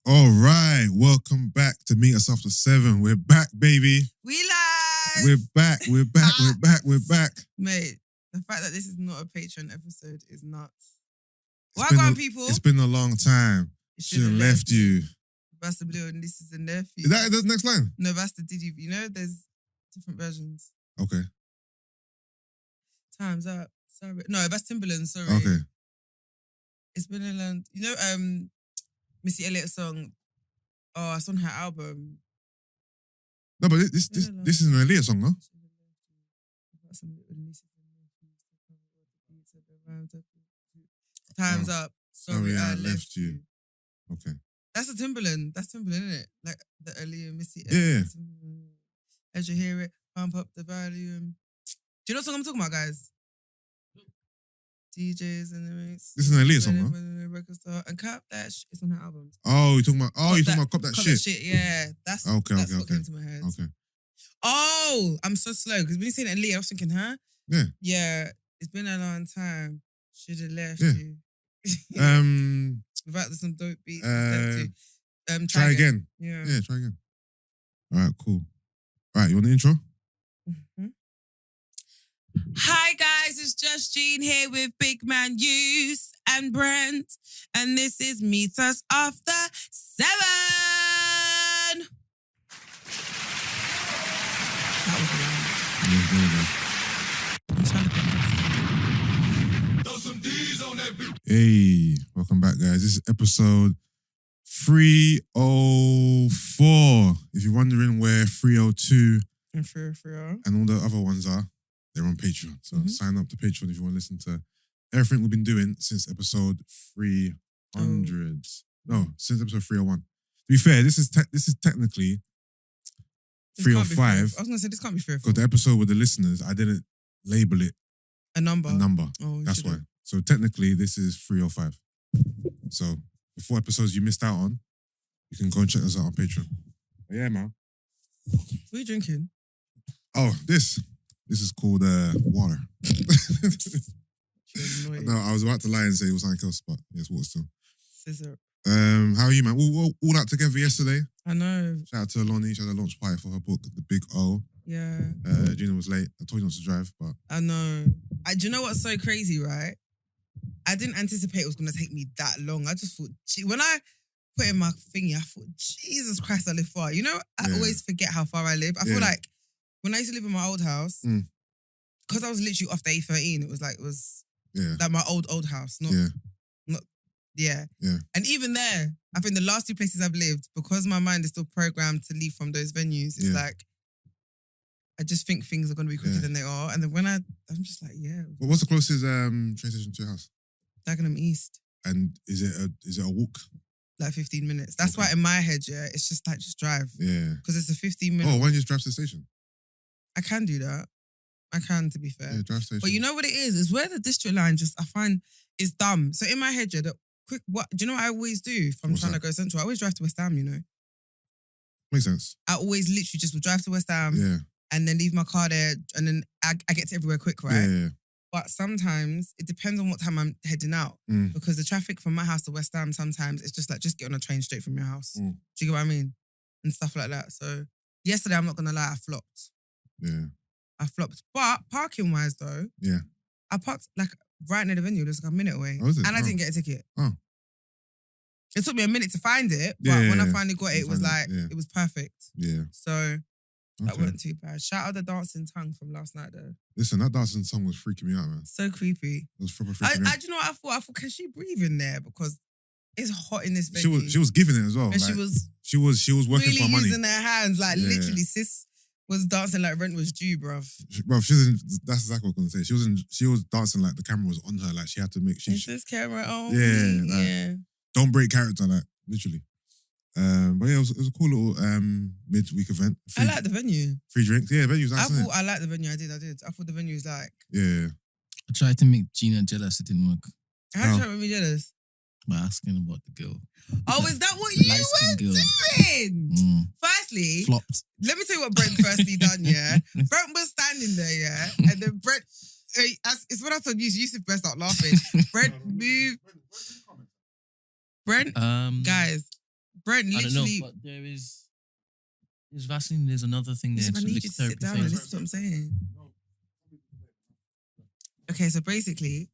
All right, welcome back to Meet Us After 7. We're back, baby. We live. We're back. We're back. Mate, the fact that this is not a Patreon episode is nuts. It's Welcome, people. It's been a long time. Should've left you. That's the blue and this is the nephew. Is that the next line? No, that's the Diddy. You know, there's different versions. Okay. Time's up. Sorry. No, that's Timberland. Sorry. Okay. It's been a long... You know, Missy Elliott's song, it's on her album. No, but this is an Aaliyah song, no? Time's up. Sorry, I left you. Okay. That's a Timberland. That's Timberland, isn't it? Like the earlier Missy. Yeah. As you hear it, pump up the volume. Do you know what song I'm talking about, guys? DJs in the mix. This is an Aaliyah song, no? And Cop That Shit is on her album. Oh, you're talking about Cop That Shit. Yeah, that's what came to my head. Okay. Oh, I'm so slow because when you saying Aaliyah, I was thinking, huh? Yeah. Yeah, it's been a long time. Should have left Yeah. you. Without some dope beats. Try again. Yeah. Yeah, try again. All right, cool. All right, you want the intro? Mm-hmm. Hi guys, it's just Gene here with Big Man Yus and Brent, and this is Meet Us After 7. That was loud. I'm trying to put Hey, welcome back, guys. This is episode 304. If you're wondering where 302 and 303 and all the other ones are, they're on Patreon. So sign up to Patreon if you want to listen to everything we've been doing since episode 300. No, since episode 301. To be fair, this is technically 305. I was going to say, this can't be 304. Because the episode with the listeners, I didn't label it a number. Oh, that's why. So technically, this is 305. So the 4 episodes you missed out on, you can go and check us out on Patreon. But yeah, man. What are you drinking? Oh, this is called water. No, I was about to lie and say it was something else, but yeah, it's water still. Scissor. How are you, man? We were all out together yesterday. I know. Shout out to Lonnie. She had a launch party for her book, The Big O. Yeah. Gina was late. I told you not to drive, but... I know. Do you know what's so crazy, right? I didn't anticipate it was going to take me that long. I just thought... When I put in my thingy, I thought, Jesus Christ, I live far. You know, I always forget how far I live. I feel like when I used to live in my old house, because I was literally off the A13, it was like my old house, not. And even there, I think the last 2 places I've lived, because my mind is still programmed to leave from those venues, it's like, I just think things are going to be quicker than they are. And then when I'm just like, But what's the closest train station to your house? Dagenham East. And is it a walk? Like 15 minutes. That's why in my head, it's just like, just drive. Yeah. Because it's a 15-minute. Oh, why don't you just drive to the station? I can do that. I can, to be fair. Yeah, drive station. But you know what it is where the district line I find is dumb. So in my head, do you know what I always do if I'm trying to go central? I always drive to West Ham, you know? Makes sense. I always literally just will drive to West Ham and then leave my car there and then I get to everywhere quick, right? Yeah. But sometimes it depends on what time I'm heading out because the traffic from my house to West Ham sometimes it's just like, just get on a train straight from your house. Do you get what I mean? And stuff like that. So yesterday, I'm not going to lie, I flopped. Yeah. I flopped. But parking-wise though, I parked like right near the venue. It was like a minute away. Oh, is it? And I didn't get a ticket. Oh. It took me a minute to find it, but when I finally got it, it was like, it was perfect. Yeah. So that wasn't too bad. Shout out the dancing tongue from last night though. Listen, that dancing song was freaking me out, man. So creepy. It was proper freaking me out. Do you know what I thought? I thought, can she breathe in there? Because it's hot in this venue. She was giving it as well. And like, she was working really for money. using her hands. Like literally, sis was dancing like rent was due, bruv. Bruv, that's exactly what I was going to say. She was dancing like the camera was on her. Like she had to make... Is this camera on? Yeah. Don't break character, like literally. But yeah, it was a cool little midweek event. I like the venue. Free drinks. Yeah, the venue's nice, isn't it? I liked the venue. I did. I thought the venue was like... Yeah. I tried to make Gina jealous. It didn't work. How did you try to make me jealous? By asking about the girl. Oh, is that what you were doing? Firstly, flopped. Let me tell you what Brent firstly done, yeah? Brent was standing there, yeah? And then Brent... It's when I told Yusuff burst out laughing. Brent moved... Brent, guys... Brent I don't know, literally. but there's Vaseline. There's another thing there. I need you to sit down and phase. listen to what I'm saying. Okay, so basically,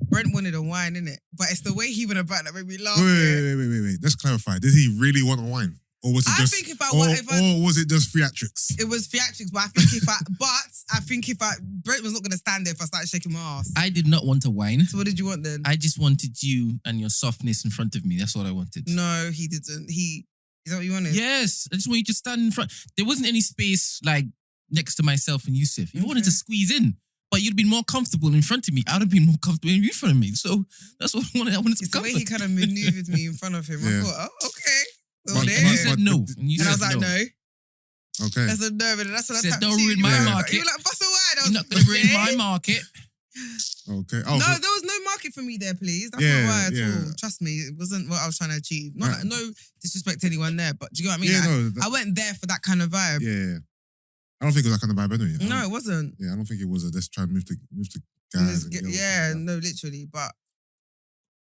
Brent wanted a wine, innit? But it's the way he went about that made me laugh. yeah. Wait. Let's clarify. Did he really want a wine? Or was it I just think if I or, wa- if I- or was it just theatrics? It was theatrics, but I think if I Brent was not gonna stand there if I started shaking my ass. I did not want a wine. So what did you want then? I just wanted you and your softness in front of me. That's all I wanted. No, he didn't. Is that what you wanted? Yes, I just want you to stand in front. There wasn't any space like next to myself and Yusuff. You wanted to squeeze in, but you'd been more comfortable in front of me. I'd have been more comfortable in front of me. So that's what I wanted. I wanted to It's the way comfort. he kind of maneuvered me in front of him. Yeah. I thought, oh, okay. Well, But- there. And you but- said no. And you And I was said like, no. no. Okay. I said no, and that's when I Said, tapped "Don't you. ruin You my were like- market. You were like, bust a wine. You're not going to ruin my market. Okay. Oh, No, so- there was no market for me there, please. That's Yeah, not why at yeah. all. Trust me, it wasn't what I was trying to achieve. Not Right. like, no disrespect to anyone there, but do you know what I mean? yeah, Like, no. I went there for that kind of vibe. Yeah. I don't think it was that kind of vibe anyway. No, it wasn't. Yeah, I don't think it was a let's try and move to Let's guys. And get- girls. yeah, no, literally. But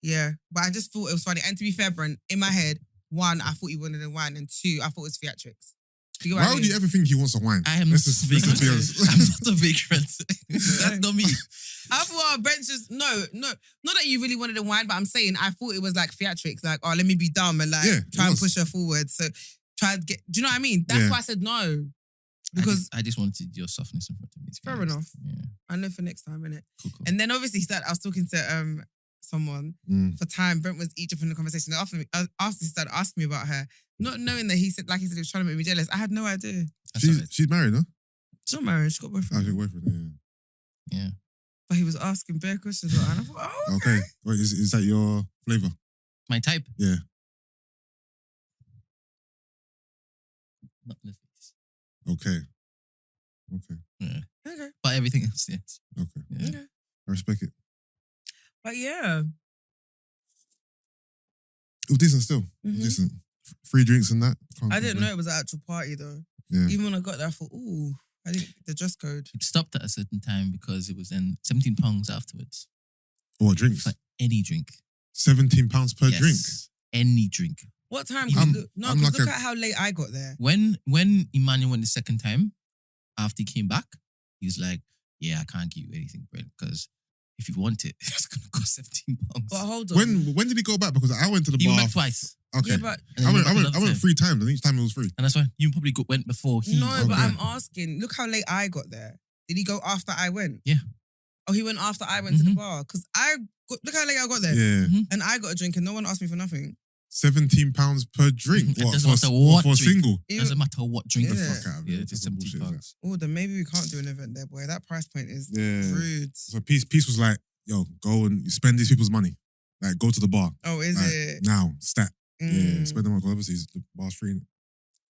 yeah, but I just thought it was funny. And to be fair, Brent, in my head, one, I thought you wanted a wine, and two, I thought it was theatrics. Do you get what Why I would mean? you ever think he wants a wine? I am Let's not just, a let's just be vagrant. honest. I'm not a vagrant. That's not me. I thought Brent just no, not that you really wanted a wine, but I'm saying I thought it was like theatrics, like let me be dumb and like Yeah, it try and was. push her forward. So try to get. Do you know what I mean? That's Yeah. why I said no. Because I just wanted your softness in front of me. to be Fair honest. enough. Yeah. I know for next time, innit? Cool. And then obviously I was talking to someone for time. Brent was each up in the conversation. After he started asking me about her, not knowing that he said he was trying to make me jealous. I had no idea. That's all right. She's married, no? She's not married. She's got a Oh, boyfriend. she's boyfriend. Yeah. But he was asking bare questions about her, and I thought, Yeah. Okay. Wait, is that your flavor? My type. Yeah. Not in the face. Okay. Okay. Yeah. okay. But everything else, yes. Okay. Yeah. Okay. I respect it. But yeah. It was decent still. It was Mhm. decent. Free drinks and that. Can't I didn't know complain. it was an actual party though. Yeah. Even when I got there, I thought, ooh, I didn't the dress code. It stopped at a certain time because it was then £17 afterwards. What drinks? For any drink. £17 per Yes. drink. any drink. What time? I'm- Look, no, I'm 'cause like look a- at how late I got there. When Emmanuel went the second time, after he came back, he was like, "Yeah, I can't give you anything, Brent, because if you want it, it's gonna cost £17." But hold on. When did he go back? Because I went to the He bar. went twice, Okay. Yeah, but and then I he went, back another time. 3 times, and each time it was free. And that's why you probably went before he. no, but Okay. I'm asking. Look how late I got there. Did he go after I went? Yeah. Oh, he went after I went to the Mhm. bar. Because look how late I got there. Yeah. And I got a drink and no one asked me for nothing. £17 per drink. It What, doesn't matter for what a drink. single? Doesn't matter what drink. Yeah. the Fuck out of Yeah, it. it's That's some bullshit, £17. Oh, then maybe we can't do an event there, boy. That price point is Yeah. rude. So Peace was like, yo, go and you spend these people's money. Like, go to the bar. Oh, is Like, it? now, stat. Yeah, Mm, spend the money. 'Cause obviously, the bar's free. innit?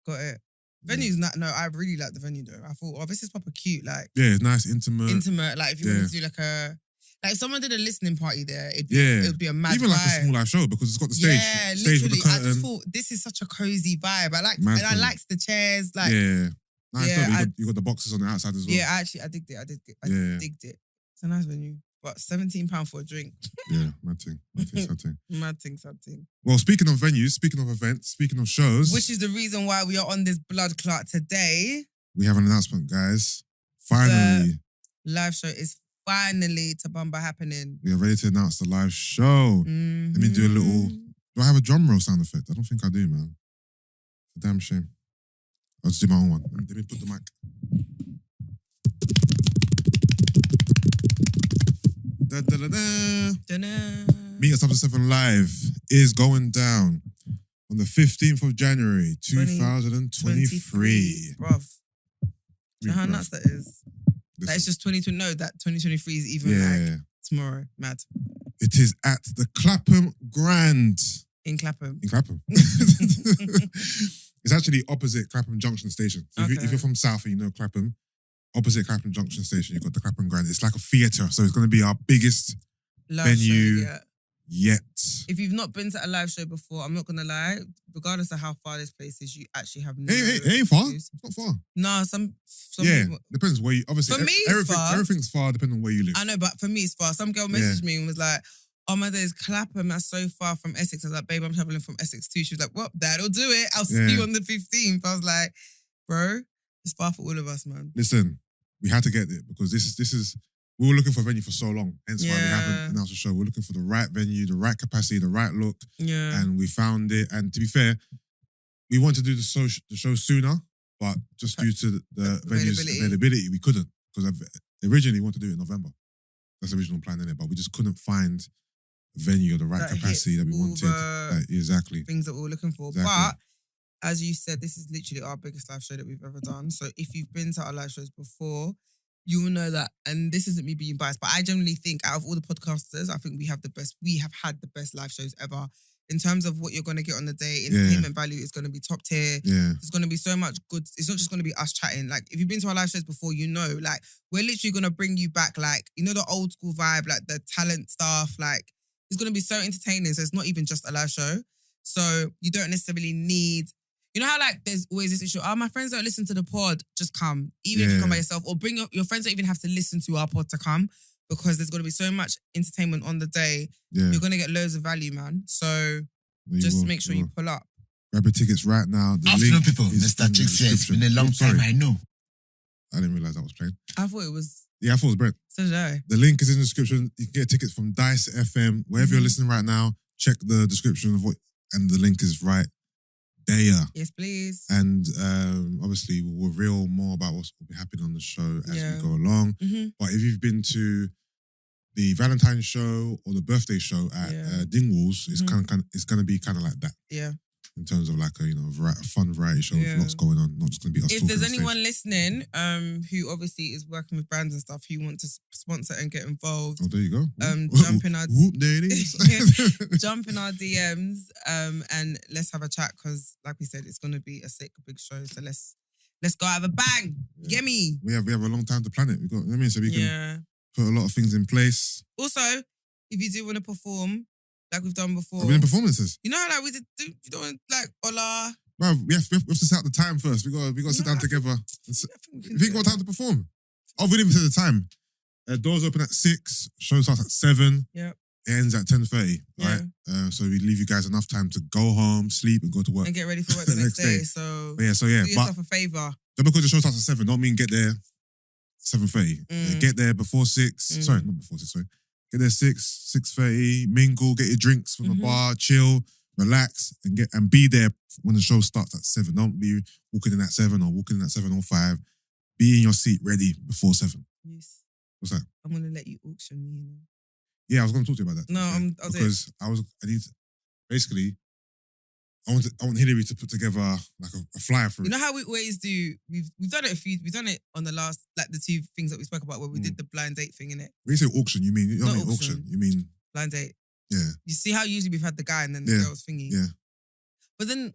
got it. Venue's not. No, I really like the venue though. I thought, oh, this is proper cute. Like Yeah, it's nice, intimate. intimate. Like if you Yeah. wanted to do like if someone did a listening party there, it Yeah. would be a mad Even like a vibe. small live show because it's got the stage. Yeah, stage with literally. the I just curtain. thought this is such a cozy vibe. I like Mad and I cozy. liked the chairs. Like yeah. Nice Yeah, though. You got the boxes on the outside as well. yeah, I digged it. I Yeah. digged it. It's a nice venue. But £17 for a drink. Yeah, mad thing. Sad thing. Mad thing, something. Well, speaking of venues, speaking of events, speaking of shows, Which is the reason why we are on this blood clot today. we have an announcement, guys. Finally, Live show is finally Tabamba happening. we are ready to announce the live show. Let me do a little. Do I have a drum roll sound effect? I don't think I do, man. It's a damn shame. I'll just do my own one. Let me put the mic. Da, da, da, da. Da-na. Meet Us After 7 Live is going down on the 15th of January, 2023. Bruv. Week, How bruv. nuts that is. That is just 2020. No, that 2023 is even like Yeah. tomorrow. Mad. It is at the Clapham Grand In Clapham. in Clapham. It's actually opposite Clapham Junction Station. So if Okay. you're from South and you know Clapham, opposite Clapham Junction Station, you've got the Clapham Grand. It's like a theatre, so it's going to be our biggest Live venue. show, yeah. yet. If you've not been to a live show before, I'm not gonna lie. Regardless of how far this place is, you actually have no. It ain't far. excuse. It's not far. No, some Yeah, people, depends where you. Obviously, For me, it's everything, far. everything's far depending on where you live. I know, but for me, it's far. Some girl messaged me and was like, Oh my days, Clapham, that's so far from Essex. I was like, babe, I'm traveling from Essex too. She was like, well, that'll do it. I'll see you on the 15th. I was like, bro, it's far for all of us, man. Listen, we had to get it because this is we were looking for a venue for so long. Hence why we haven't announced the show. We're looking for the right venue, the right capacity, the right look. Yeah. And we found it. And to be fair, we wanted to do the show sooner, but just due to the venue's availability, we couldn't. Because originally we wanted to do it in November. That's the original plan in it, but we just couldn't find a venue or the right capacity that we wanted. Exactly. Things that we were looking for. Exactly. But as you said, this is literally our biggest live show that we've ever done. So if you've been to our live shows before, you will know that, and this isn't me being biased, but I generally think out of all the podcasters, I think we have had the best live shows ever. In terms of what you're going to get on the day, entertainment value is going to be top tier. Yeah. There's going to be so much good. It's not just going to be us chatting. Like, if you've been to our live shows before, you know, like, we're literally going to bring you back, like, you know, the old school vibe, like the talent stuff. Like, it's going to be so entertaining. So it's not even just a live show. So you don't necessarily need, you know how, like, there's always this issue, my friends don't listen to the pod, just come. Even if you come by yourself, or bring your friends don't even have to listen to our pod to come, because there's going to be so much entertainment on the day. Yeah. You're going to get loads of value, man. So just make sure you pull up. Grab your tickets right now. The Afternoon, link people. is Mr. Chicks here. It's been a long time, I know. I didn't realise that was playing. I thought it was... Yeah, I thought it was Brent. So did I. The link is in the description. You can get tickets from Dice FM. Wherever you're listening right now, check the description of what... And the link is right there. Yes, please. And obviously, we'll reveal more about what's going to be happening on the show as we go along. But if you've been to the Valentine's show or the birthday show at Dingwalls, it's it's going to be kind of like that. Yeah. In terms of like a fun variety show with lots going on, not just going to be us. If there's anyone listening who obviously is working with brands and stuff who want to sponsor and get involved, there you go. Jump in our there it is. Jump in our DMs and let's have a chat, because like we said, it's going to be a sick big show. So let's go have a bang. Yeah. Get me. We have a long time to plan it. We got, you know what I mean, so we can put a lot of things in place. Also, if you do want to perform, like we've done before. I've been in performances. You know how like we did, you don't want like hola. Well, we have to set out the time first. We got to sit down together. You think we got time to perform? Oh, we didn't even set the time. Doors open at 6, show starts at 7. Yep. It ends at 10:30, right? So we leave you guys enough time to go home, sleep, and go to work. And get ready for work the next day. So do yourself a favour. Don't, because the show starts at 7, don't mean get there 7:30. Get there before 6. Sorry, not before 6, sorry. Get there 6:30, mingle, get your drinks from the bar, chill, relax, and be there when the show starts at 7. Don't be walking in at 7 or walking in at 7:05. Be in your seat ready before 7. Yes. What's that? I'm gonna let you auction me, you know. Yeah, I was gonna talk to you about that. No, I want Hillary to put together like a flyer for it. You know how we always do? We've done it we've done it on the last, like the 2 things that we spoke about where we did the blind date thing, innit? When you say auction, you mean not auction. You mean blind date. Yeah. You see how usually we've had the guy and then the girl's thingy. Yeah. But then,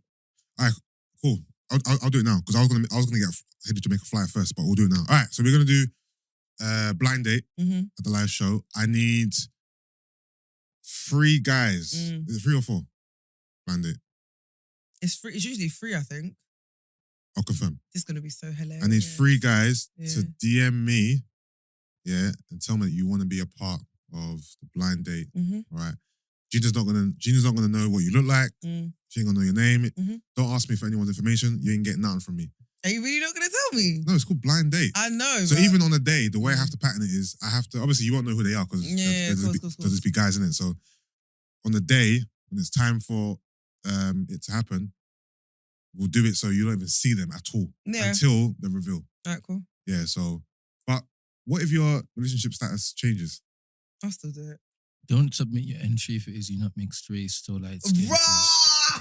all right, cool. I'll do it now because I was gonna get Hillary to make a flyer first, but we'll do it now. All right, so we're gonna do blind date at the live show. I need 3 guys. Is it 3 or 4? Blind date. It's free. It's usually free, I think. I'll confirm. This is going to be so hilarious. I need 3 guys to DM me, and tell me that you want to be a part of the blind date, right? Gina's not gonna know what you look like. She ain't gonna know your name. Don't ask me for anyone's information. You ain't getting nothing from me. Are you really not going to tell me? No, it's called blind date. I know. So even on the day, the way I have to pattern it is, I have to, obviously you won't know who they are because there's just be guys in it. So on the day, when it's time for it to happen, we'll do it so you don't even see them at all until the reveal. All right, cool. Yeah, so, but what if your relationship status changes? I'll still do it. Don't submit your entry if it is you're not mixed race, so like. Raw!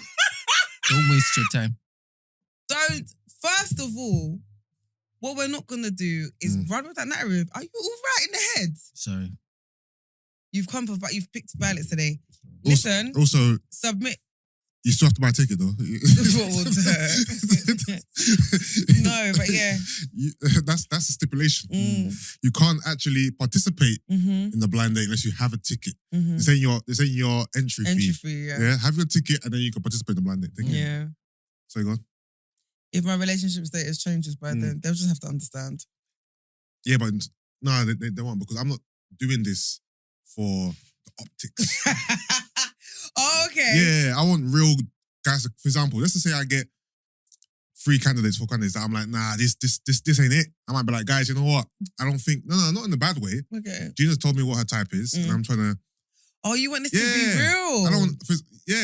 Don't waste your time. Don't. First of all, what we're not gonna do is run with that narrative. Are you all right in the head? Sorry. You've picked violence today. Listen. Also, submit. You still have to buy a ticket though. No, but yeah. That's a stipulation. You can't actually participate in the blind date unless you have a ticket. This ain't your entry fee. Entry fee, yeah. Have your ticket and then you can participate in the blind date. Yeah. So you go on. If my relationship status changes by then, they'll just have to understand. Yeah, but no, they won't, because I'm not doing this for the optics. Oh, okay. Yeah, I want real guys. For example, let's just say I get 3 candidates, 4 candidates that I'm like, nah, this ain't it. I might be like, guys, you know what? I don't think, no, not in a bad way. Okay. Gina's told me what her type is, and I'm trying to. Oh, you want this to be real? I don't want.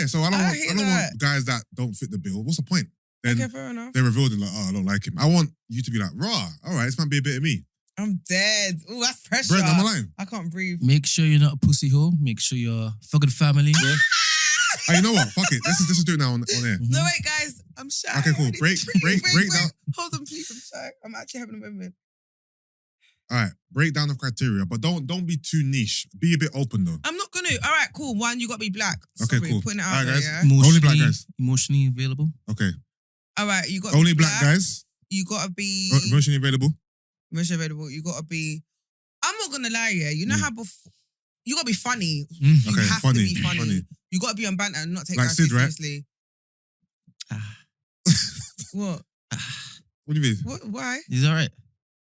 So I don't that. want guys that don't fit the bill. What's the point? Then Okay, fair enough. they're revealed and like, oh, I don't like him. I want you to be like, raw. All right, this might be a bit of me. I'm dead. Oh, that's pressure. Brent, I'm alive. I can't breathe. Make sure you're not a pussy hole. Make sure you're fucking family. Yeah. Oh, you know what? Fuck it. Let's just do it now on air. No, wait, guys. I'm shy. Okay, cool. I need to Break down. Hold on, please. I'm shy. I'm actually having a moment. All right, breakdown of criteria, but don't be too niche. Be a bit open though. I'm not gonna. All right, cool. One, you gotta be black. Okay, Sorry, cool. Putting it All out right, there, guys. yeah. Only black guys. Emotionally available. Okay. All right, you got Only black guys. You gotta be Emotionally available. emotionally available. You gotta be. I'm not gonna lie, yeah. You know how before you gotta be funny. You Okay, have funny, to be funny. funny. You gotta be on banter and not take Like life too Sid, right? seriously. What? What do you mean? What? Why? He's all right.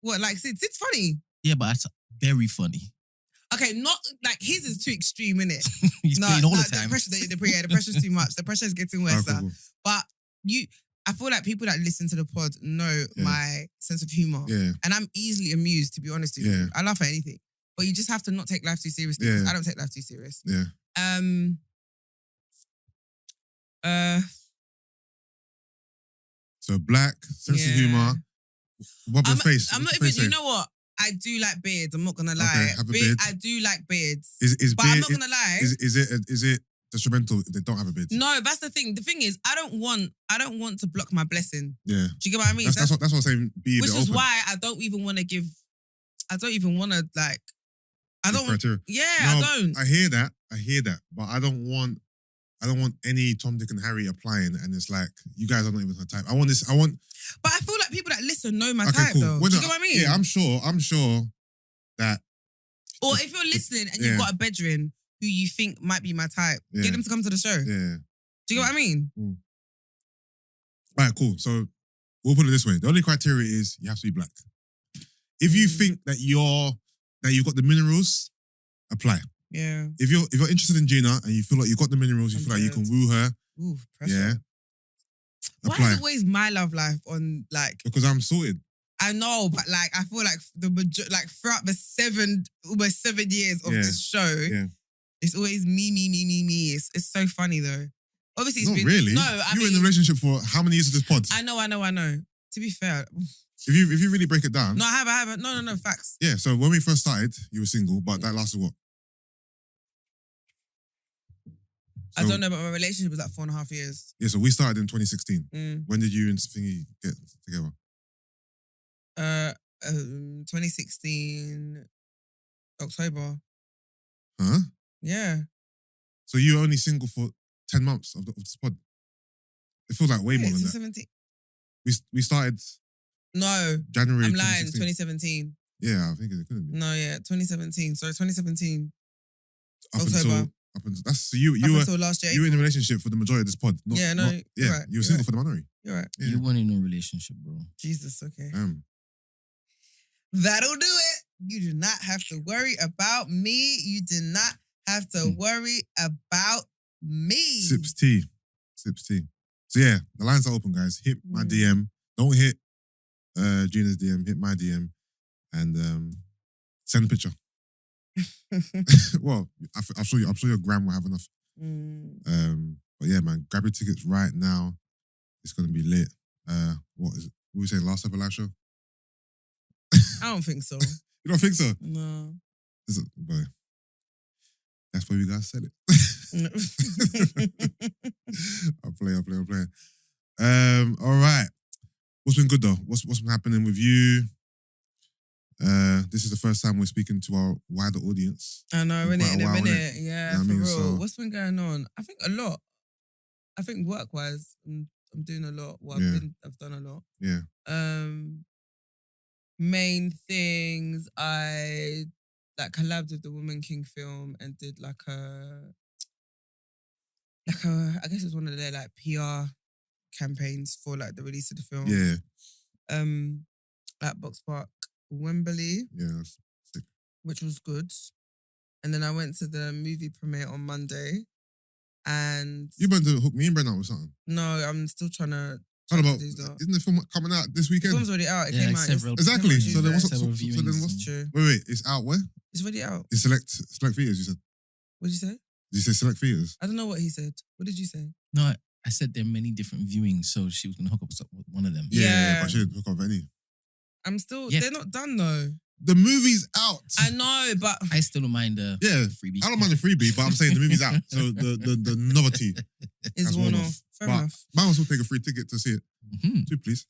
What? Like Sid's funny. Yeah, but that's very funny. Okay, not like his is too extreme, innit? He's playing all the time. The pressure's too much. The pressure is getting worse. Oh, cool. But I feel like people that listen to the pod know my sense of humor. Yeah. And I'm easily amused, to be honest with you. I laugh at anything. But you just have to not take life too seriously. 'Cause I don't take life too serious. Yeah. So black, sense of humor, wobble face. I'm not even, you know what? I do like beards. I'm not gonna lie. Okay, have a beard. I do like beards. But I'm not gonna lie. Is it detrimental if they don't have a beard? No, that's the thing. The thing is, I don't want to block my blessing. Yeah. Do you get what I mean? That's what I'm saying. Be a which bit is open. why I don't even want to give. I don't even want to like. I don't. Criteria. Yeah, No, I don't. I hear that, but I don't want any Tom, Dick, and Harry applying, and it's like you guys are not even her type. I want. But I feel like people that listen know my Okay, type cool. though. Well, Do you no, get what I mean? Yeah, I'm sure that. Or if you're listening and you've got a bedroom who you think might be my type, get them to come to the show. Yeah. Do you get what I mean? All right, cool. So we'll put it this way: the only criteria is you have to be black. If you think that you've got the minerals, apply. Yeah. If you're interested in Gina and you feel like you've got the minerals, you feel like you can woo her. Ooh, pressure. Yeah. Why Apply. is it always my love life on like? Because I'm sorted. I know, but like I feel like throughout the almost 7 years of this show, it's always me. It's so funny though. Obviously, it's Not been really. No, I you were mean, in a relationship for how many years of this pod? I know. To be fair, If you really break it down. no, I haven't. No, facts. Yeah. So when we first started, you were single, but that lasted what? I don't know, but my relationship was like 4.5 years. Yeah. So we started in 2016. When did you and Thingy get together? 2016 October. Huh? Yeah. So you were only single for 10 months of this pod. It feels like way more than that. 2017. We started No, January. I'm lying. 2016. 2017. Yeah, I think it couldn't be. No, yeah, 2017. Sorry, 2017. Up October. until that's so you Up were until last year. you were in a relationship for the majority of this pod. Yeah, no, you're right, You were you're single right. for the minority. You're right. Yeah. You weren't in a relationship, bro. Jesus, okay. That'll That'll do it. You do not have to worry about me. You do not have to worry about me. Sips tea. So yeah, the lines are open, guys. Hit my DM. Don't hit Gina's DM. Hit my DM and send a picture. Well, I'm sure your gram will have enough. But yeah, man, grab your tickets right now. It's gonna be lit. What is it? What were we saying? Last ever live show? I don't think so. You don't think so? No. Boy, that's why we gotta sell it. I'll play. All right. What's been good though? What's been happening with you? This is the first time we're speaking to our wider audience. I know, In in quite a a while, minute. innit? Yeah, You know what I for mean? real. So- What's been going on? I think a lot. I think work-wise, I'm doing a lot. Yeah. I've done a lot. Yeah. Main things, I like collabed with the Woman King film and did like a I guess it was one of their like PR campaigns for like the release of the film. Yeah. At Box Park, Wembley, Yeah. That's sick. which was good. And then I went to the movie premiere on Monday. And You meant to hook me and Brent up with something. no, I'm still trying to. How about, do that. isn't the film coming out this The weekend? film's already out. It Yeah, came like out. several- Exactly. It came out So then what's Tuesday. Several so then viewings. what's True. wait, it's out where? It's already out. It's select theaters, you said. What did you say? Did you say select theaters? I don't know what he said. What did you say? No, I said there are many different viewings, so she was going to hook up with one of them. Yeah. But she didn't hook up any. I'm still. Yeah. They're not done though. The movie's out. I know, but I still don't mind the Yeah. freebie. I don't mind the freebie, but I'm saying the movie's out. So the novelty. it's That's one one off. off. Fair But- enough. Might as well take a free ticket to see it. Mhm. Too, please.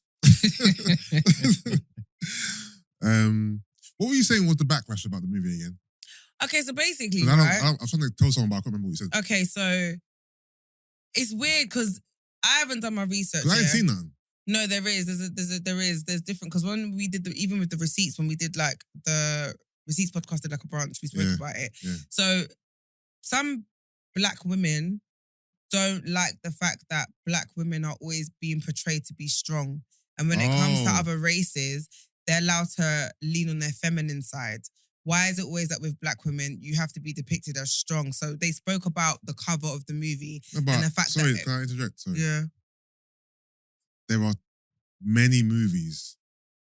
What were you saying was the backlash about the movie again? Okay, so basically, 'Cause right? I was trying to tell someone, but I can't remember what you said. Okay, so it's weird because I haven't done my research. Because I ain't yeah? seen none. No, there is. There's different. Because when we did even with the receipts, when we did like the receipts podcast, did like a branch, we spoke Yeah, about it. yeah. So some black women don't like the fact that black women are always being portrayed to be strong, and when it comes to Oh. other races, they're allowed to lean on their feminine side. Why is it always that with black women you have to be depicted as strong? So they spoke about the cover of the movie. No, but, And the fact sorry, that- can I interject? Sorry. Yeah. There are many movies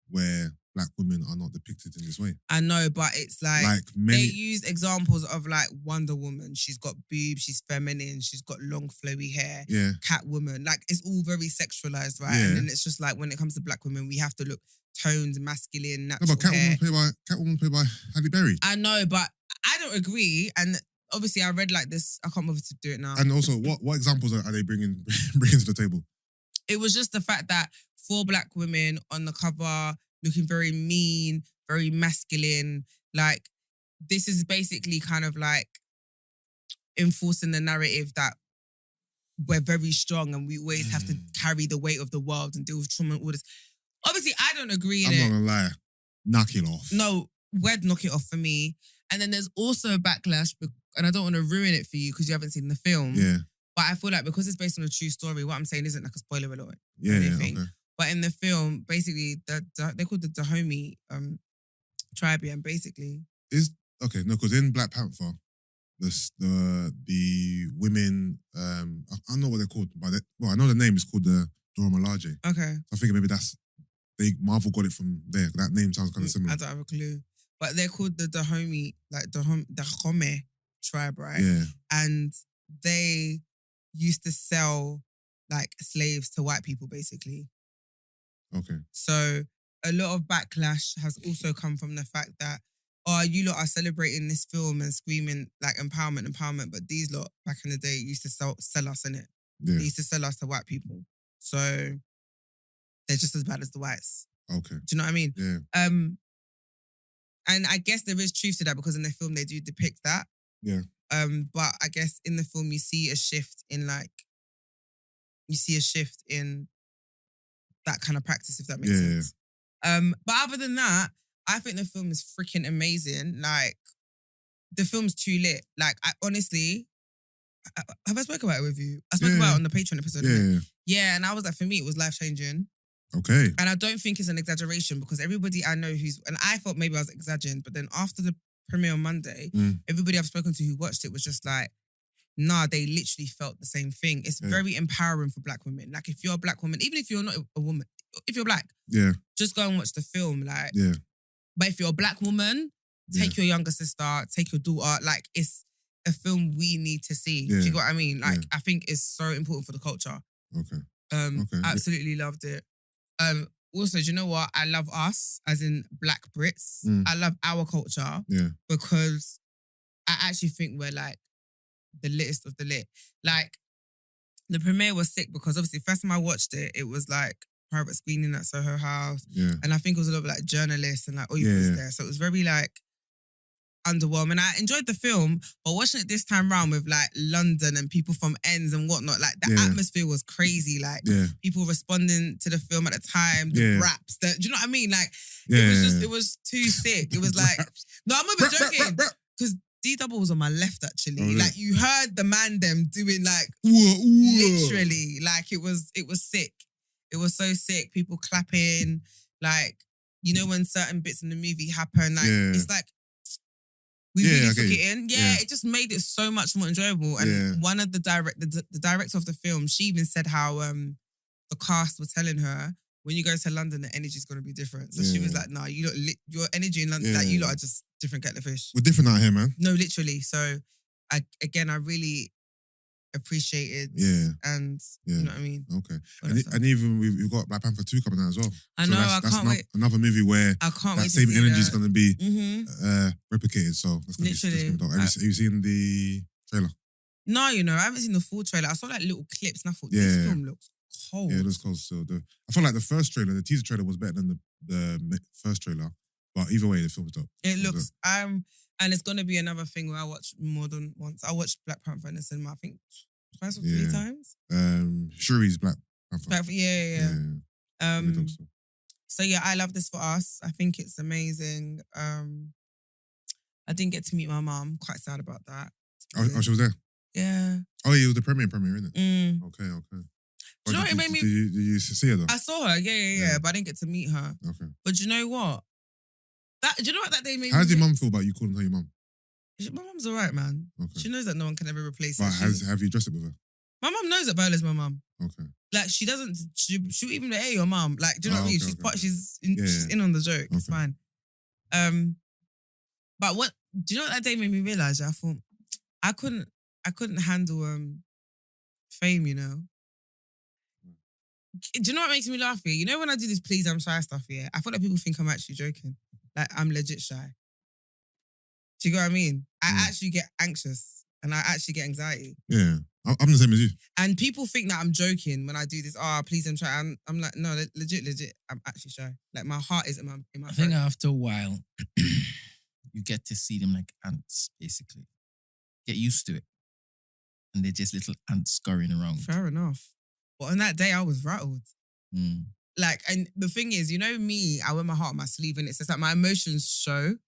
where black women are not depicted in this way. I know, but it's Like they many. use examples of like Wonder Woman. She's got boobs, she's feminine, she's got long flowy hair. Yeah. Catwoman, like it's all very sexualized, right? Yeah. And then it's just like when it comes to black women, we have to look toned, masculine, No, natural but hair. Catwoman played by Halle Berry. I know, but I don't agree. And obviously, I read like this. I can't bother to do it now. And also, what examples are they bringing to the table? It was just the fact that 4 black women on the cover looking very mean, very masculine. Like, this is basically kind of like enforcing the narrative that we're very strong and we always have to carry the weight of the world and deal with trauma and all this. Obviously, I don't agree in I'm it. not gonna lie. Knock it off. No, we'd knock it off for me. And then there's also a backlash, and I don't want to ruin it for you because you haven't seen the film. Yeah. But I feel like because it's based on a true story, what I'm saying isn't like a spoiler alert. Yeah. anything. Okay. But in the film, basically, they're called the Dahomey tribe, and basically, Okay. No, because in Black Panther, the women, I don't know what they're called, but I know the name is called the Dora Milaje. okay, I think maybe Marvel got it from there. That name sounds kind of similar. I don't have a clue. But they're called the Dahomey, like Dahomey tribe, right? Yeah. And they used to sell like slaves to white people, basically. Okay. So a lot of backlash has also come from the fact that, oh, you lot are celebrating this film and screaming like empowerment, but these lot back in the day used to sell us in it. Yeah. They used to sell us to white people. So they're just as bad as the whites. Okay. Do you know what I mean? Yeah. And I guess there is truth to that because in the film they do depict that. Yeah. But I guess in the film you see a shift in that kind of practice, if that makes Yeah, sense. But other than that, I think the film is freaking amazing. Like, the film's too lit. Like, I honestly, have I spoken about it with you? I spoke Yeah. about it on the Patreon episode. Yeah. innit? Yeah. Yeah, and I was like, for me, it was life-changing. Okay. And I don't think it's an exaggeration because everybody I know and I thought maybe I was exaggerating, but then after the premiere on Monday, everybody I've spoken to who watched it was just like, nah, they literally felt the same thing. It's very empowering for black women. Like, if you're a black woman, even if you're not a woman, if you're black, Yeah. just go and watch the film. Like, Yeah. but if you're a black woman, take your younger sister, take your daughter. Like, it's a film we need to see. Do Yeah. you get what I mean? Like, Yeah. I think it's so important for the culture. Okay. Okay. Absolutely loved it. Also, do you know what? I love us, as in black Brits. I love our culture Yeah. because I actually think we're like the littest of the lit. Like, the premiere was sick because obviously first time I watched it, it was like private screening at Soho House. Yeah. And I think it was a lot of like journalists and like all you Yeah, was yeah. there. So it was very like underwhelming. I enjoyed the film, but watching it this time round with like London and people from ends and whatnot, like the Yeah. atmosphere was crazy. Like Yeah. people responding to the film at the time, the Yeah. raps, do you know what I mean? Like Yeah. it was too sick. It was like, no, I'm not even joking. Because D-Double was on my left actually. Oh, really? Like you heard the man them doing like Literally. literally, like it was sick. It was so sick. People clapping, like, you know, when certain bits in the movie happen, like Yeah. it's like We Yeah, I really get took you. it in. Yeah, Yeah. it just made it so much more enjoyable. And Yeah. one of the director of the film, she even said how the cast were telling her, when you go to London, the energy's going to be different. So she was Yeah. like, "Nah, you lot, your energy in London, Yeah. like you lot are just different kettle of fish." We're different out here, man. No, literally. So I really appreciated. Yeah. And Yeah. you know what I mean. Okay. All And, that stuff. and even we've got Black Panther 2 coming out as well. I So know. that's, I that's can't wait. another movie where I can't that wait. same to see energy is that. going to be Mhm. replicated. So that's going to be Literally. dope. Have you seen the trailer? No, you know, I haven't seen the full trailer. I saw like little clips and I thought Yeah. this film looks cold. Yeah, it looks cool still. I feel like the first trailer, the teaser trailer was better than the first trailer. But either way, the film's dope. It looks and it's gonna be another thing where I watch more than once. I watched Black Panther in the cinema, I think twice or 3 Yeah. times. Shuri's Black Panther. Yeah. Really dope stuff. So yeah, I love this for us. I think it's amazing. I didn't get to meet my mum. Quite sad about that. Oh, she was there? Yeah. Oh, yeah, it was the premiere, isn't it? Mm. Okay. Do you know what it made me? Did you see her though? I saw her. Yeah. But I didn't get to meet her. Okay. But do you know what? Do you know what that day made How me? did your mum feel about you calling her your mum? My mum's alright, man. Okay. She knows that no one can ever replace her. But have you addressed it with her? My mum knows that Viola's my mum. Okay. Like she doesn't. She'll even be, hey, your mum. Like, do you know what I mean? Okay, okay. She's in on the joke. It's Okay. fine. But what? Do you know what that day made me realize? I thought I couldn't handle fame. You know. Do you know what makes me laugh here? You know when I do this please I'm shy stuff here, I feel like people think I'm actually joking. Like I'm legit shy. Do you get what I mean? I actually get anxious and I actually get anxiety. Yeah. I'm the same as you. And people think that I'm joking when I do this. Oh, please I'm shy. I'm like, no, legit. I'm actually shy. Like my heart is in my I think throat. after a while, you get to see them like ants, basically. Get used to it. And they're just little ants scurrying around. Fair enough. But on that day, I was rattled. Mm. Like, and the thing is, you know me, I wear my heart on my sleeve and it's just like my emotions show.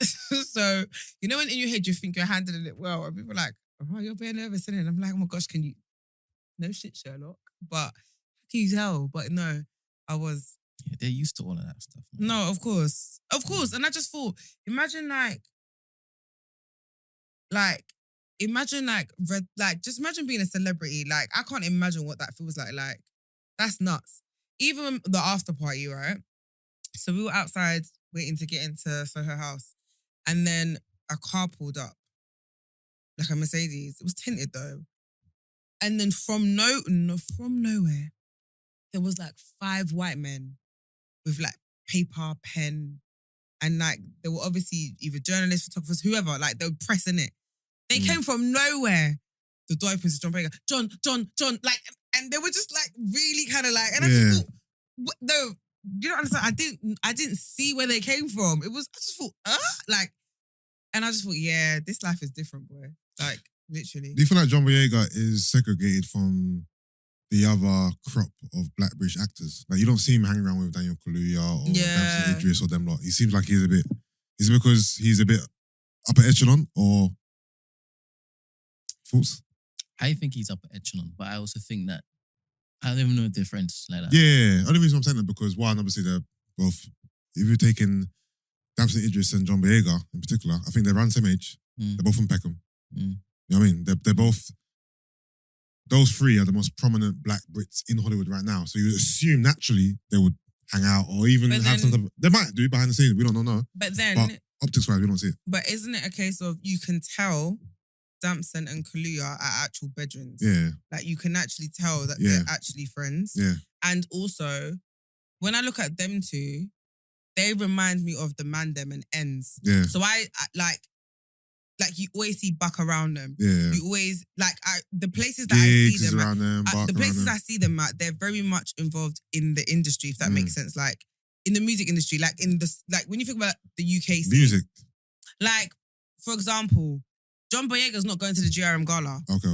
So, you know when in your head you think you're handling it well and people are like, oh, you're being nervous, isn't it? And I'm like, oh my gosh, can you? No shit, Sherlock. But can you tell? But no, I was. Yeah, they're used to all of that stuff. Man. No, of course. And I just thought, imagine just imagine being a celebrity. Like, I can't imagine what that feels like. Like, that's nuts. Even the after party, right? So we were outside waiting to get into Soho House. And then a car pulled up. Like a Mercedes. It was tinted though. And then from nowhere, there was like 5 white men with like paper, pen, and like they were obviously either journalists, photographers, whoever, like they were pressing it. They came from nowhere. The door opens to John Boyega. John, like, and they were just like really kind of like, and I just thought, no, you don't understand. I didn't see where they came from. I just thought, like, and I just thought, yeah, this life is different, boy. Like, literally. Do you feel like John Boyega is segregated from the other crop of Black British actors? Like, you don't see him hanging around with Daniel Kaluuya or Damson Idris or them lot. He seems like is it because he's a bit upper echelon or thoughts? I think he's upper echelon, but I also think that I don't even know if they're friends like that. Yeah, only reason I'm saying that because one, obviously they're both, if you're taking Damson Idris and John Boyega in particular, I think they're around the same age. They're both from Peckham. You know what I mean? They're both, those 3 are the most prominent Black Brits in Hollywood right now. So you would assume naturally they would hang out or even have some type of, they might do behind the scenes, we don't know. But then, optics-wise, we don't see it. But isn't it a case of you can tell Damson and Kaluuya are actual bedrooms? Yeah. Like you can actually tell that they're actually friends. Yeah. And also, when I look at them two, they remind me of the Mandem and Ends. Yeah. So I like you always see Buck around them. Yeah. You always the places that I see them around them, the places I see them at, they're very much involved in the industry, if that makes sense. Like in the music industry, like when you think about the UK scene, music. like for example, John Boyega's not going to the GRM Gala. Okay.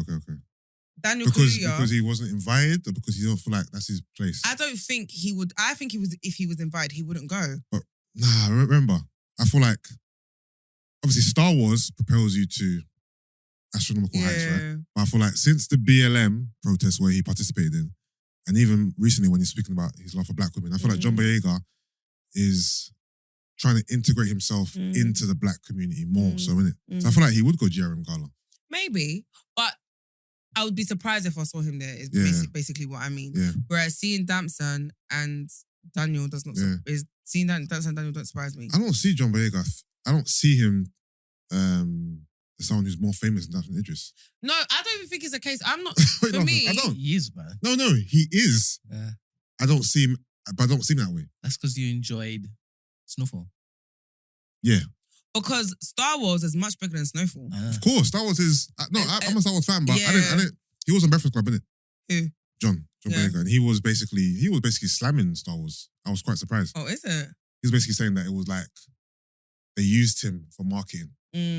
Daniel Because Kaluuya, he wasn't invited or because he don't feel like that's his place? I don't think he would. I think if he was invited, he wouldn't go. But nah, remember, I feel like obviously Star Wars propels you to astronomical heights, right? But I feel like since the BLM protest where he participated in, and even recently when he's speaking about his love for Black women, I feel like John Boyega is trying to integrate himself into the black community more so, innit? So I feel like he would go GRM Gala. Maybe, but I would be surprised if I saw him there. Is basically what I mean. Yeah. Whereas seeing Damson and Daniel does not. Seeing Damson and Daniel don't surprise me. I don't see John Boyega. I don't see him as someone who's more famous than Damson Idris. No, I don't even think it's a case. I'm not. Wait, for me, I don't. He is, man. No, he is. I don't see him, but I don't see him that way. That's because you enjoyed Snowfall. Yeah. Because Star Wars is much bigger than Snowfall. Of course, Star Wars is... I'm a Star Wars fan, but yeah. I didn't... He was on Breakfast Club, innit? Who? John Boyega. And he was basically slamming Star Wars. I was quite surprised. Oh, is it? He was basically saying that it was like they used him for marketing.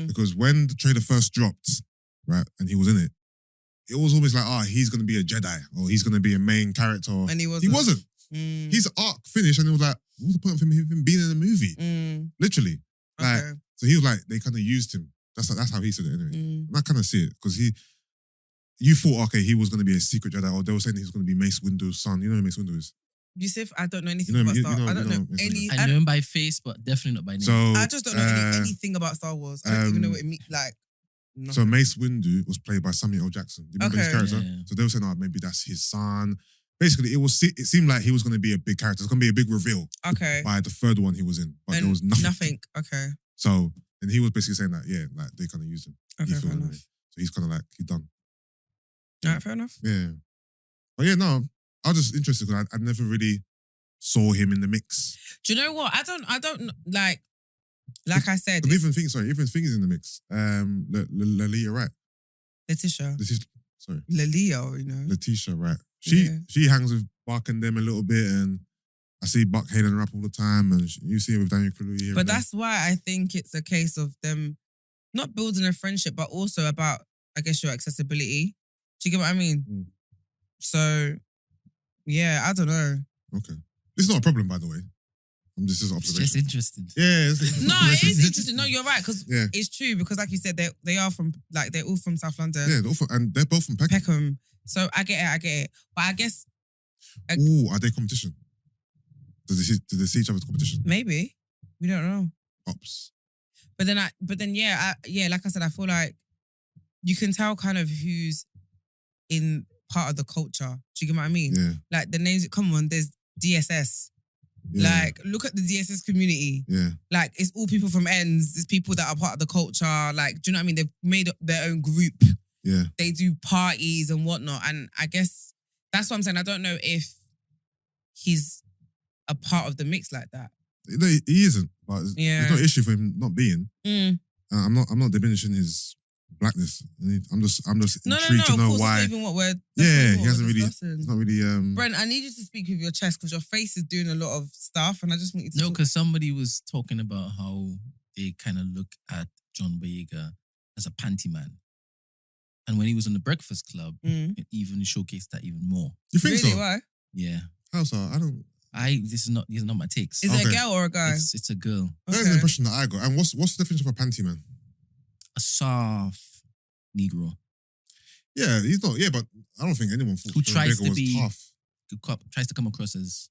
Because when the trailer first dropped, right, and he was in it, it was always like, he's going to be a Jedi or he's going to be a main character. And he wasn't. He wasn't. His arc finished and it was like, what's the point of him even being in the movie? Literally. Like, Okay. so he was like, they kind of used him. That's how he said it anyway. And I kind of see it because you thought, okay, he was going to be a secret Jedi or they were saying he was going to be Mace Windu's son. You know who Mace Windu is? Yusuff, I don't know anything You know- about you Star know- Wars. I don't you know know Mace any. I know him by face, but definitely not by name. So I just don't know anything about Star Wars. I don't even know what it means. Like, no. So Mace Windu was played by Samuel L. Jackson. Do you remember his Okay. character? Yeah. So they were saying, maybe that's his son. Basically, it seemed like he was going to be a big character. It's going to be a big reveal Okay. by the third one he was in, but And there was nothing. Nothing. Okay. So, and he was basically saying that, like they kind of used him. Okay, He felt fair anyway. enough. So he's kind of like, he's done. All right, fair enough. Yeah. But yeah, no, I was just interested because I never really saw him in the mix. Do you know what? I don't like I said, But even thing is in the mix. Lolita, right? Letitia. Sorry. Lelio, you know. Letitia, right? Yeah. She hangs with Buck and them a little bit, and I see Buck hailing her up all the time, and you see her with Daniel Kaluuya here. But and there. that's why I think it's a case of them not building a friendship, but also about, I guess, your accessibility. Do you get what I mean? So, yeah, I don't know. Okay. This is not a problem, by the way. This is an It's observation. just interesting. Yeah. No, it is interesting. No, you're right, because Yeah. it's true, because like you said, they are from, like, they're all from South London. Yeah, they're both from Peckham. Peckham. So I get it. But I guess Ooh, are they competition? Do they see each other's competition? maybe. We don't know. Ops. But then like I said, I feel like you can tell kind of who's in part of the culture. Do you get what I mean? Yeah. Like the names, come on, there's DSS. Yeah. Like, look at the DSS community. Yeah. Like, it's all people from ends. It's people that are part of the culture. Like, do you know what I mean? They've made up their own group. Yeah. They do parties and whatnot. And I guess that's what I'm saying. I don't know if he's a part of the mix like that. No, he isn't, but Yeah. there's no issue for him not being. Mm. I'm not diminishing his blackness. I'm just No, intrigued to of know course, why. that's not even what we're Yeah, what he hasn't we're really. discussing. It's not really. Brent, I need you to speak with your chest because your face is doing a lot of stuff, and I just want you to. No, talk. because somebody was talking about how they kind of look at John Boyega as a panty man. And when he was on the Breakfast Club, it even showcased that even more. You think Really? so? Why? Yeah. How so? I don't. These are not my takes. Is it a Okay. girl or a guy? It's a girl. That's the impression that I got. And what's the definition of a panty man? A soft Negro. Yeah, he's not. Yeah, but I don't think anyone thought Who John tries Boyega to was be- tough. Tries to come across as,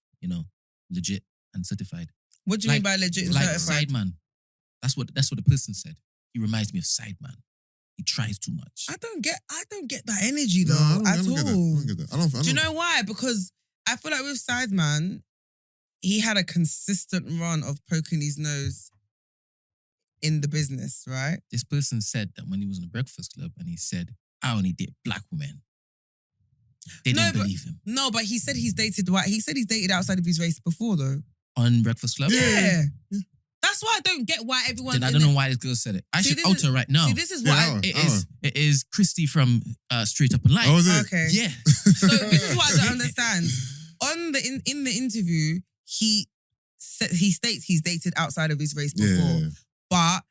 legit and certified. What do you mean by legit and Like certified? Sideman. That's what the person said. He reminds me of Sideman. He tries too much. I don't get that energy though No, I at don't get that. I all. don't get that. I don't. Do you know why? Because I feel like with Sideman, he had a consistent run of poking his nose in the business, right? This person said that when he was on the Breakfast Club and he said, I only date black women. They No, didn't but- believe him. No, but he said he's dated white. He said he's dated outside of his race before though. On Breakfast Club? Yeah. That's why I don't get why everyone. Then I don't know why this girl said it. I See, should this out is- her right now. See, this is what I. It is Christy from Straight Up and Live. Oh, is it? Okay. Yeah. So this is what I don't understand. In the interview, he states he's dated outside of his race before, Yeah. but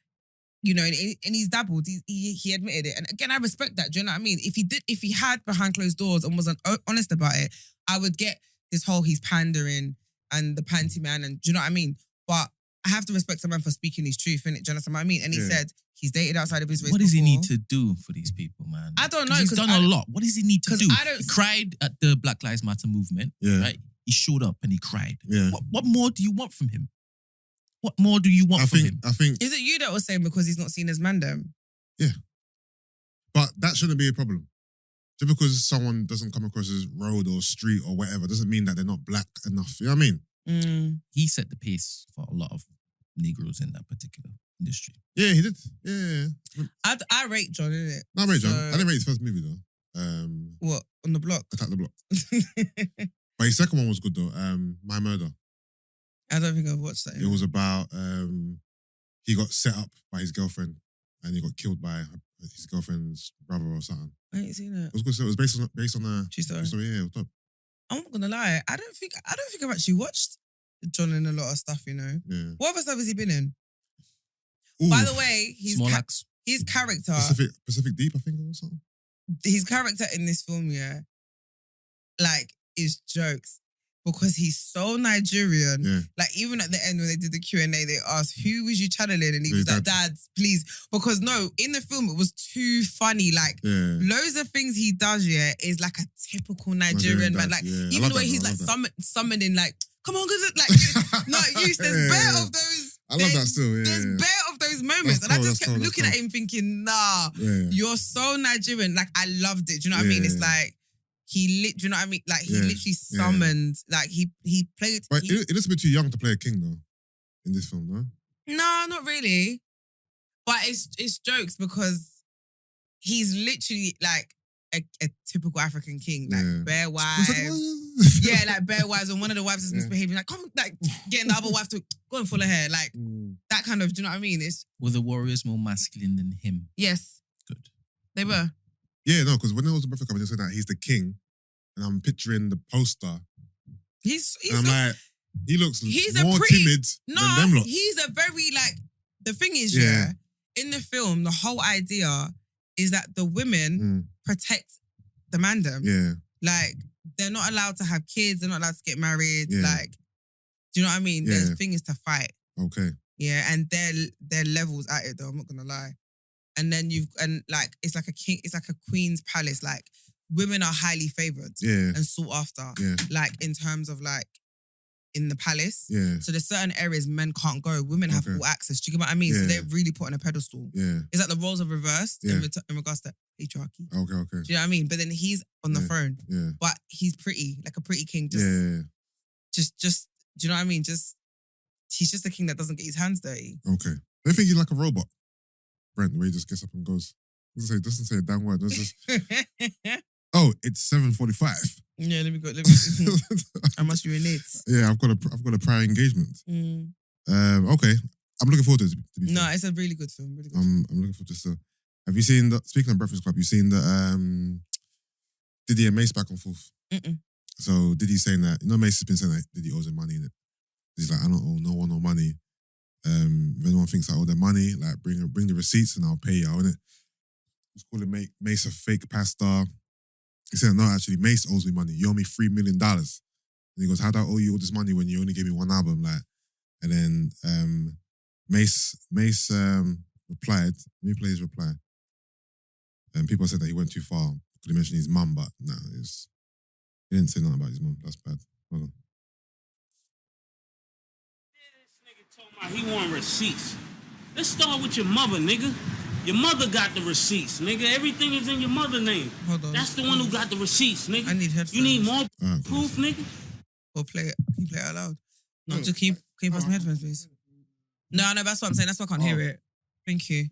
and he's dabbled. He admitted it, and again, I respect that. Do you know what I mean? If he had behind closed doors and wasn't honest about it, I would get this whole he's pandering and the panty man, and do you know what I mean? But I have to respect a man for speaking his truth, innit? Do you understand what I mean? And he Yeah. said he's dated outside of his race. What does he before. need to do for these people, man? I don't know, He's 'cause done I a don't- lot. What does he need to 'cause do? I don't- He cried at the Black Lives Matter movement, Yeah. right? He showed up and he cried. Yeah. What more do you want from him? What more do you want from him? I think, Is it you that was saying because he's not seen as Mandem? but that shouldn't be a problem. Just because someone doesn't come across as road or street or whatever doesn't mean that they're not black enough. You know what I mean? He set the pace for a lot of Negroes in that particular industry. Yeah, he did. Yeah. I rate John, innit? No, I rate John. I didn't rate his first movie though. What? On the block? Attack the Block. But his second one was good though. My Murder. I don't think I've watched that. It was about he got set up by his girlfriend and he got killed by his girlfriend's brother or something. I ain't seen it. It was good. So it was based on a True story. story. Yeah, it was dope. I'm not gonna lie. I don't think I've actually watched John in a lot of stuff, you know. Yeah. What other stuff has he been in? Ooh, By the way, Small acts. his character, Pacific Deep, I think it was something. his character in this film, yeah, like is jokes because he's so Nigerian. Yeah. Like even at the end when they did the Q&A, they asked who was you channeling, and he was like, "Dad, please." Because no, in the film it was too funny. Like loads of things he does, yeah, is like a typical Nigerian man. Like even the way he's like summoning, like, "Come on, cause like no, there's bare of those. I love that still. Yeah, There's bare of those moments, and I just kept looking at him thinking, "Nah, you're so Nigerian." Like I loved it. Do you know what I mean? It's like he do you know what I mean? Like he literally summoned. Like he played. But it is a bit too young to play a king though in this film, no? No, not really. But it's jokes because he's literally like a typical African king, like bare wives. Yeah, like bare wives, and one of the wives is misbehaving, like, come, like getting the other wife to go and follow her, like that kind of. Do you know what I mean? Were the warriors more masculine than him? Yes, Good. they were. Yeah, no, because when there was a Breakfast Club, they said that he's the king, and I'm picturing the poster. He's and I'm like, he looks he's more timid than them lot. He's a very like. The thing is, in the film, the whole idea is that the women protect the mandem. Yeah. Like, they're not allowed to have kids. They're not allowed to get married. Like, do you know what I mean? The thing is to fight. Okay. Yeah, and they're levels at it though, I'm not gonna lie. And then like, it's like a king, it's like a queen's palace. Like, women are highly favored and sought after. Yeah. Like, in terms of like, in the palace. Yeah. So there's certain areas men can't go. Women have full access. Do you get what I mean? Yeah. So they're really put on a pedestal. Yeah. It's like the roles are reversed in regards to patriarchy. Okay. Do you know what I mean? But then he's on the throne. Yeah. But he's pretty, like a pretty king. Just, just, do you know what I mean? He's just a king that doesn't get his hands dirty. Okay. They think he's like a robot. Brent, the way he just gets up and goes. Doesn't say a damn word. Just... Oh, it's 7:45. Yeah, let me go. I must urinate. Yeah, I've got a prior engagement. Okay. I'm looking forward to it. To be fair. It's a really good film. Really good I'm looking forward to this. Have you seen speaking of Breakfast Club, you've seen the Diddy and Mase back and forth? So Diddy's saying that, Mase has been saying that Diddy owes him money, innit? He's like, I don't owe no one no money. If anyone thinks I owe them money, like bring the receipts and I'll pay you, innit? He's calling Mase a fake pastor. He said, no, actually, Mase owes me money. You owe me $3 million. And he goes, how do I owe you all this money when you only gave me one album? Like, and then Mase replied. Let me play his reply. And people said that he went too far. Could have mentioned his mum, but no, he didn't say nothing about his mum. That's bad. Hold on. This nigga told me he want receipts. Let's start with your mother, nigga. Your mother got the receipts, nigga. Everything is in your mother's name. Hold on. That's the one who got the receipts, nigga. I need headphones. You need more proof, nigga? Or play it. Can you play it out loud? No, just can you pass me headphones, please? No, that's what I'm saying. That's why I can't hear it. Thank you.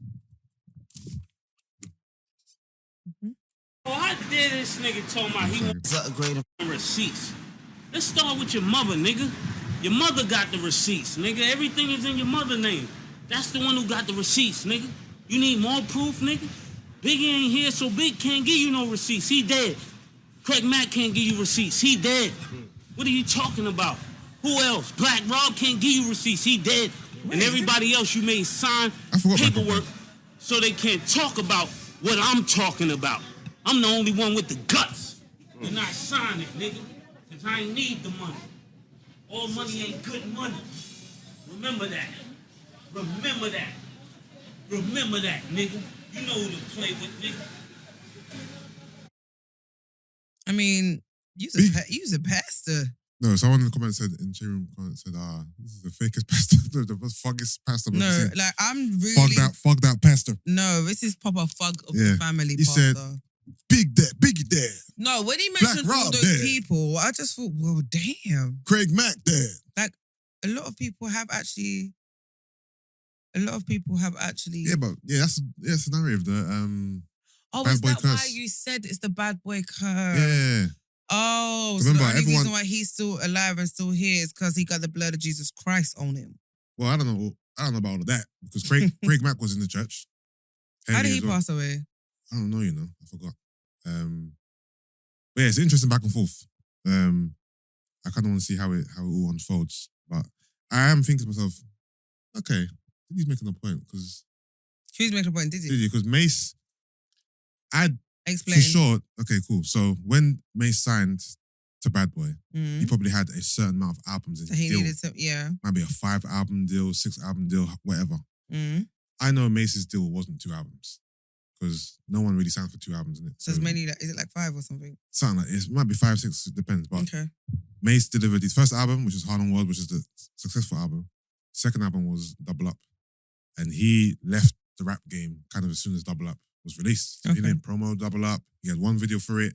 Oh, how dare this nigga told me he want receipts? Let's start with your mother, nigga. Your mother got the receipts, nigga. Everything is in your mother's name. That's the one who got the receipts, nigga. You need more proof, nigga? Biggie ain't here, so Big can't give you no receipts. He dead. Craig Mack can't give you receipts. He dead. What are you talking about? Who else? Black Rob can't give you receipts. He dead. And everybody else you made sign paperwork so they can't talk about what I'm talking about. I'm the only one with the guts. You're not signing, nigga, because I ain't need the money. All money ain't good money. Remember that. Remember that. Remember that, nigga. You know who to play with, nigga. I mean, you's a pastor. No, someone in the comments said, in the chat room comment said, this is the fakest pastor, the most fuggest pastor I've ever No, seen. like I'm really Fuck that pastor. No, this is proper fug of the family He pastor. said, Biggie dad. No, when he mentioned Black all Rob those dad. people, I just thought, well, damn. Craig Mack dad. Like a lot of people have actually. Yeah, but that's the narrative. The Oh, bad is boy that curse. why you said it's the bad boy curse? Yeah. Oh, so Remember, the only everyone- reason why he's still alive and still here is because he got the blood of Jesus Christ on him. Well, I don't know about all of that because Craig Mack was in the church. How did Heavy he as well. pass away? I don't know, I forgot. But yeah, it's interesting back and forth. I kind of want to see how it all unfolds. But I am thinking to myself, okay, he's making a point because Who's making a point? Did he? because Mase, Explain. for sure. Okay, cool. So when Mase signed to Bad Boy, Mhm. he probably had a certain amount of albums in So his he deal. needed to, yeah. Might be a 5-album deal, 6-album deal, whatever. Mm. I know Mace's deal wasn't 2 albums because no one really signed for 2 albums in it. So it's mainly like, is it like 5 or something? Something like it might be 5, 6, it depends. But Okay. Mase delivered his first album, which was Harlem World, which is the successful album. Second album was Double Up. And he left the rap game kind of as soon as Double Up was released. So Okay. He didn't promo Double Up. He had one video for it.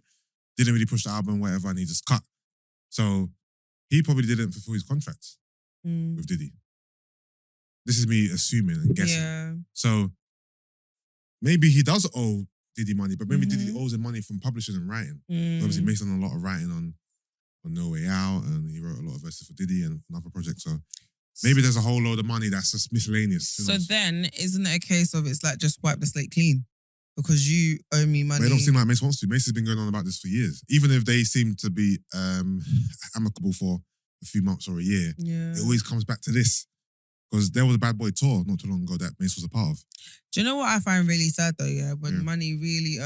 Didn't really push the album, whatever, and he just cut. So he probably didn't fulfill his contract Mm. with Diddy. This is me assuming and guessing. Yeah. So maybe he does owe Diddy money, but maybe Mhm. Diddy owes him money from publishing and writing. Mm. Obviously, Mason done a lot of writing on No Way Out, and he wrote a lot of verses for Diddy and another project. So maybe there's a whole load of money that's just miscellaneous. Who So knows? then, isn't it a case of it's like just wipe the slate clean? Because you owe me money. But it don't seem like Mace wants to. Mace has been going on about this for years. Even if they seem to be amicable for a few months or a year, Yeah. it always comes back to this. Because there was a Bad Boy tour not too long ago that Mace was a part of. Do you know what I find really sad though? Yeah, when Yeah. money really,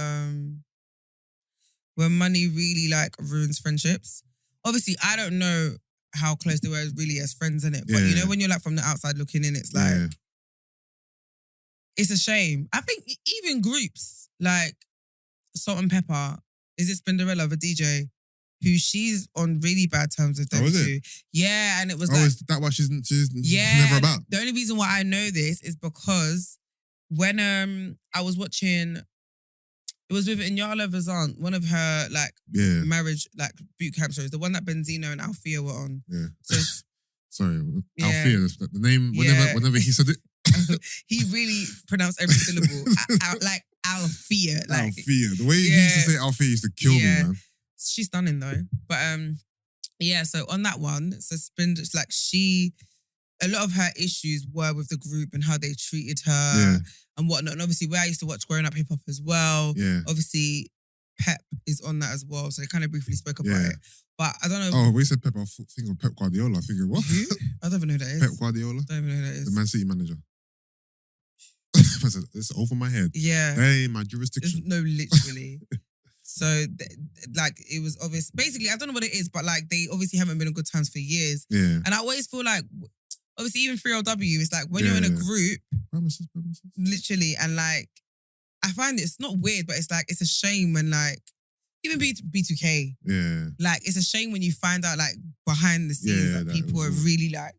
like ruins friendships. Obviously, I don't know how close they were really as friends in it, but you Yeah. know when you're like from the outside looking in, it's like Yeah. it's a shame. I think even groups like Salt and Pepper, is it Spinderella, the DJ, who she's on really bad terms with them Oh, is it? too. Yeah, and it was Oh, like is that why she's yeah, never about? the only reason why I know this is because when I was watching, it was with Inyala Vazant, one of her like Yeah. marriage like boot camp shows, the one that Benzino and Althea were on. Yeah. So it's- Sorry. Yeah. Althea, the name, Yeah. whenever he said it. he really pronounced every syllable like Althea. Like Althea. The way he used to say Althea used to kill me, Yeah. man. she's stunning though. But yeah, so on that one, so Spinder's like a lot of her issues were with the group and how they treated her Yeah. and whatnot. And obviously, where I used to watch Growing Up Hip Hop as well. Yeah. Obviously, Pep is on that as well. So they kind of briefly spoke about Yeah. it. But I don't know. Oh, we said Pep. I was thinking of Pep Guardiola. I figured, what? Who? I don't even know who that is. Pep Guardiola? Don't even know who that The is. Man City manager. I said, it's over my head. Yeah. Hey, my It's, jurisdiction. no, literally. So, like, it was obvious. Basically, I don't know what it is, but like, they obviously haven't been on good terms for years. Yeah. And I always feel like, obviously, even 3LW, it's like when you're in a Yeah. group, Promises. literally, and like, I find it's not weird, but it's like, it's a shame when like, even B2K, Yeah. like, it's a shame when you find out like behind the scenes Yeah, that that people was are weird. really like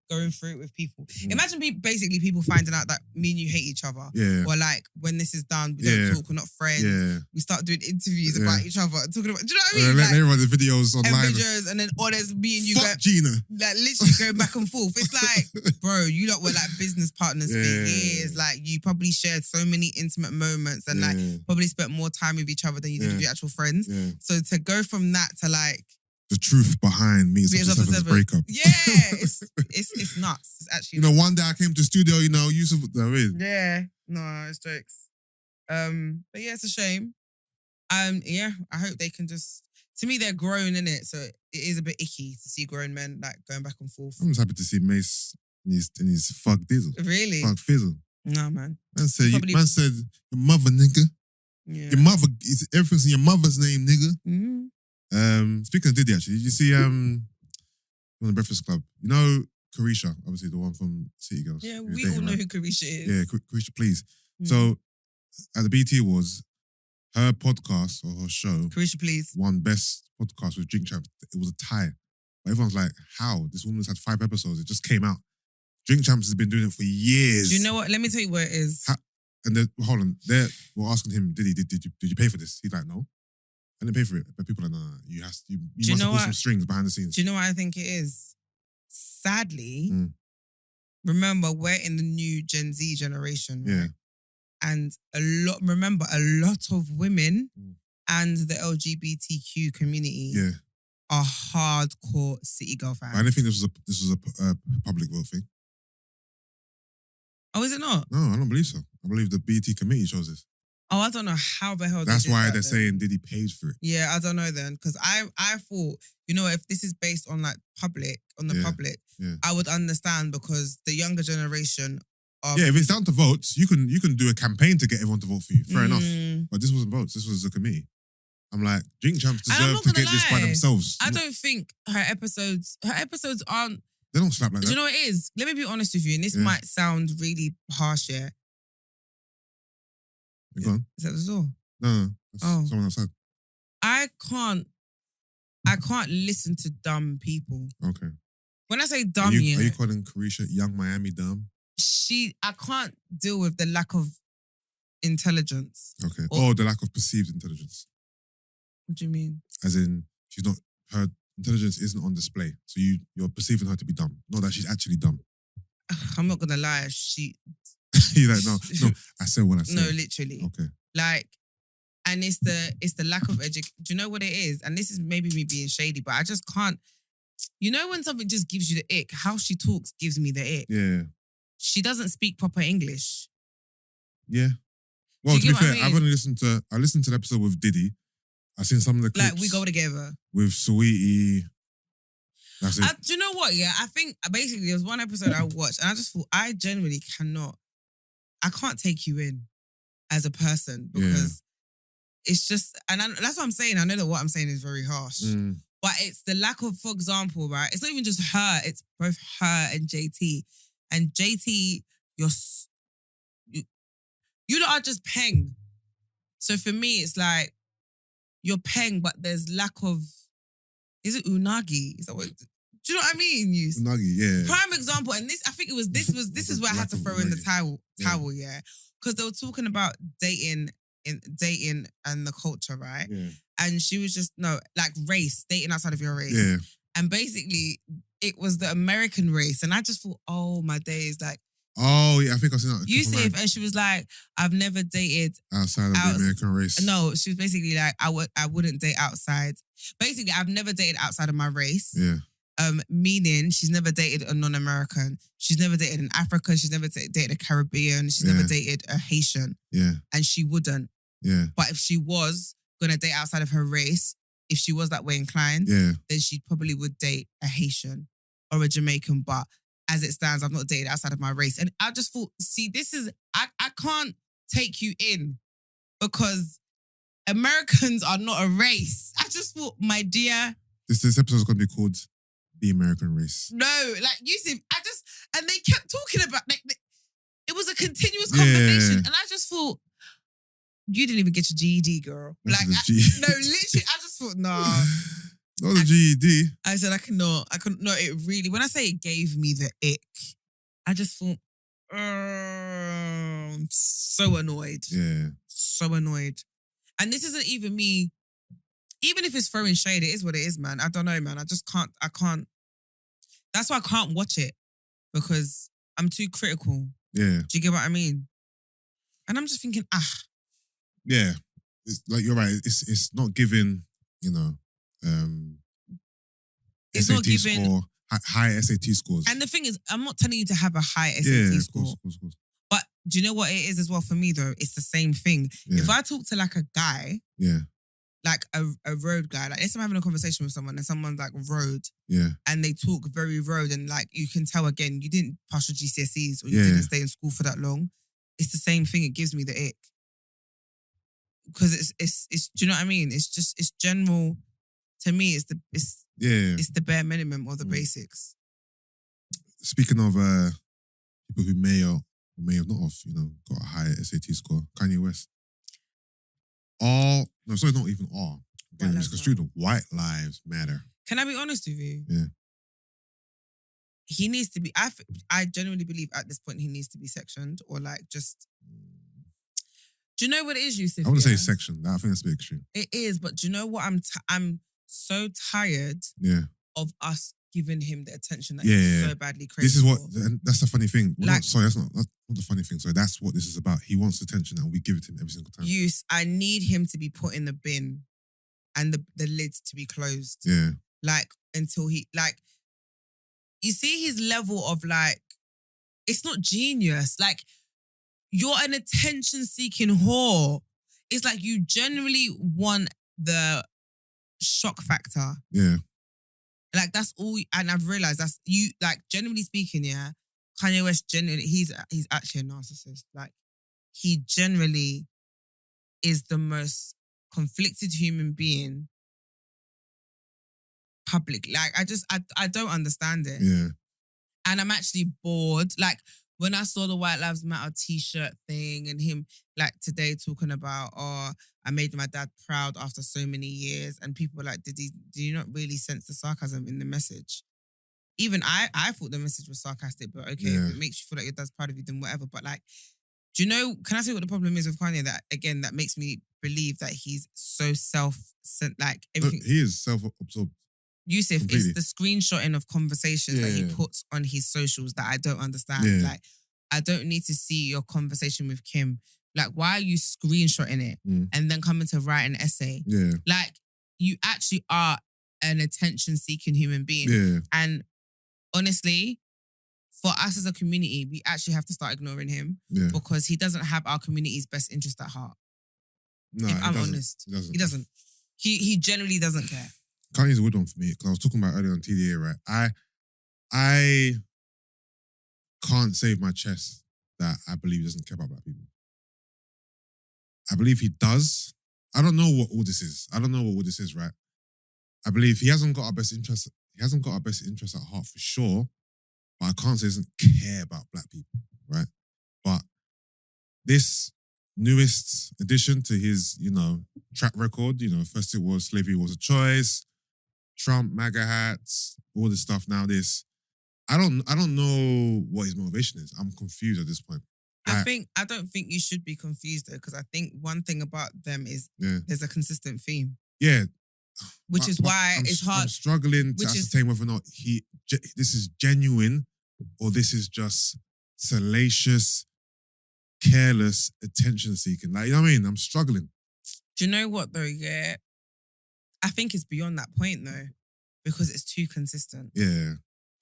going through it with people. Imagine basically people finding out that me and you hate each other. Yeah. Or like when this is done, we Yeah. don't talk, we're not friends. Yeah. We start doing interviews Yeah. about each other, talking about, do you know what I mean? Like, Later on, the videos and online. videos, and then or there's me and you Fuck go, Gina. like literally going back and forth. It's like, bro, you lot were like business partners for Yeah. years. Like you probably shared so many intimate moments and like Yeah. probably spent more time with each other than you did Yeah. with your actual friends. Yeah. So to go from that to like, The truth behind me is Meet such Us a After seven's Seven. breakup. yeah, it's nuts. It's actually You know, one day I came to the studio, Yusuff, yeah, no, it's jokes. But yeah, it's a shame. Yeah, I hope they can just. To me, they're grown in it, so it is a bit icky to see grown men like going back and forth. I'm just happy to see Mase in his fuck dizzle. Really? Fuck fizzle. No, man. Man said, Probably- your mother, nigga. Yeah. Your mother, everything's in your mother's name, nigga. Mhm. Speaking of Diddy, actually, did you see on the Breakfast Club? You know Carisha, obviously the one from City Girls. Yeah, who was we dating, all know right? who Carisha is. Yeah, Carisha, please. Mm. So at the BT Awards, her podcast or her show Carisha, please. won best podcast with Drink Champs. It was a tie. But everyone's like, how? This woman's had 5 episodes. It just came out. Drink Champs has been doing it for years. Do you know what? Let me tell you what it is. And hold on, we're asking him, did you pay for this? He's like, no, I didn't pay for it. But people are like, nah, you must have pulled some strings behind the scenes. Do you know what I think it is? Sadly, remember, we're in the new Gen Z generation, right? Yeah. And a lot of women and the LGBTQ community are hardcore City Girl fans. I didn't think this was a public vote thing. Oh, is it not? No, I don't believe so. I believe the BET committee chose this. Oh, I don't know how the hell. That's why they're then. saying Diddy paid for it. Yeah, I don't know then, because I thought, you know, if this is based on like public, I would understand, because the younger generation are. Yeah, if it's down to votes, you can do a campaign to get everyone to vote for you. Fair enough. But this wasn't votes. This was the committee. I'm like, Drink Champs deserve to get this by themselves. I don't think her episodes aren't. They don't slap like that. Do you know what it is? Let me be honest with you, and this might sound really harsh here. You go on. Is that the door? No, that's someone outside. I can't listen to dumb people. Okay. When I say dumb, are you calling Carisha Young Miami dumb? I can't deal with the lack of intelligence. Okay. Or the lack of perceived intelligence. What do you mean? As in, her intelligence isn't on display. So you're perceiving her to be dumb. Not that she's actually dumb. I'm not gonna lie, You're like, no, I said what I said. No, literally. Okay. Like, and it's the lack of education. Do you know what it is? And this is maybe me being shady, but I just can't. You know when something just gives you the ick? How she talks gives me the ick. Yeah. She doesn't speak proper English. Yeah. Well, to be fair, I mean? I listened to the episode with Diddy. I've seen some of the clips. Like, we go together. With Saweetie. That's it. Do you know what? Yeah, I think basically there was one episode I watched and I just thought, I genuinely I can't take you in as a person, because it's just, and that's what I'm saying. I know that what I'm saying is very harsh, but it's the lack of, for example, right? It's not even just her, it's both her and JT. And JT, you lot are just peng. So for me, it's like, you're peng, but there's lack of, is it unagi? Is that what? Do you know what I mean? Unagi, yeah. Prime example, and this is where I had to throw in the towel, yeah. Because they were talking about dating and the culture, right? Yeah. And she was just, like race, dating outside of your race. Yeah. And basically, it was the American race. And I just thought, oh my days, like, oh, yeah, I think I've seen that. Yusuff, and she was like, I've never dated outside of the American race. No, she was basically like, I wouldn't date outside. Basically, I've never dated outside of my race. Yeah. Meaning she's never dated a non-American. She's never dated an African. She's never dated a Caribbean. She's never dated a Haitian. Yeah. And she wouldn't. Yeah. But if she was gonna date outside of her race, if she was that way inclined, then she probably would date a Haitian or a Jamaican. But as it stands, I've not dated outside of my race. And I just thought, see, this is, I can't take you in because Americans are not a race. I just thought, my dear. This episode is going to be called The American Race. No, like, Yusuff, and they kept talking about, like, it was a continuous conversation. And I just thought, you didn't even get your GED, girl. No, literally, I just thought, nah. Not the GED. I said, I couldn't, no, it really, when I say it gave me the ick, I just thought, I'm so annoyed. Yeah. So annoyed. And this isn't even me, even if it's throwing shade, it is what it is, man. I don't know, man. I can't. That's why I can't watch it, because I'm too critical. Yeah. Do you get what I mean? And I'm just thinking, Yeah. It's like, you're right. It's not giving, it's SAT not giving score, high SAT scores. And the thing is, I'm not telling you to have a high SAT score. Of course. But do you know what it is as well for me though? It's the same thing. Yeah. If I talk to like a guy, like a road guy, like let's say I'm having a conversation with someone and someone's like road, and they talk very road, and like you can tell again, you didn't pass your GCSEs or you didn't stay in school for that long. It's the same thing. It gives me the ick. Because it's do you know what I mean? It's general. To me, it's the bare minimum or the basics. Speaking of people who may or may have not got a high SAT score, Kanye West. It's not even all. Again, it's construed White Lives Matter. Can I be honest with you? Yeah. He needs to be. I genuinely believe at this point he needs to be sectioned or like just. Do you know what it is, Yusuff? I want to say section. I think that's a bit extreme. It is, but do you know what? I'm so tired. Yeah. Of us giving him the attention that Yeah, he's yeah. so badly crazy. This is what, for. and that's the funny thing. Well, Like- that's not the funny thing. Sorry, that's what this is about. He wants attention and we give it to him every single time. I need him to be put in the bin and the lid to be closed. Yeah. Like, until he, like, you see his level of like, it's not genius. Like, you're an attention-seeking whore. It's like you generally want the shock factor. Yeah. Like, that's all, and I've realized that's you, like, generally speaking, yeah, Kanye West generally, he's actually a narcissist. Like, he generally is the most conflicted human being public. Like, I don't understand it. Yeah. And I'm actually bored. Like, when I saw the White Lives Matter t-shirt thing and him, like, today talking about, oh, I made my dad proud after so many years. And people were like, do you not really sense the sarcasm in the message? Even I thought the message was sarcastic, but okay, if it makes you feel like your dad's proud of you, then whatever. But like, do you know, can I say what the problem is with Kanye? That, again, that makes me believe that he's so like, everything. He is self-absorbed. Yusuff, Completely. it's the screenshotting of conversations that he Yeah. puts on his socials that I don't understand. Yeah. Like, I don't need to see your conversation with Kim. Like, why are you screenshotting it and then coming to write an essay? Yeah. Like, you actually are an attention-seeking human being. Yeah. And honestly, for us as a community, we actually have to start ignoring him Yeah. because he doesn't have our community's best interest at heart. No, If he I'm doesn't. honest. He He doesn't. He generally doesn't care. Kanye's a good one for me because I was talking about earlier on TDA, right? I can't save my chest that I believe he doesn't care about black people. I believe he does. I don't know what all this is. Right? I believe he hasn't got our best interest. He hasn't got our best interest at heart for sure. But I can't say he doesn't care about black people, right? But this newest addition to his, track record, first it was slavery was a choice, Trump, MAGA hats, all this stuff. Now this, I don't know what his motivation is. I'm confused at this point. I don't think you should be confused though, because I think one thing about them is there's a consistent theme. Yeah. Which is why it's hard. I'm struggling to ascertain whether or not this is genuine or this is just salacious, careless attention seeking. Like, you know what I mean? I'm struggling. Do you know what though? Yeah. I think it's beyond that point though, because it's too consistent. Yeah.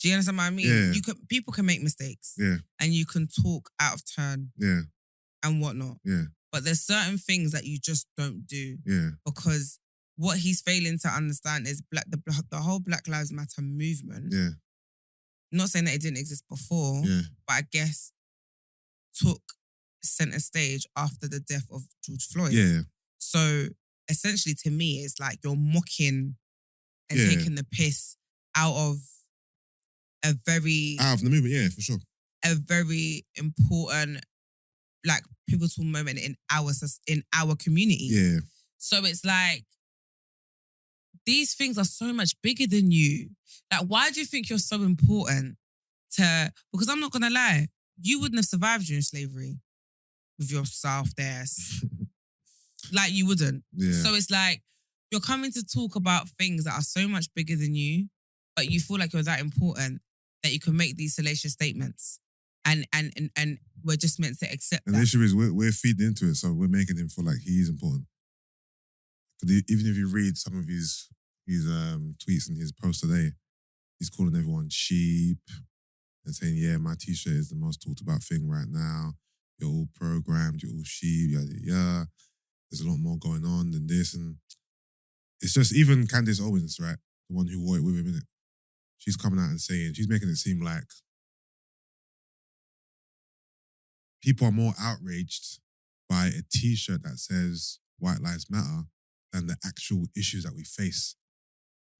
Do you understand what I mean? Yeah. People can make mistakes. Yeah. And you can talk out of turn. Yeah. And whatnot. Yeah. But there's certain things that you just don't do. Yeah. Because what he's failing to understand is the whole Black Lives Matter movement. Yeah. Not saying that it didn't exist before, Yeah. but I guess took center stage after the death of George Floyd. Yeah. So essentially, to me, it's like you're mocking and Yeah. taking the piss out of out of the movement, yeah, for sure. a very important, like, pivotal moment in our community. Yeah. So it's like, these things are so much bigger than you. Like, why do you think you're so important because I'm not going to lie, you wouldn't have survived during slavery with your soft ass. Like, you wouldn't. Yeah. So it's like, you're coming to talk about things that are so much bigger than you, but you feel like you're that important that you can make these salacious statements. And we're just meant to accept And that. the issue is we're feeding into it, so we're making him feel like he is important. Because even if you read some of his tweets and his posts today, he's calling everyone sheep and saying, yeah, my t-shirt is the most talked about thing right now. You're all programmed, you're all sheep, yada, yada. There's a lot more going on than this. And it's just, even Candace Owens, right? The one who wore it with him, innit? She's coming out and saying, she's making it seem like people are more outraged by a t-shirt that says White Lives Matter than the actual issues that we face.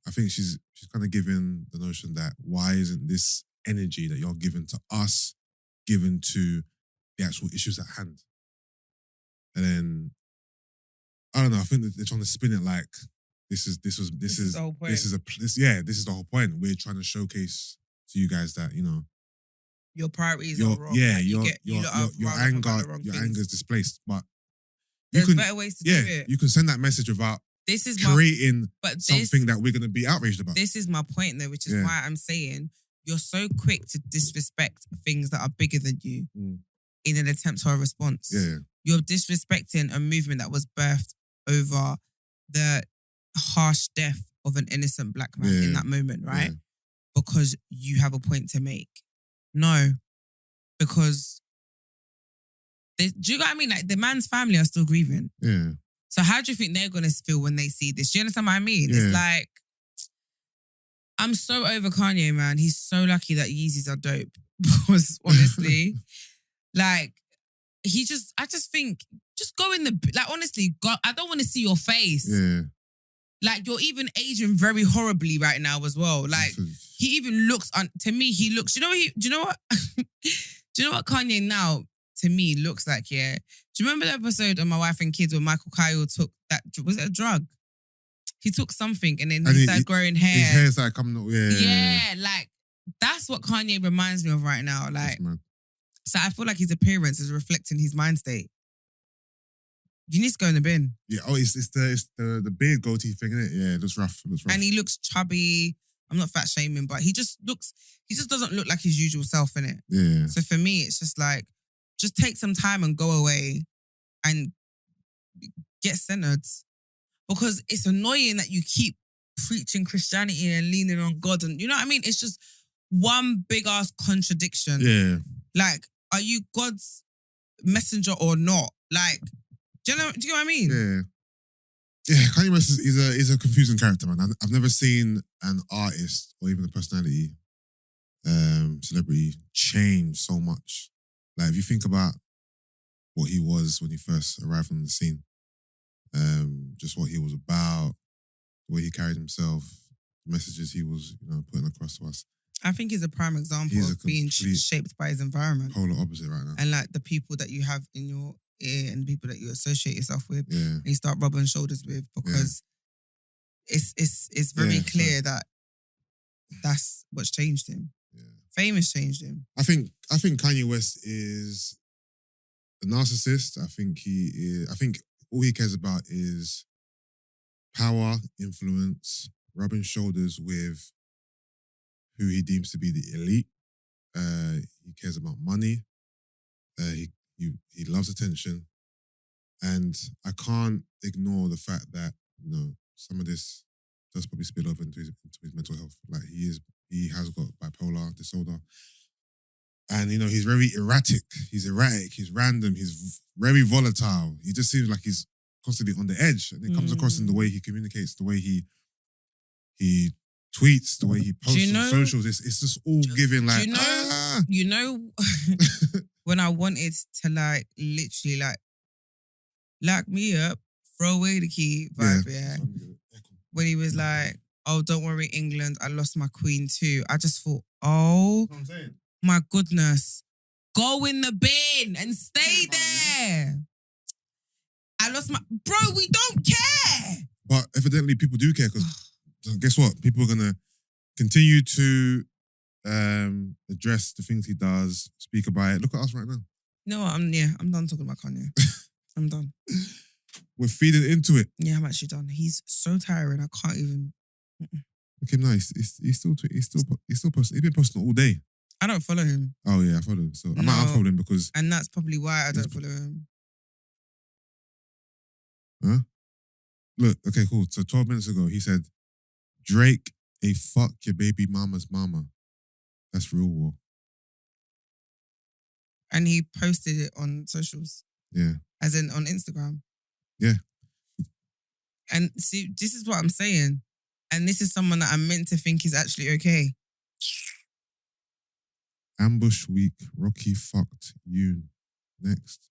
I think she's kind of giving the notion that why isn't this energy that you're giving to us given to the actual issues at hand? And then, I don't know, I think that they're trying to spin it like This is This is the whole point. this is the whole point. We're trying to showcase to you guys that, you know, your priorities your are wrong. yeah, Like, your you lot are your riled up about the anger wrong your things. anger is displaced. But There's you can better ways to do it. you can send that message without This is my creating but something that we're gonna be outraged about. This is my point though, which is Yeah. why I'm saying you're so quick to disrespect things that are bigger than you in an attempt for a response. Yeah. You're disrespecting a movement that was birthed over the harsh death of an innocent black man in that moment, right? Yeah. Because you have a point to make. No. Because do you know what I mean? Like the man's family are still grieving. Yeah. So how do you think they're gonna feel when they see this? Do you understand what I mean? Yeah. It's like, I'm so over Kanye, man. He's so lucky that Yeezys are dope. Because honestly, like, I just think, just go in like, honestly, God, I don't want to see your face. Yeah. Like, you're even aging very horribly right now as well. Like, he even looks, to me, he looks, do you know what? Do you know what Kanye now, to me, looks like, yeah? Do you remember the episode of My Wife and Kids where Michael Kyle took that, was it a drug? He took something and then he started growing hair. His hair started coming up, Yeah, like, that's what Kanye reminds me of right now. Like, so I feel like his appearance is reflecting his mind state. You need to go in the bin. Yeah, it's the beard goatee thing, isn't it? Yeah, it looks rough. And he looks chubby. I'm not fat shaming, but he just doesn't look like his usual self, innit? Yeah. So for me, it's just like, just take some time and go away and get centered. Because it's annoying that you keep preaching Christianity and leaning on God. And you know what I mean? It's just one big ass contradiction. Yeah. Like, are you God's messenger or not? Like, do you know what I mean? Yeah. Yeah, Kanye West is a confusing character, man. I've never seen an artist or even a personality, celebrity change so much. Like, if you think about what he was when he first arrived on the scene, just what he was about, the way he carried himself, the messages he was, putting across to us. I think he's a prime example of being shaped by his environment. Polar opposite right now. And like the people that you have in your ear and the people that you associate yourself with, Yeah. and you start rubbing shoulders with, because it's very clear that that's what's changed him. Yeah. Fame has changed him. I think Kanye West is a narcissist. I think all he cares about is power, influence, rubbing shoulders with who he deems to be the elite. He cares about money. He loves attention. And I can't ignore the fact that, some of this does probably spill over into his mental health. Like he has got bipolar disorder. And, he's very erratic. He's erratic. He's random. He's very volatile. He just seems like he's constantly on the edge. And it comes across in the way he communicates, the way he tweets, the way he posts on socials. It's just all giving like, when I wanted to like literally like lock me up, throw away the key vibe, yeah. When he was like, oh, don't worry, England, I lost my queen too. I just thought, oh my goodness, go in the bin and stay there. I lost my... Bro, we don't care. But evidently people do care, because guess what? People are going to continue to address the things he does, speak about it. Look at us right now. You know what? I'm done talking about Kanye. I'm done. We're feeding into it. Yeah, I'm actually done. He's so tiring. I can't even... Look him now. He's still posting. He's been posting all day. I don't follow him. Oh yeah, I follow him. So I might unfollow him because... And that's probably why I don't follow him. Huh? Look, okay, cool. So 12 minutes ago, he said, Drake, a fuck your baby mama's mama. That's real war. And he posted it on socials. Yeah. As in on Instagram. Yeah. And see, this is what I'm saying. And this is someone that I'm meant to think is actually okay. Ambush week, Rocky fucked Yoon. Next.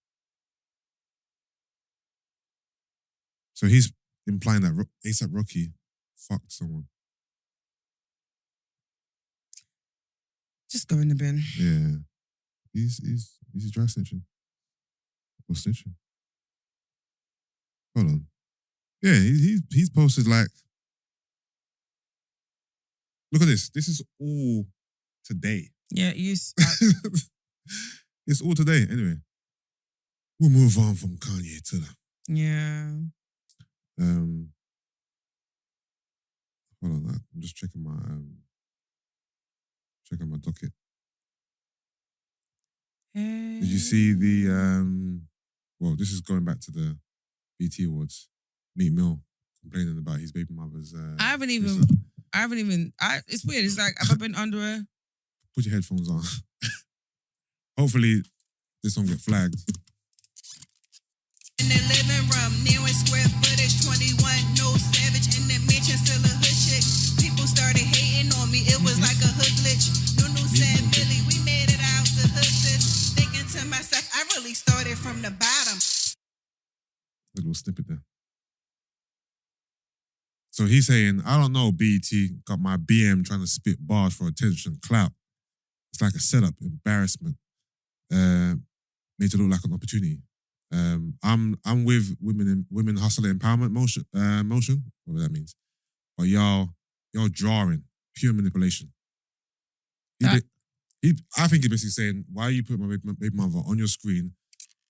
So he's implying that ASAP Rocky fucked someone. Just go in the bin. Yeah. He's dry snitching. Or snitching. Hold on. Yeah, he's posted like Look at this. This is all today. Yeah, It's all today. Anyway, we'll move on from Kanye to the. yeah. Hold on, I'm just checking my docket. Hey. Did you see the well, this is going back to the BT Awards. Meek Mill complaining about his baby mother's I haven't even. It's weird. It's like, have I been under a? Put your headphones on. Hopefully this won't get flagged. In the living room, near square footage, 21, no savage in the mansion, still a hood chick. People started hating on me, it was like a hood glitch. Nunu said, Billy, we made it out the hood, sis. Thinking to myself, I really started from the bottom. A little snippet there. So he's saying, I don't know, BET got my BM trying to spit bars for attention, clout. It's like a setup, embarrassment. Made it look like an opportunity. I'm with women hustler empowerment motion, whatever that means. But y'all drawing, pure manipulation. I think he's basically saying, why are you putting my baby mother on your screen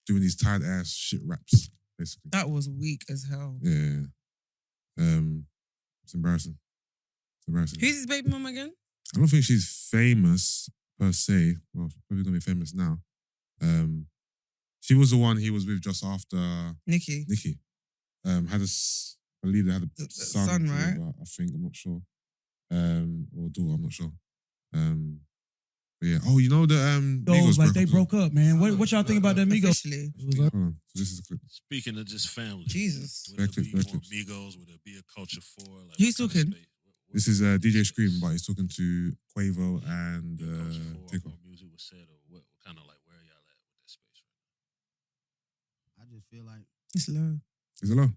doing these tired ass shit raps, basically. That was weak as hell. Yeah. It's embarrassing. Who's his baby mom again? I don't think she's famous per se. Well, she's probably gonna be famous now. She was the one he was with just after Nikki. I believe they had a son, right? I think, I'm not sure. Or daughter, I'm not sure. But yeah. Oh, you know the Migos like they broke up, man. What y'all think about that Migos? Officially. Hold on. So this is a clip. Speaking of just family. Jesus. Would it be Back more clips. Migos? Would it be a culture for? Like, Who's what kind of talking? space? This is DJ Scream, but he's talking to Quavo and Culture for, Takeoff. how music was said, or what kind of like where y'all at with that space right I just feel like It's low. Is it low?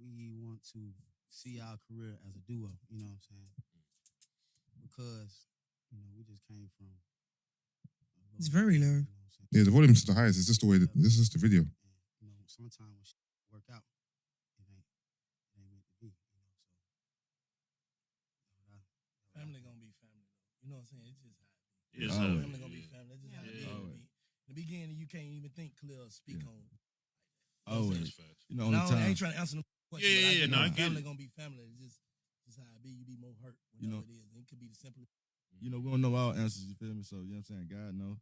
we want to see our career as a duo, you know what I'm saying? Because, we just came from... It's very low. You know what I'm saying? Yeah, the volume's the highest. It's just the way this is the video. And, sometimes when shit work out, it ain't meant to be, Family gonna be family. You know what I'm saying? It's just how it now? Yes, is. sir. Family gonna be family. That's just how it is. Yeah. In the beginning, you can't even think clear or speak on. Always. Facts. I ain't trying to answer the question. Yeah, but no, I know get family it. gonna be family. It's just how it be. You be more hurt when You know- it is. It could be the simplest. We don't know all answers, you feel me? So, you know what I'm saying? God know.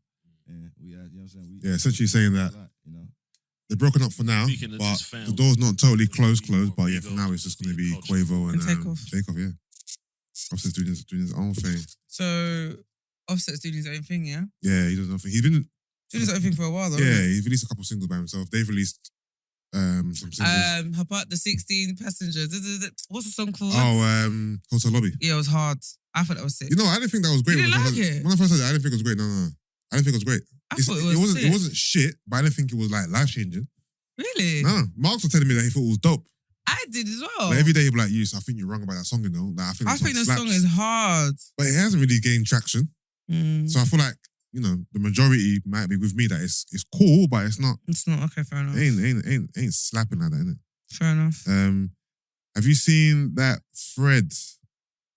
And we ask, you know what I'm saying? Yeah, essentially saying that You know? they're broken up for now, Speaking of but just family, the door's not totally closed. Migos But yeah, for now it's just going to be culture. Quavo and And Takeoff. Takeoff. Yeah, Offset's doing his own thing. So Offset's doing his own thing, yeah? Yeah, he does nothing. He's been Doing his own thing for a while though. yeah, isn't it? he's released a couple singles by himself. They've released some singles. About the 16 passengers. What's the song called? Hotel Lobby. Yeah, it was hard. I thought that was sick. You know, I didn't think that was great. You didn't when I like first- it? When I first heard it, I didn't think it was great. No. I didn't think it was great. I thought it was wasn't. sick. It wasn't shit, but I didn't think it was like life changing. Really? No, Marks was telling me that he thought it was dope. I did as well. But every day he'd be like, "I think you're wrong about that song." You know, like, I think the slaps. song is hard. but it hasn't really gained traction. Mm. So I feel like the majority might be with me that it's cool, but it's not. It's not okay. Fair enough. Ain't slapping like that, innit? Fair enough. Have you seen that thread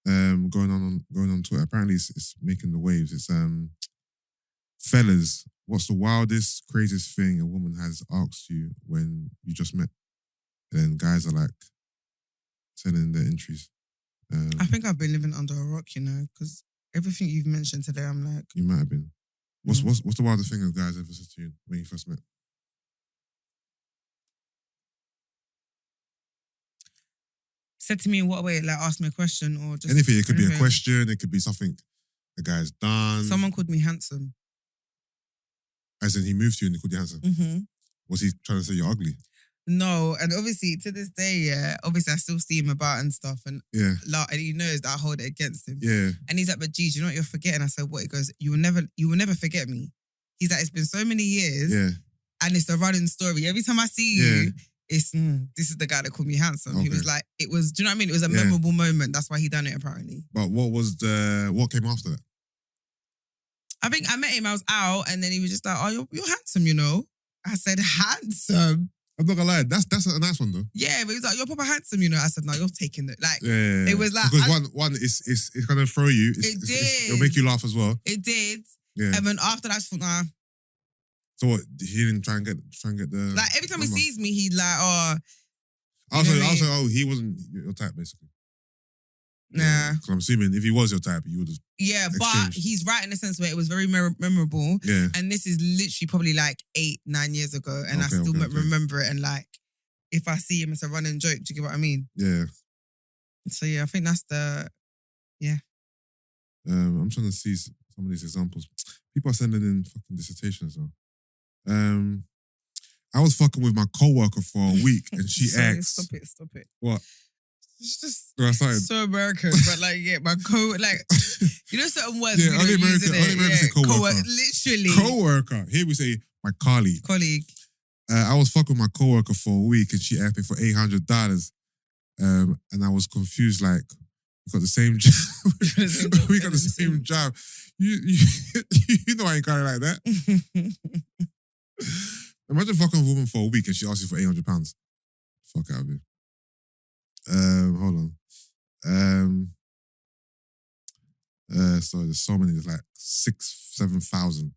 going on Twitter? Apparently, it's making the waves. It's fellas, what's the wildest, craziest thing a woman has asked you when you just met? And then guys are like sending their entries. I think I've been living under a rock, because everything you've mentioned today, I'm like, You might have been. What's the wildest thing a guy's ever said to you when you first met? said to me in what way? Like, ask me a question or just Anything. It could be a anything? question. It could be something the guy's done. Someone called me handsome. As in he moved to you and he called you handsome. Mm-hmm. Was he trying to say you're ugly? No, and obviously to this day, yeah, obviously I still see him about and stuff, and Yeah. and he knows that I hold it against him. Yeah. And he's like, "But geez, you know what you're forgetting?" I said, "What?" He goes, "You will never forget me." He's like, "It's been so many years, Yeah. and it's a running story. Every time I see you, Yeah. it's this is the guy that called me handsome." He Okay. was like, "It was." Do you know what I mean? It was a Yeah. memorable moment. That's why he done it. Apparently, But what came after that? I think I met him. I was out, and then he was just like, "Oh, you're handsome," I said, "Handsome." I'm not gonna lie. That's a nice one though. Yeah, but he was like, "You're proper handsome," you know. I said, "No, you're taking it." Like, Yeah. it was like because one it's gonna throw you. It'll make you laugh as well. it did. Yeah. And then after that, I just thought, nah. So what? He didn't try and get the. Like every time number. he sees me, he's like, "Oh, I was you know like, what I mean? he wasn't your type basically. nah." Yeah, 'cause I'm assuming if he was your type, you would have. Yeah, but Exchanged. he's right in the sense where it was very memorable. Yeah. And this is literally probably like 8-9 years ago, and I still remember it. And like, if I see him, it's a running joke. Do you get what I mean? Yeah. So yeah, I think that's the. I'm trying to see some of these examples. People are sending in fucking dissertations though. I was fucking with my coworker for a week, and she Sorry, asked, Stop it. "What?" It's just So I started. so American, but like, yeah, my you know, certain words. Yeah, we only don't use, American- innit? only American say coworker. Literally, Coworker. Here we say my colleague. colleague. I was fucking with my coworker for a week, and she asked me for $800. And I was confused. Like, we got the same job. We got the same job. You know I ain't got it like that. Imagine fucking a woman for a week and she asks you for £800. Fuck out of here. Hold on. So there's so many. There's like 6,000-7,000.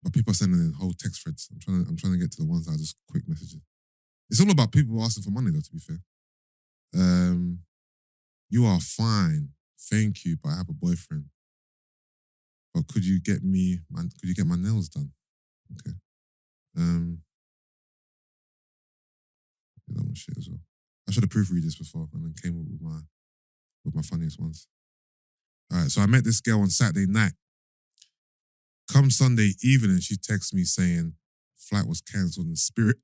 But people are sending in whole text threads. I'm trying to get to the ones that are just quick messages. It's all about people asking for money, though. To be fair. You are fine, thank you, but I have a boyfriend. But could you get my nails done? Okay. That one shit as well. I should have proofread this before and then came up with my funniest ones. All right, so I met this girl on Saturday night. Come Sunday evening, she texts me saying flight was cancelled in Spirit.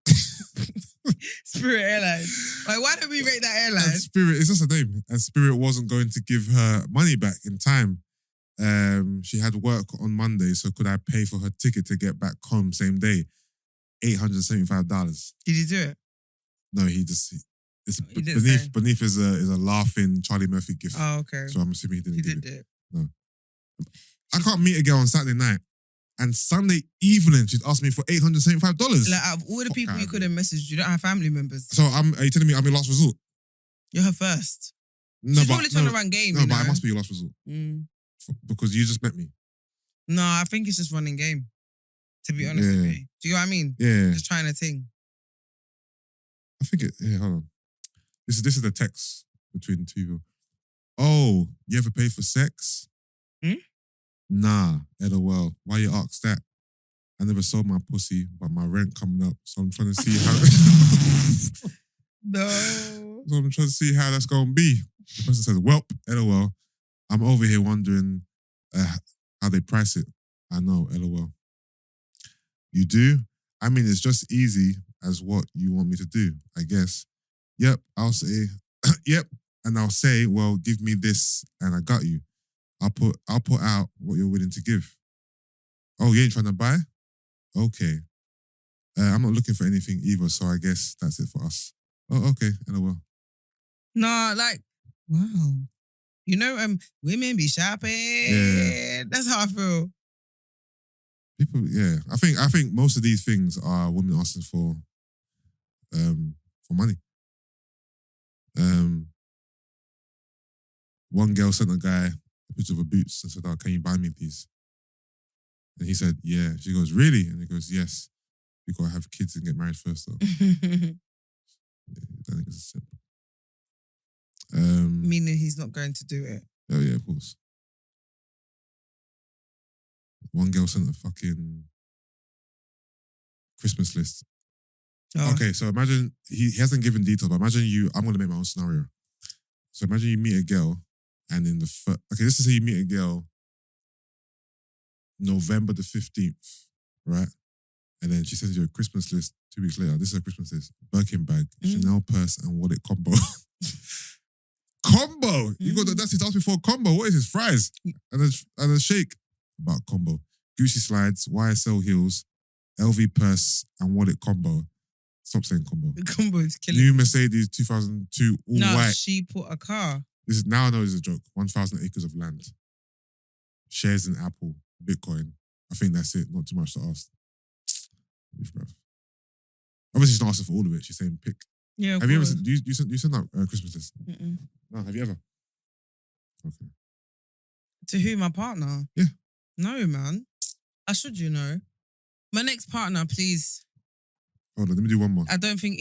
Spirit Airlines. Like, why don't we rate that And airline? Spirit, it's just a name. And Spirit wasn't going to give her money back in time. She had work on Monday, so could I pay for her ticket to get back home same day? $875. Did you do it? No, it's He didn't say. beneath is a laughing Charlie Murphy gif. Oh, okay. So I'm assuming he didn't He give did it. do it. I can't meet a girl on Saturday night, and Sunday evening she'd asked me for $875. Like, out of all the Fuck people out you of could have messaged, you don't have family members. So are you telling me I'm your last resort? You're her first. No, She's probably trying to run game. No, you but know? I must be your last resort because you just met me. No, I think it's just running game. To be honest with Yeah. you. Do you know what I mean? Yeah, Just trying to ting. I think it. Yeah, hold on. This is the text between two people. Oh, you ever pay for sex? Nah, LOL. Why you ask that? I never sold my pussy, but my rent coming up, so I'm trying to see how. No. So I'm trying to see how that's gonna be. The person says, "Welp, LOL. I'm over here wondering how they price it." I know, LOL. You do? I mean, it's just easy as what you want me to do, I guess. Yep, I'll say, yep, and I'll say, well, give me this, and I got you. I'll put out what you're willing to give. Oh, you ain't trying to buy? Okay. I'm not looking for anything either, so I guess that's it for us. Oh, okay, LOL. No, like, wow. You know, women be shopping. Yeah. That's how I feel. People, yeah. I think most of these things are women asking for money. One girl sent a guy a picture of her boots and said, "Oh, can you buy me these?" And he said, "Yeah." She goes, "Really?" And he goes, "Yes. We gotta have kids and get married first, though." Yeah, I think it's simple. Meaning he's not going to do it. Oh yeah, of course. One girl sent a fucking Christmas list. Oh. Okay, so imagine he hasn't given details, but imagine I'm gonna make my own scenario. So imagine you meet a girl, and in the okay, this is how you meet a girl. November the 15th, right? And then she sends you a Christmas list 2 weeks later. This is a Christmas list: Birkin bag, Chanel purse, and wallet combo. Combo. You got the audacity to ask me for a combo. What is this? Fries and a shake. About combo. Gucci slides, YSL heels, LV purse, and wallet combo. Stop saying combo. The combo is killing New me. Mercedes 2002, all No, white. she put a car. This is now I know this is a joke. 1,000 acres of land. Shares in Apple, Bitcoin. I think that's it. Not too much to ask. Beef, bruv. Obviously, she's not asking for all of it. She's saying pick. Yeah, of Have you ever course. do you send out Christmas list? Mm-mm. No, have you ever? Okay. To who? My partner? Yeah. No, man. I should, you know. My next partner, please. Hold on, let me do one more. I don't think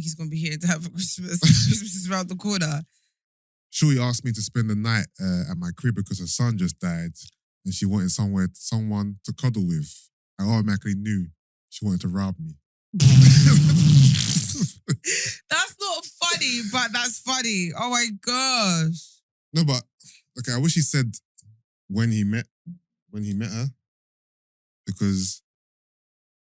he's gonna be here to have for Christmas. Christmas is around the corner. Shorty asked me to spend the night at my crib because her son just died and she wanted someone to cuddle with. I automatically knew she wanted to rob me. That's not funny, but that's funny. Oh my gosh. No, but okay, I wish he said when he met her, because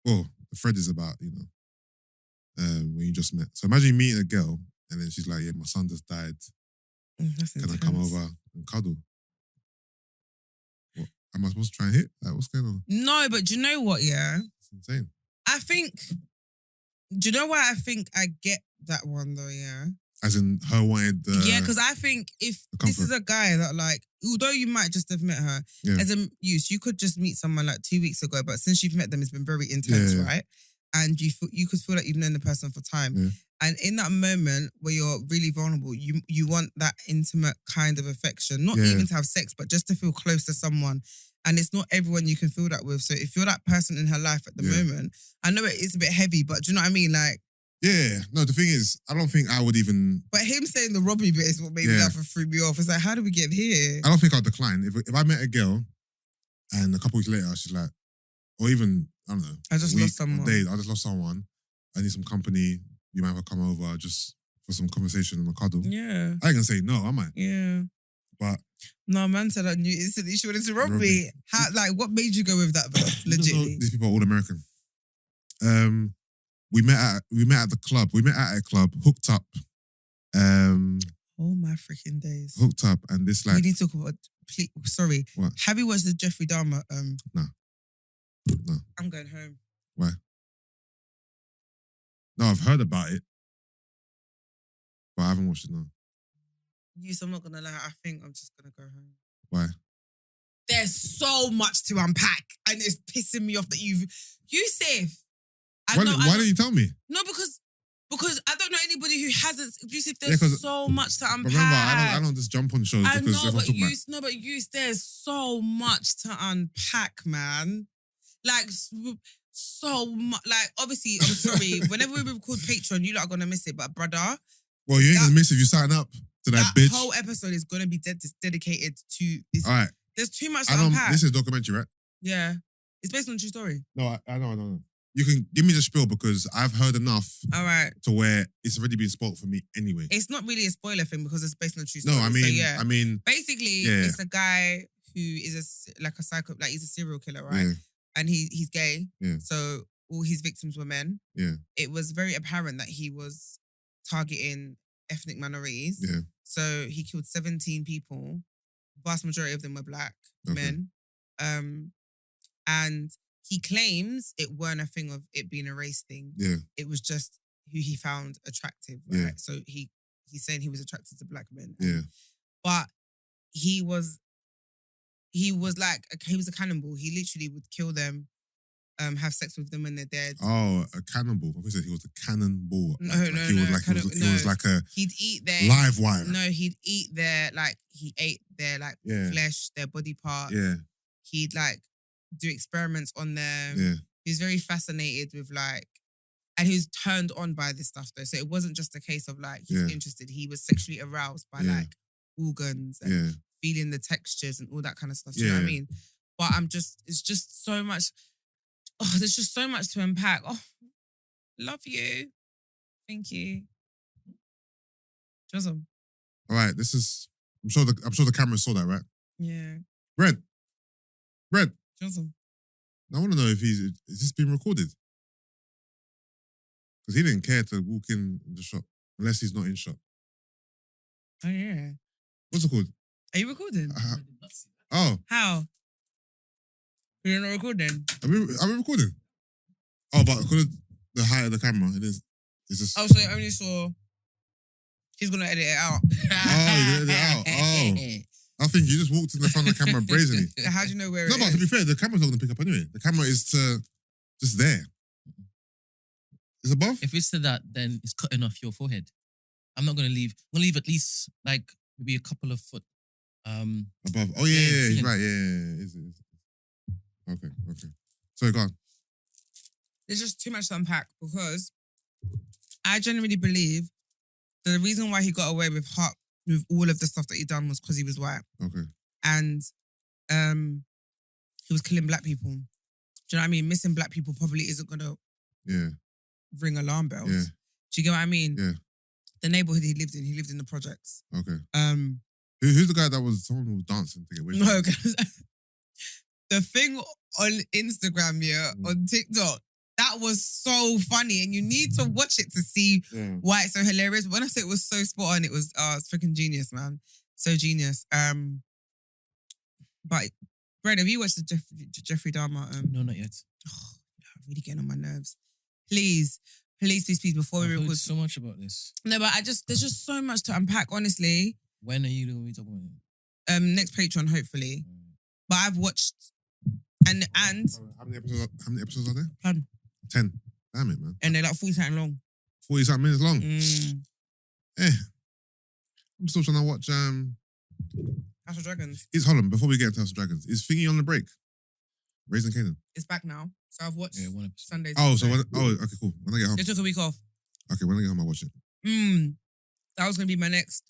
the thread is about, when you just met. So imagine you meeting a girl and then she's like, yeah, my son just died. That's Can I intense. come over and cuddle? What? Am I supposed to try and hit? Like, what's going on? No, but do you know what, yeah? It's insane. I think, do you know why I think I get that one though, yeah? As in her wanted the... Yeah, because I think if the this is comfort. a guy that like, although you might just have met her, Yeah. as a you could just meet someone like 2 weeks ago, but since you've met them, it's been very intense, Yeah. right? And you could feel like you've known the person for time. Yeah. And in that moment where you're really vulnerable, you want that intimate kind of affection, not Yeah. even to have sex, but just to feel close to someone. And it's not everyone you can feel that with. So if you're that person in her life at the Yeah. moment, I know it is a bit heavy, but do you know what I mean? Like, Yeah. No, the thing is, I don't think I would even... but him saying the robbery bit is what made me Yeah. laugh and threw me off. It's like, how did we get here? I don't think I'd decline. If I met a girl and a couple weeks later she's like, or even, I don't know. I just a week, lost someone. a day, I just lost someone. I need some company. You might have come over just for some conversation and a cuddle. Yeah. I ain't gonna say no, am I? Yeah. But No, man said I knew instantly she wanted to rob Rob me. me. How, like, what made you go with that verse? you don't know Legitly. these people are all American. We met at the club. We met at a club, hooked up. Oh my freaking days. Hooked up, and this We like need to talk about. Please, sorry. What? Have you watched the Jeffrey Dahmer? No. I'm going home. Why? No, I've heard about it, but I haven't watched it. No, I'm not gonna lie. I think I'm just gonna go home. why? There's so much to unpack, and it's pissing me off that Yusuff. Why didn't you tell me? No, because I don't know anybody who hasn't. Yusuff, Yeah, there's 'cause- so much to But unpack. remember, I don't just jump on shows I because know, everyone's but talking about. there's so much to unpack, man. Like, so much. Like, obviously, I'm sorry. Whenever we record Patreon, you lot are going to miss it. But, brother, Well, you ain't that- gonna miss if you sign up to that bitch. whole episode is going to be dedicated to this. All right, There's too much to I know unpack. this is a documentary, right? Yeah. It's based on a true story. No, I know. You can give me the spiel because I've heard enough All right. to where it's already been spoiled for me anyway. It's not really a spoiler thing because it's based on a true No, story. I mean, So, yeah. I mean, Basically, Yeah. it's a guy who is a psycho, like he's a serial killer, right? yeah, And he's gay. Yeah. So all his victims were men. yeah, It was very apparent that he was targeting ethnic minorities. yeah. So he killed 17 people. Vast majority of them were black Okay. men. And he claims it weren't a thing of it being a race thing. Yeah, It was just who he found attractive, right? Yeah. So he's saying he was attracted to black men. yeah. But he was a cannibal. He literally would kill them, have sex with them when they're dead. Oh, a cannibal. I said he was a cannonball. No, Like, no, he was no, like he was, no. he was like a He'd eat their live wire. No, he'd eat their he ate their Yeah. flesh, their body parts. Yeah, He'd do experiments on them. yeah, He was very fascinated with and he was turned on by this stuff though. So it wasn't just a case of he's Yeah. interested. He was sexually aroused by Yeah. organs and yeah. feeling the textures and all that kind of stuff. Do you know what I Yeah. mean? But it's just so much. Oh, there's just so much to unpack. Oh, love you. Thank you. Awesome. All right, this is. I'm sure the camera saw that, right? Yeah. Brent. Awesome. I want to know if is this being recorded? Because he didn't care to walk in the shop unless he's not in shop. Oh yeah. What's it called? Are you recording? Oh, How? You're not recording? are we recording? Oh, but because of the height of the camera, it's just. Oh, so you only saw. He's gonna edit it out. Oh, you edit it out. Oh. I think you just walked in the front of the camera brazenly. So how do you know where No, it but is? to be fair, the camera's not going to pick up anyway. The camera is to Just there. It's above? If it's to that, then it's cutting off your forehead. I'm not gonna leave. I'm gonna leave at least like maybe a couple of foot. Above. Oh yeah, ceiling. right, yeah. Is it? Okay. So go on. There's just too much to unpack because I genuinely believe that the reason why he got away with all of the stuff that he done was because he was white. Okay. And he was killing black people. Do you know what I mean? Missing black people probably isn't gonna ring alarm bells. Yeah. Do you get what I mean? Yeah. The neighborhood he lived in the projects. Okay. Who's the guy that was someone who was dancing to get away from No, it? 'cause the thing on Instagram, on TikTok, that was so funny, and you need to watch it to see why it's so hilarious. But when I say it was so spot on, it's freaking genius, man. So genius. But Brent, have you watched the Jeffrey Dahmer? No, not yet. Really getting on my nerves. Please, before we I've heard record. so much about this. No, but there's just so much to unpack, honestly. When are you going to be talking about it? Next Patreon, hopefully. But I've watched and How many episodes are there? 10. Damn it, man. And they're like 40 something long. 40-something minutes long. Mm. I'm still trying to watch House of Dragons. Hold on, before we get into House of Dragons, is Thingy on the break? Raising Canaan. It's back now. So I've watched 1 episode. Sundays. Okay, cool. When I get home. They took a week off. Okay, when I get home, I'll watch it. That was going to be my next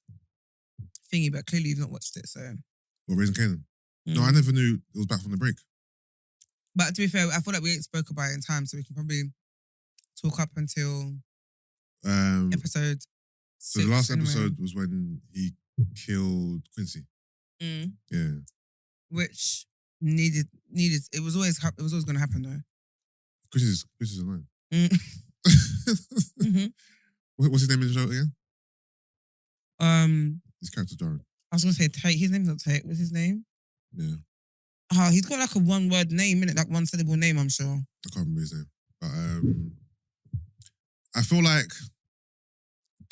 thingy, but clearly you've not watched it, so. Well, Raising Canaan. No, I never knew it was back from the break. But to be fair, I feel like we ain't spoke about it in time, so we can probably talk up until episode 6. So the last anyway. episode was when he killed Quincy. Yeah. Which needed. It was always going to happen though. Quincy's annoying. Mm-hmm. What's his name in the show again? His character's Darren. I was going to say Tate. His name's not Tate. What's his name? Yeah. Oh, he's got like a one-word name, innit? Like one syllable name, I'm sure. I can't remember his name. But I feel like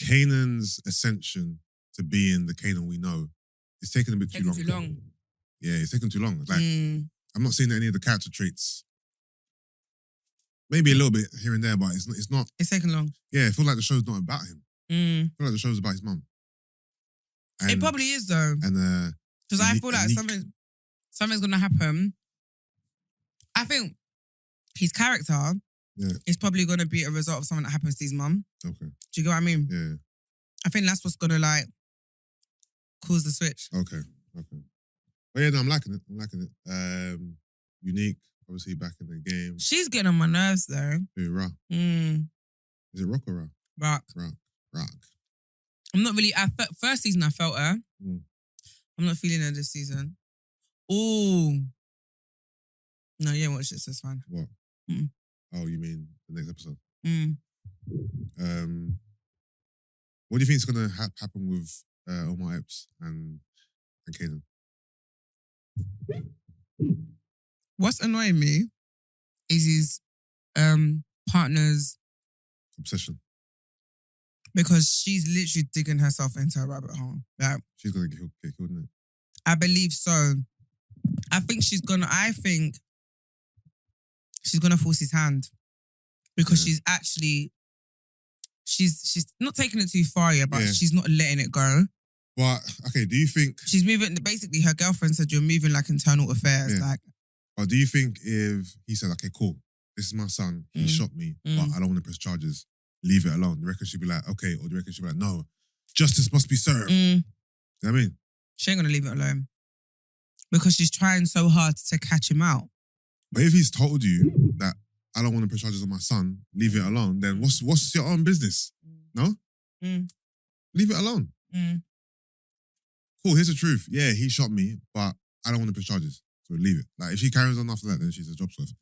Kanan's ascension to being the Kanan we know is taking a bit too long. Yeah, it's taking too long. Like, I'm not seeing any of the character traits. Maybe a little bit here and there, but it's not. It's taking long. Yeah, I feel like the show's not about him. I feel like the show's about his mum. It probably is though. And because I feel like something's gonna happen. I think his character is probably gonna be a result of something that happens to his mum. Okay. Do you get what I mean? Yeah. I think that's what's gonna like cause the switch. Okay. But yeah, no, I'm liking it. Unique, obviously back in the game. She's getting on my nerves though. Who, Ra? Is it Rock or Ra? Rock. I'm not really. First season I felt her. I'm not feeling her this season. Oh. No, you didn't watch this. That's fine. What? Oh, you mean the next episode? What do you think is going to happen with Omar Epps and Kanan? What's annoying me is his partner's obsession. Because she's literally digging herself into a rabbit hole. Like, she's going to get killed, isn't it? I believe so. I think she's going to force his hand. Because she's not taking it too far yet, but she's not letting it go. But, okay, do you think... She's moving... Basically, her girlfriend said, you're moving like internal affairs. Yeah. Like, but do you think if he said, okay, cool, this is my son, he shot me, but I don't want to press charges, leave it alone? Do you reckon she'd be like, okay, or do you reckon she'd be like, no, justice must be served? You know what I mean? She ain't going to leave it alone. Because she's trying so hard to catch him out. But if he's told you that I don't want to press charges on my son, leave it alone, then what's your own business? No? Leave it alone. Cool, here's the truth. Yeah, he shot me, but I don't want to press charges. So leave it. Like, if she carries on after that, then she's a job's worth.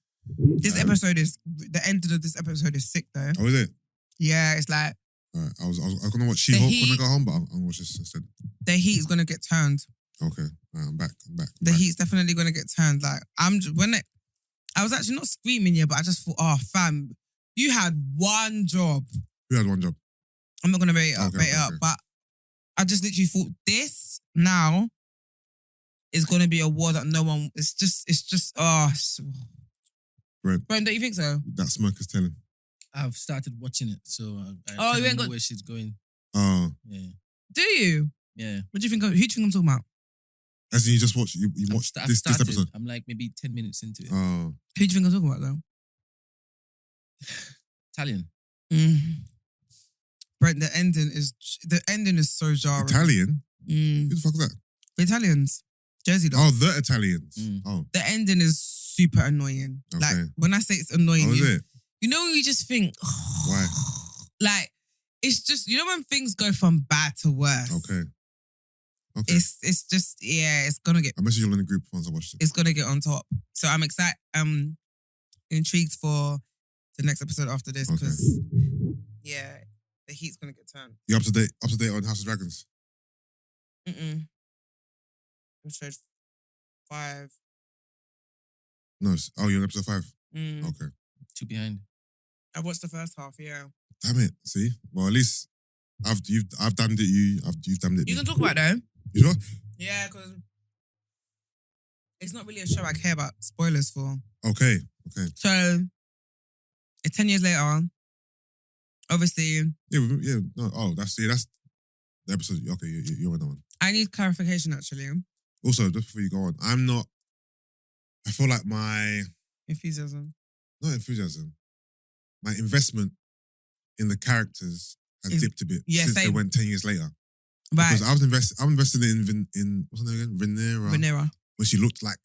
This episode is... The end of this episode is sick, though. Oh, is it? Yeah, it's like... Alright, I was going to watch She-Hulk when I go home, but I'm going to watch this instead. The heat is going to get turned. Okay. Right, I'm back. The heat's definitely going to get turned. Like, I was actually not screaming yet, but I just thought, oh, fam, you had one job. Who had one job? I'm not going to bait it up, but I just literally thought this now is going to be a war that no one... It's just Brent, Bro, don't you think so? that smoke is telling. I've started watching it, so I Oh, you kinda ain't know got- where she's going. Oh, Yeah, Do you? yeah. What do you think? Who do you think I'm talking about? as in you just watched, you watched I've this started. episode. I'm like maybe 10 minutes into it. Oh, Who do you think I'm talking about though? Italian. Brent, the ending is so jarring. Italian? Mm. Who the fuck is that? The Italians, Jersey though. Oh, the Italians. Mm. Oh, The ending is super annoying. Okay. Like when I say it's annoying, oh, is it? you know when you just think, Why? like it's just when things go from bad to worse. Okay. Okay. It's just it's gonna get I messaged you all in the group once I watched it. it's gonna get on top. So I'm excited. I'm intrigued for the next episode after this Okay. because the heat's gonna get turned. You up to date on House of Dragons? Episode 5. No. You're on episode 5. Mm. Okay. 2 behind. I've watched the first half. Yeah, Damn it. See? Well, at least I've damned it. You've damned it. you me. can talk about it though. You know? Yeah, because it's not really a show I care about spoilers for. Okay. Okay. So it's 10 years later. Obviously, Yeah. No. Oh, that's the episode. Okay, you're on that one. I need clarification actually. Also, just before you go on, I feel like my Enthusiasm. not enthusiasm, my investment in the characters has Is- dipped a bit yeah, since they same. went 10 years later. Right. Because I'm invested in what's her name again? Rhaenyra. Rhaenyra. When she looked like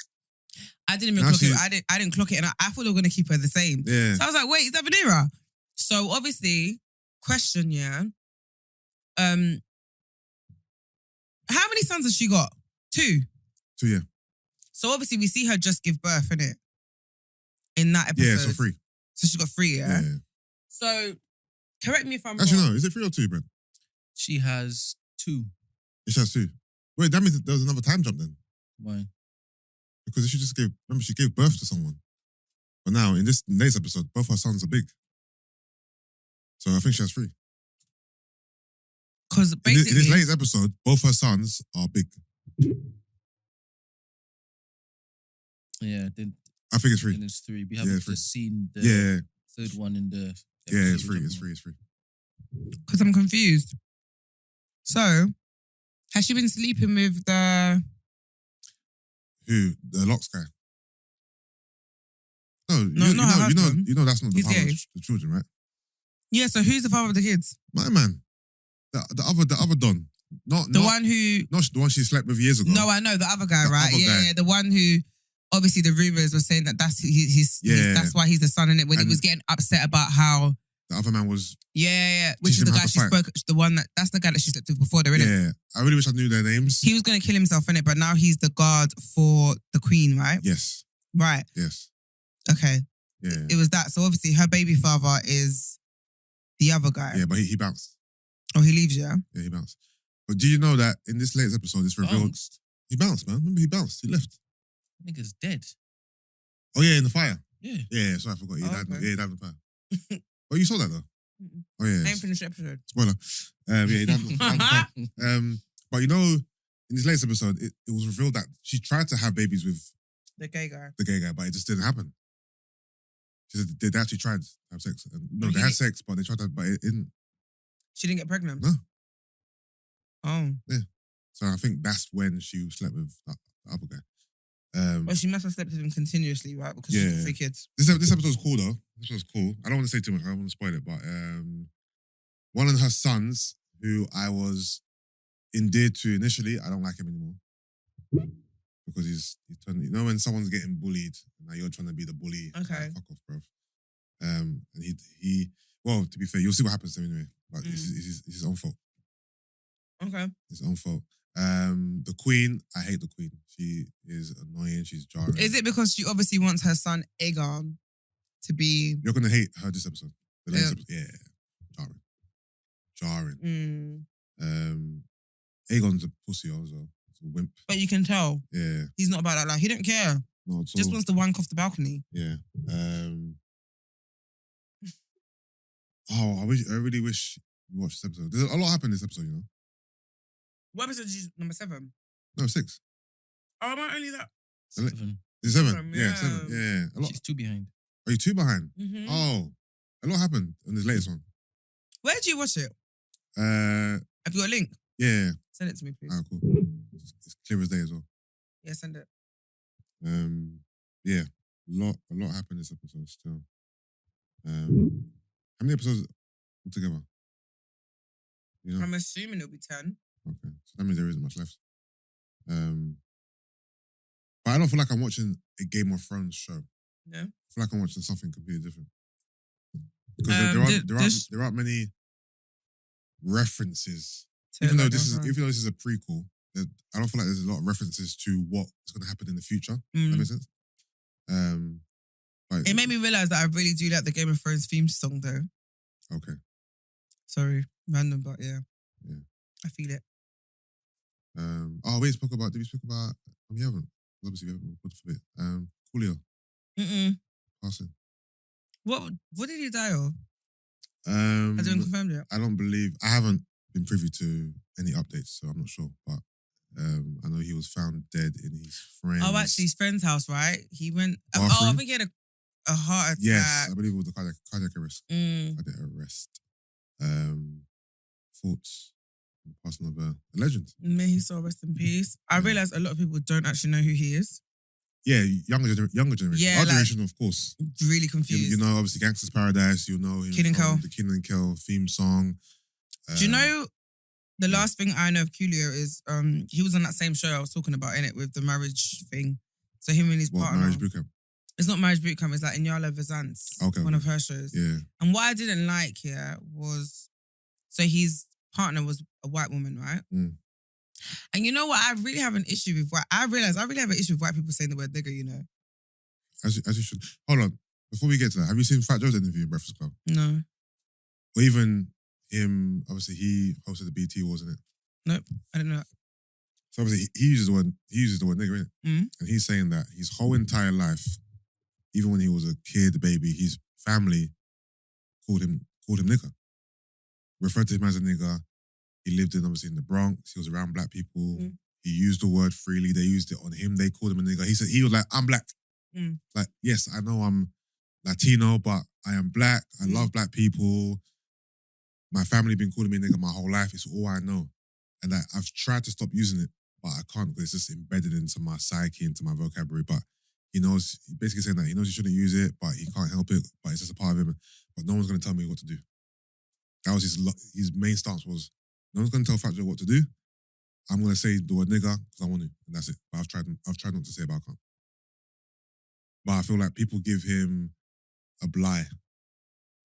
I didn't even Now clock she- it. I didn't clock it, and I thought they were gonna keep her the same. yeah. So I was like, wait, is that Rhaenyra? So obviously, question, yeah. How many sons has she got? 2. So yeah. So obviously we see her just give birth, innit? In that episode. Yeah, so 3. So she's got 3, yeah? Yeah. So correct me if I'm Actually, wrong. no. Is it 3 or 2, Brent? She has 2. It has 2. Wait, that means there was another time jump then. Why? Because she gave birth to someone. But now, in this next episode, both her sons are big. So I think she has 3. Because In basically, this latest episode, both her sons are big. Yeah, then I think it's 3. it's 3. We Yeah, haven't 3. just seen the Yeah, third one in the. yeah, it's episode 3. we're It's talking 3. It's 3. because I'm confused. So, has she been sleeping with the... Who? The Locks guy? No, No, not her husband. you know that's not the He's father of gay. the children, right? Yeah, so who's the father of the kids? My man. The other Don. Not The one who... not the one she slept with years ago. No, I know, the other guy, The right? other guy. Yeah, the one who... Obviously, the rumors were saying that that's Yeah. that's why he's the son in it. When he And- was getting upset about how... The other man was Which Teaching is the him how guy to she fight. spoke... The one that's the guy that she slept with before, though, innit? yeah. I really wish I knew their names. He was going to kill himself in it, but now he's the guard for the queen, right? Yes. Right. Yes. Okay. Yeah. It was that. So obviously her baby father is the other guy. Yeah, but he bounced. Oh, he leaves, yeah? Yeah, he bounced. But do you know that in this latest episode, it's revealed Bounced. he bounced, man. Remember, he bounced. He left. Nigga's dead. Oh yeah, in the fire. Yeah. Yeah, sorry, I forgot. He Oh, died. okay. Yeah, he died in the fire. Oh, you saw that though. Mm-mm. Oh yeah. I ain't finished the episode. Spoiler. Yeah, he died in the fire. But you know, in this latest episode, it was revealed that she tried to have babies with The gay guy. the gay guy, but it just didn't happen. She said they actually tried to have sex. No, But they he- had sex, but they tried to, but it didn't. She didn't get pregnant? No. Oh. So I think that's when she slept with the other guy. Well, she must have slept with him continuously, right? Because she's Yeah. got 3 kids. This episode's cool though. This was cool. I don't want to say too much. I don't want to spoil it, but one of her sons, who I was endeared to initially, I don't like him anymore because he's turned. You know when someone's getting bullied, now you're trying to be the bully. Okay. Like, fuck off, bro. And he. Well, to be fair, you'll see what happens to him anyway. But it's his own fault. Okay. It's his own fault. The queen, I hate the queen. She is annoying. She's jarring. Is it because she obviously wants her son Aegon to be... You're gonna hate her this episode. The latest Yeah. episode. Yeah. Jarring. Mm. Aegon's a pussy also. It's a wimp. But you can tell Yeah. he's not about that. Like, he don't care. Not at Just all. wants to wank off the balcony. Yeah. I really wish you watched this episode. There's a lot happened in this episode, you know. What episode is you, number 7? No, 6. Oh, am I only that? 7. Is it 7? Seven, Yeah, yeah. 7. Yeah. A lot. She's 2 behind. Are you 2 behind? Mhm. Oh, a lot happened on this latest one. Where do you watch it? Uh, Have you got a link? yeah. Send it to me, please. Alright, cool. It's clear as day as well. Yeah, send it. Yeah, a lot happened this episode still. How many episodes altogether? You know? I'm assuming it'll be 10. Okay, so that means there isn't much left. But I don't feel like I'm watching a Game of Thrones show. No. I feel like I'm watching something completely different. Because there aren't many references. Even though this is a prequel, I don't feel like there's a lot of references to what is going to happen in the future. That makes sense. It made me realize that I really do like the Game of Thrones theme song, though. Okay. Sorry, random, but yeah. Yeah. I feel it. Did we speak about? We haven't. Obviously, we haven't put for it. Coolio. Passing. What did he die of? Has it been confirmed yet? I haven't been privy to any updates, so I'm not sure. But I know he was found dead in his friend's. Oh, actually, his friend's house, right? He went. bathroom. I think he had a heart attack. Yes, I believe it was a cardiac arrest. Cardiac arrest. Thoughts on the passing of a legend. May he so rest in peace. I realised a lot of people don't actually know who he is. Yeah, younger generation. Yeah, Our generation, of course. Really confused. You know, obviously, Gangsta's Paradise. You know him Kid and from Kel. the Kid and Kel theme song. Do you know the last thing I know of Coolio is he was on that same show I was talking about in it with the marriage thing. So him and his partner. Marriage Boot Camp? It's not Marriage Boot Camp. It's like Inyala Vazant's. Okay. One of her shows. Yeah. And what I didn't like here was, so his partner was a white woman, right? And you know what? I really have an issue with I realize I really have an issue with white people saying the word nigger, you know. As you should. Hold on. Before we get to that, have you seen Fat Joe's interview in Breakfast Club? No. Or even him, obviously he hosted the BT Awards, wasn't it? Nope. I didn't know that. So obviously he uses the word nigger, innit? And he's saying that his whole entire life, even when he was a kid, baby, his family called him nigger. Referred to him as a nigger. He lived obviously in the Bronx. He was around black people. He used the word freely. They used it on him. They called him a nigger. He said he was like, I'm black. Like, yes, I know I'm Latino, but I am black. I love black people. My family been calling me nigger my whole life. It's all I know. And I've tried to stop using it, but I can't because it's just embedded into my psyche, into my vocabulary. But he knows, basically saying that he knows he shouldn't use it, but he can't help it. But it's just a part of him. But no one's going to tell me what to do. That was his main stance was, no one's going to tell Fat Joe what to do. I'm going to say the word nigger because I want to. And that's it. But I've tried not to say it, but I can't. But I feel like people give him a blie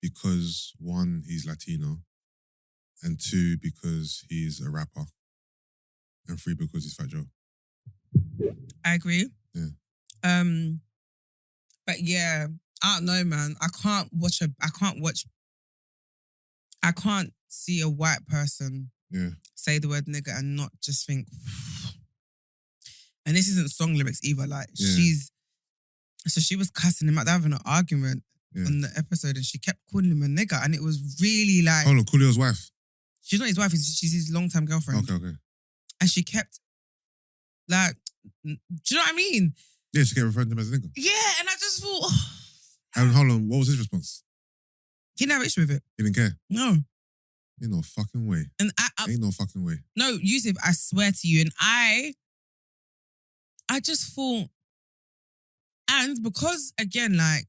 because, one, he's Latino, and two, because he's a rapper, and three, because he's Fat Joe. I agree. Yeah. But yeah, I don't know, man. I can't see a white person say the word nigger and not just think. And this isn't song lyrics either. Like she was cussing him out. They're having an argument on the episode, and she kept calling him a nigger, and it was really like. Hold on, Coolio's wife. She's not his wife. She's his long-time girlfriend. Okay. And she kept like, do you know what I mean? Yeah, she kept referring to him as a nigger. Yeah, and I just thought. And hold on, what was his response? He didn't have an issue with it. He didn't care. No. Ain't no fucking way. And ain't no fucking way. No, Yusuff, I swear to you, and I just thought, and because again, like,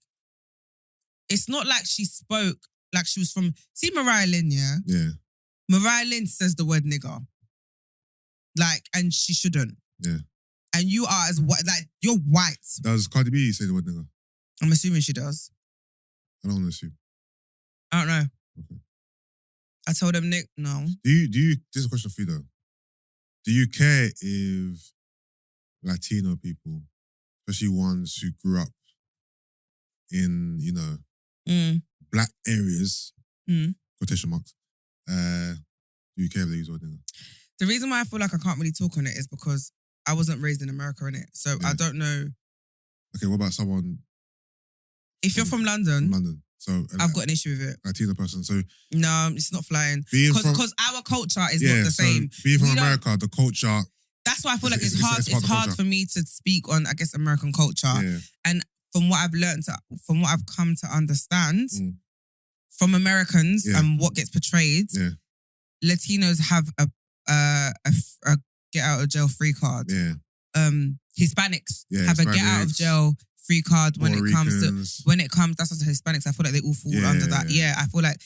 it's not like she spoke like she was from. See Mariah Lynn, yeah. Yeah. Mariah Lynn says the word nigger, like, and she shouldn't. Yeah. And you are as white, like you're white. Does Cardi B say the word nigger? I'm assuming she does. I don't want to assume. I don't know. Okay. I told him, Nick, no. Do you? This is a question for you though. Do you care if Latino people, especially ones who grew up in, black areas, quotation marks, do you care if they use the word nigger? The reason why I feel like I can't really talk on it is because I wasn't raised in America, innit? So I don't know. Okay, what about someone? If you're from London. So I've got an issue with it. Latino person. So no, it's not flying. Because our culture is not the same. Being from America, the culture. That's why I feel like it's hard for me to speak on, I guess, American culture. Yeah. And from what I've come to understand from Americans and what gets portrayed, Latinos have a get out of jail free card. Yeah. Hispanics have a get out of jail free card when it comes that's what Hispanics. I feel like they all fall under that. Yeah, I feel like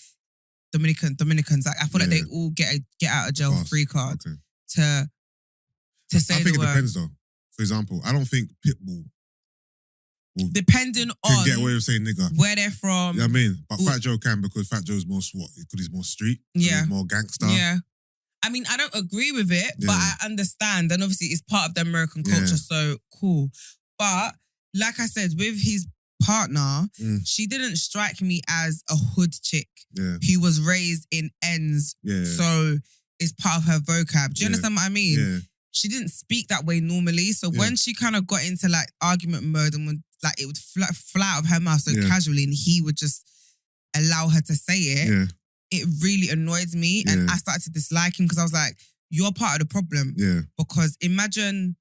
Dominicans. Like I feel like they all get a get out of jail free card to say I the think it word. depends though. For example, I don't think Pitbull will Depending on get away with saying nigga. where they're from. You know what I mean? But Fat Joe can because Fat Joe's more SWAT. Because he's more street. Yeah. He's more gangster. Yeah. I mean, I don't agree with it, but I understand. And obviously it's part of the American culture, so cool. But like I said, with his partner, she didn't strike me as a hood chick who was raised in ends. Yeah. So it's part of her vocab. Do you understand what I mean? Yeah. She didn't speak that way normally. So when she kind of got into like argument mode and when like it would fly out of her mouth so casually and he would just allow her to say it, it really annoyed me. And I started to dislike him because I was like, you're part of the problem. Yeah. Because imagine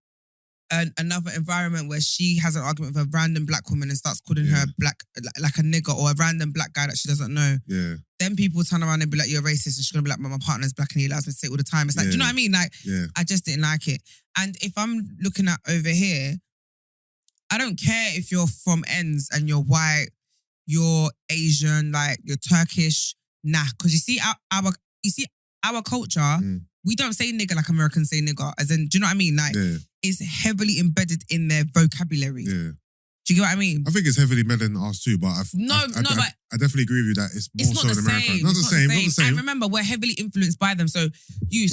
another environment where she has an argument with a random black woman and starts calling her black, like a nigger or a random black guy that she doesn't know. Yeah. Then people turn around and be like, you're racist. And she's going to be like, my partner's black and he allows me to say it all the time. It's like, do you know what I mean? Like, I just didn't like it. And if I'm looking at over here, I don't care if you're from ends and you're white, you're Asian, like you're Turkish. Nah, because you see our culture, we don't say nigger like Americans say nigger. As in, do you know what I mean? Like, it's heavily embedded in their vocabulary. Yeah. Do you get what I mean? I think it's heavily embedded in us too, but I definitely agree with you that it's more so in America. Not the same. And remember, we're heavily influenced by them. So,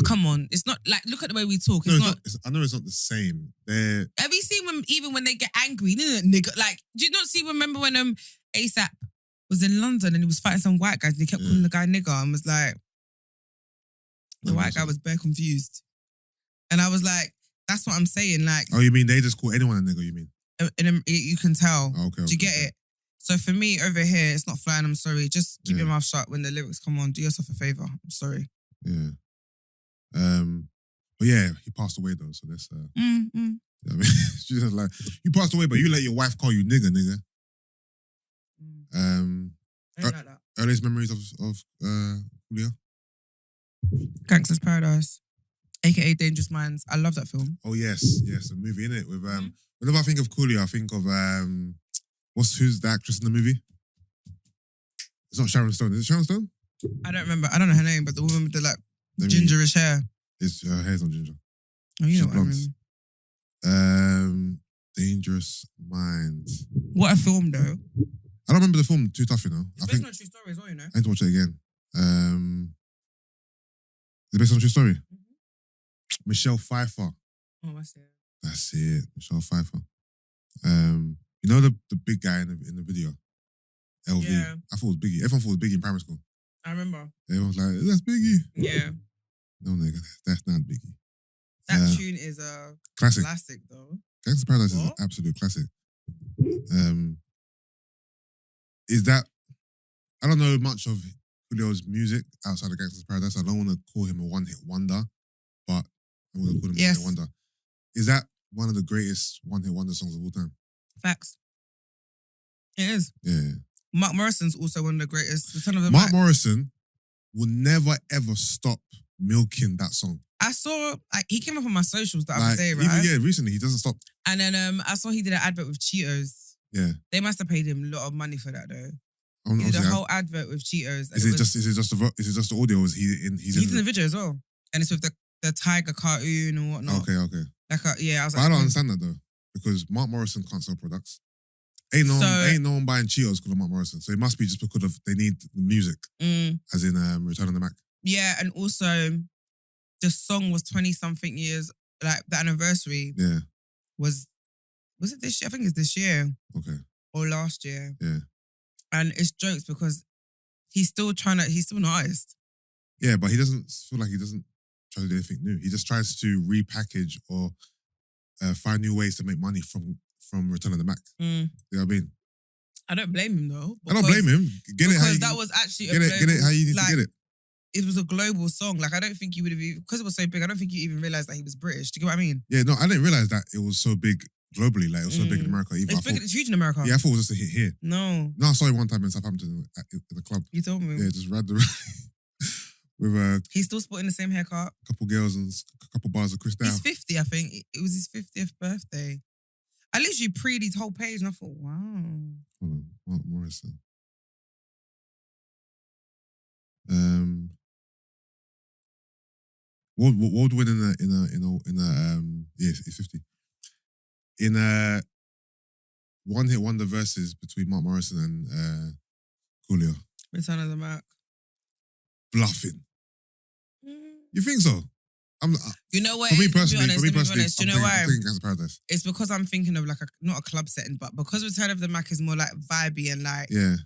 come on. It's not like, look at the way we talk. I know it's not the same. Have you seen when, even when they get angry, nigga, like, do you not remember when ASAP was in London and he was fighting some white guys and he kept calling the guy nigger and was like, the white guy was bare confused. And I was like, that's what I'm saying. Like, oh, you mean they just call anyone a nigger, you mean? You can tell. Okay. Do you get it? So for me, over here, it's not flying. I'm sorry. Just keep your mouth shut when the lyrics come on. Do yourself a favor. I'm sorry. Yeah. But yeah, he passed away though. So that's. You know what I mean, she's just like, you passed away, but you let your wife call you nigga. I don't like that. Earliest memories of Coolio? Gangster's Paradise, aka Dangerous Minds. I love that film. Oh yes, a movie innit with whenever I think of Coolio, I think of who's the actress in the movie? It's not Sharon Stone. Is it Sharon Stone? I don't remember. I don't know her name, but the woman with the like gingerish hair. Her hair's not ginger. Oh, you know what I mean. Dangerous Minds. What a film though. I don't remember the film too tough, you know. It's based on a true story as well, you know. I need to watch it again. Is it based on a true story? Michelle Pfeiffer. Oh, that's it. That's it. Michelle Pfeiffer. You know the big guy in the video? LV. Yeah. I thought it was Biggie. Everyone thought it was Biggie in primary school. I remember. Everyone was like, that's Biggie. Yeah. No, nigga, that's not Biggie. That tune is a classic though. Gangsta's Paradise is an absolute classic. Is that, I don't know much of Coolio's music outside of Gangsta's Paradise. I don't want to call him a one-hit wonder, but I'm going to call him a one-hit wonder. Is that one of the greatest one-hit wonder songs of all time? Facts. It is. Yeah. Mark Morrison's also one of the greatest. Mark Morrison will never ever stop milking that song. I saw, he came up on my socials the other day, right? Even, recently, he doesn't stop. And then I saw he did an advert with Cheetos. Yeah. They must have paid him a lot of money for that though. He did a whole advert with Cheetos. Is it just the audio? Or is he's in the video as well? And it's with the tiger cartoon and whatnot. Okay. Like I was but I don't understand that though. Because Mark Morrison can't sell products. Ain't no one buying Cheetos because of Mark Morrison. So it must be just because of they need the music. As in Return on the Mac. Yeah, and also the song was 20-something years, like the anniversary. Yeah. Was it this year? I think it's this year. Okay. Or last year. Yeah. And it's jokes because he's still an artist. Yeah, but he doesn't feel like he doesn't try to do anything new. He just tries to repackage or find new ways to make money from Return on the Mac. You know what I mean? I don't blame him though. I don't blame him. Because that was actually get it how you need to get it. It was a global song. Like I don't think you would have, because it was so big, I don't think you even realised that he was British. Do you get what I mean? Yeah, no, I didn't realise that it was so big globally. Like, it was so big in America. Even It's huge in America. Yeah, I thought it was just a hit here. No. No, I saw it one time in Southampton at the club. You told me. Yeah, just random. With a He's still sporting the same haircut. couple girls and a couple bars of Chris Dow. He's 50, I think. It was his 50th birthday. I literally pre'd his whole page and I thought, wow. Hold on, Mark Morrison. What would win in a yes, it's 50. In a one hit wonder versus between Mark Morrison and Coolio. Return of the Mac. Bluffing. You think so? You know what? For me To be personally, honest, do you know why? I'm thinking Gangsta Paradise. It's because I'm thinking of like not a club setting, but because Return of the Mac is more like vibey and like Yeah.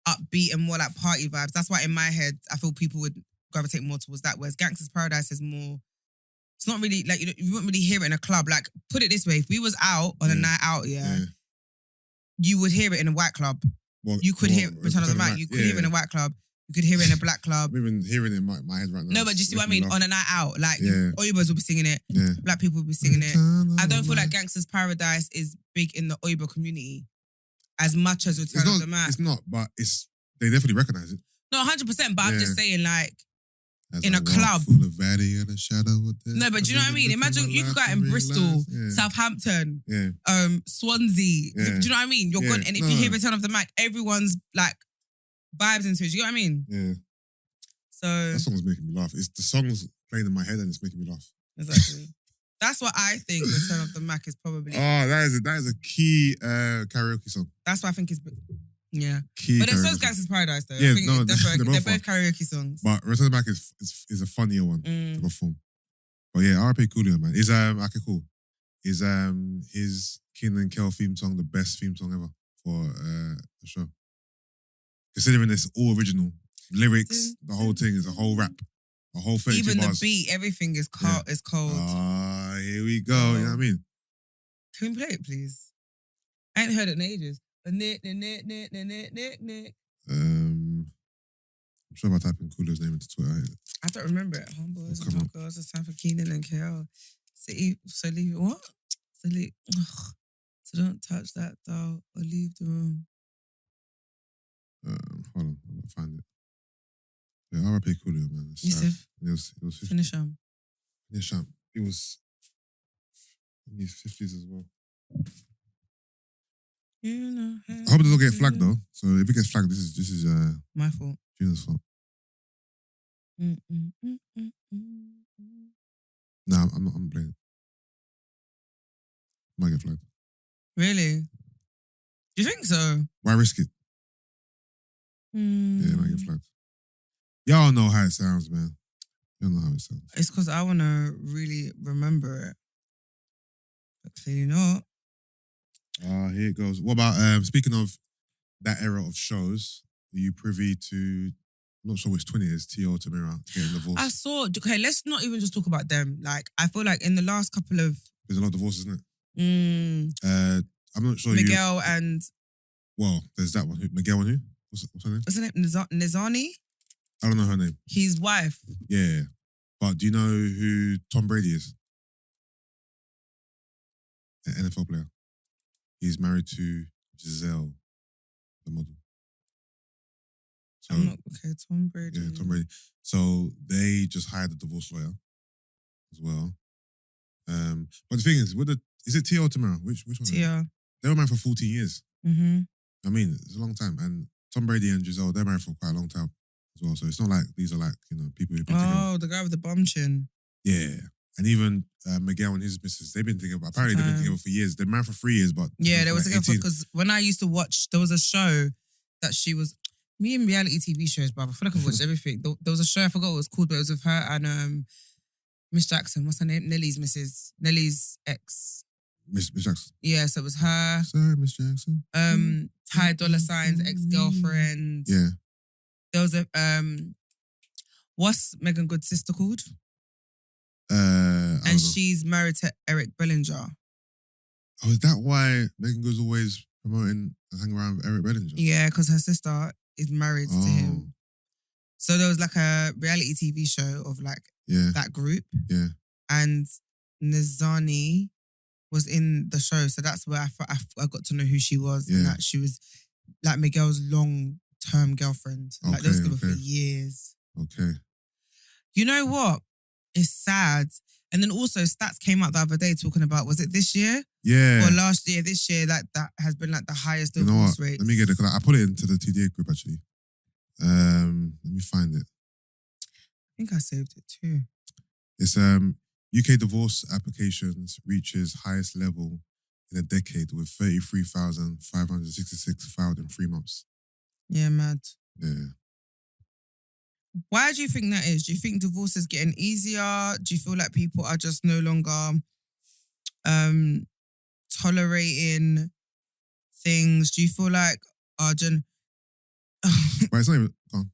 upbeat and more like party vibes. That's why in my head I feel people would gravitate more towards that. Whereas Gangsta's Paradise is more. It's not really like you wouldn't really hear it in a club. Like put it this way: if we was out on a night out, you would hear it in a white club. You could hear Return of the Mac. You could hear it in a white club. You could hear it in a black club. I'm even hearing it in my head right now. No, but do you see what I mean? On a night out, like Yeah. Oibos will be singing it. Yeah. Black people will be singing it. Return I of don't the feel like Mac. Gangsta's Paradise is big in the Oibo community as much as Return of the Mac. It's not, but they definitely recognize it. No, 100%. But I'm Yeah. just saying, like, As in I a walk club. full of valley and a shadow of death. no, but do you know what I mean? Imagine you could go out in Bristol, Southampton, Yeah. Swansea. Yeah. Do you know what I mean? You're Yeah. gone, and if you hear Return of the Mac, everyone's like vibes into it. Do you know what I mean? Yeah. So That song's making me laugh. It's the song's playing in my head and it's making me laugh. exactly. That's what I think. Return of the Mac is probably. Oh, that is a key karaoke song. That's what I think is. Yeah, Key but then karaoke so's song. Gangsta's Paradise though. Yeah, I think no, that's right. they're They're both both karaoke songs. But Return of the Mac is a funnier one to Mm. perform. But yeah, R.I.P. Coolio, man. Is okay, cool. Is his Kin and Kel theme song the best theme song ever for a show? Considering it's all original lyrics, the whole thing is a whole rap, a whole 32 Even bars. the beat, everything is cold. Is cold. Ah, here we go. You know what I mean? Can we play it, please? I ain't heard it in ages. Nick, Nick, Nick, Nick, Nick, Nick, Nick. I'm sure if I type in Coolio's name into Twitter, I don't remember it. Homeboys Come and on. girls, it's time for Keenan and KL. So leave what? So leave. Ugh. So don't touch that doll or leave the room. hold on, I'm gonna find it. Yeah, R.I.P. Coolio, man. It's sad. Yusuff, It was 50. finish him. Yeah, champ. It was in his 50s as well. You know. I hope it doesn't get flagged though. So if it gets flagged, this is My fault. Gina's fault. Mm, mm, mm, mm, mm. Nah, I'm not. I'm playing it. Might get flagged. Really? Do you think so? Why risk it? Yeah, it might get flagged. Y'all know how it sounds, man. Y'all know how it sounds. It's because I want to really remember it. But clearly not. Here it goes. What about speaking of that era of shows? Are you privy to? I'm not sure which 20 it is. T.O. Tamira getting divorced. I saw. Okay, let's not even just talk about them. Like, I feel like in the last couple of There's a lot of divorces, isn't it? I'm not sure. Miguel and Well, there's that one. Miguel and who? What's her name? what's her name? Nizani? I don't know her name. His wife. Yeah. But do you know who Tom Brady is? An NFL player. He's married to Giselle, the model. So, I'm not okay. Tom Brady. yeah, Tom Brady. So they just hired a divorce lawyer as well. But the thing is, is it Tia or Tamara? Which one? Tia. They were married for 14 years. Mm-hmm. I mean, it's a long time. And Tom Brady and Giselle, they're married for quite a long time as well. So it's not like these are like, people who've been together. Oh, the guy with the bum chin. Yeah. And even Miguel and his missus, they've been together. Apparently, they've been together for years. They're married for 3 years, but Yeah, they were together 18. because when I used to watch, there was a show that she was. Me and reality TV shows, bruv. I feel like I've watched everything. There was a show, I forgot what it was called, but it was with her and Miss Jackson. What's her name? Nelly's missus. Nelly's ex. Miss Jackson. Yeah, so it was her. Sorry, Miss Jackson. Ty Dolla Sign's ex-girlfriend. Yeah. There was a what's Megan Good's sister called? I don't know. And she's married to Eric Bellinger. Oh, is that why Megan Good's always promoting and hanging around with Eric Bellinger? Yeah, because her sister is married to him. So there was like a reality TV show of like Yeah. that group. Yeah. And Nizani was in the show, so that's where I got to know who she was, and Yeah. that she was like Miguel's long-term girlfriend. Like they was together for years. Okay. You know what? It's sad. And then also stats came out the other day talking about, was it this year Yeah. or last year? This year, like that has been like the highest You know divorce what? rate. Let me get it, because I put it into the TDA group actually. Let me find it. I think I saved it too. It's UK divorce applications reaches highest level in a decade with 33,566 filed in 3 months. Yeah, mad. Yeah. Why do you think that is? Do you think divorce is getting easier? Do you feel like people are just no longer tolerating things? Do you feel like But it's not even gone.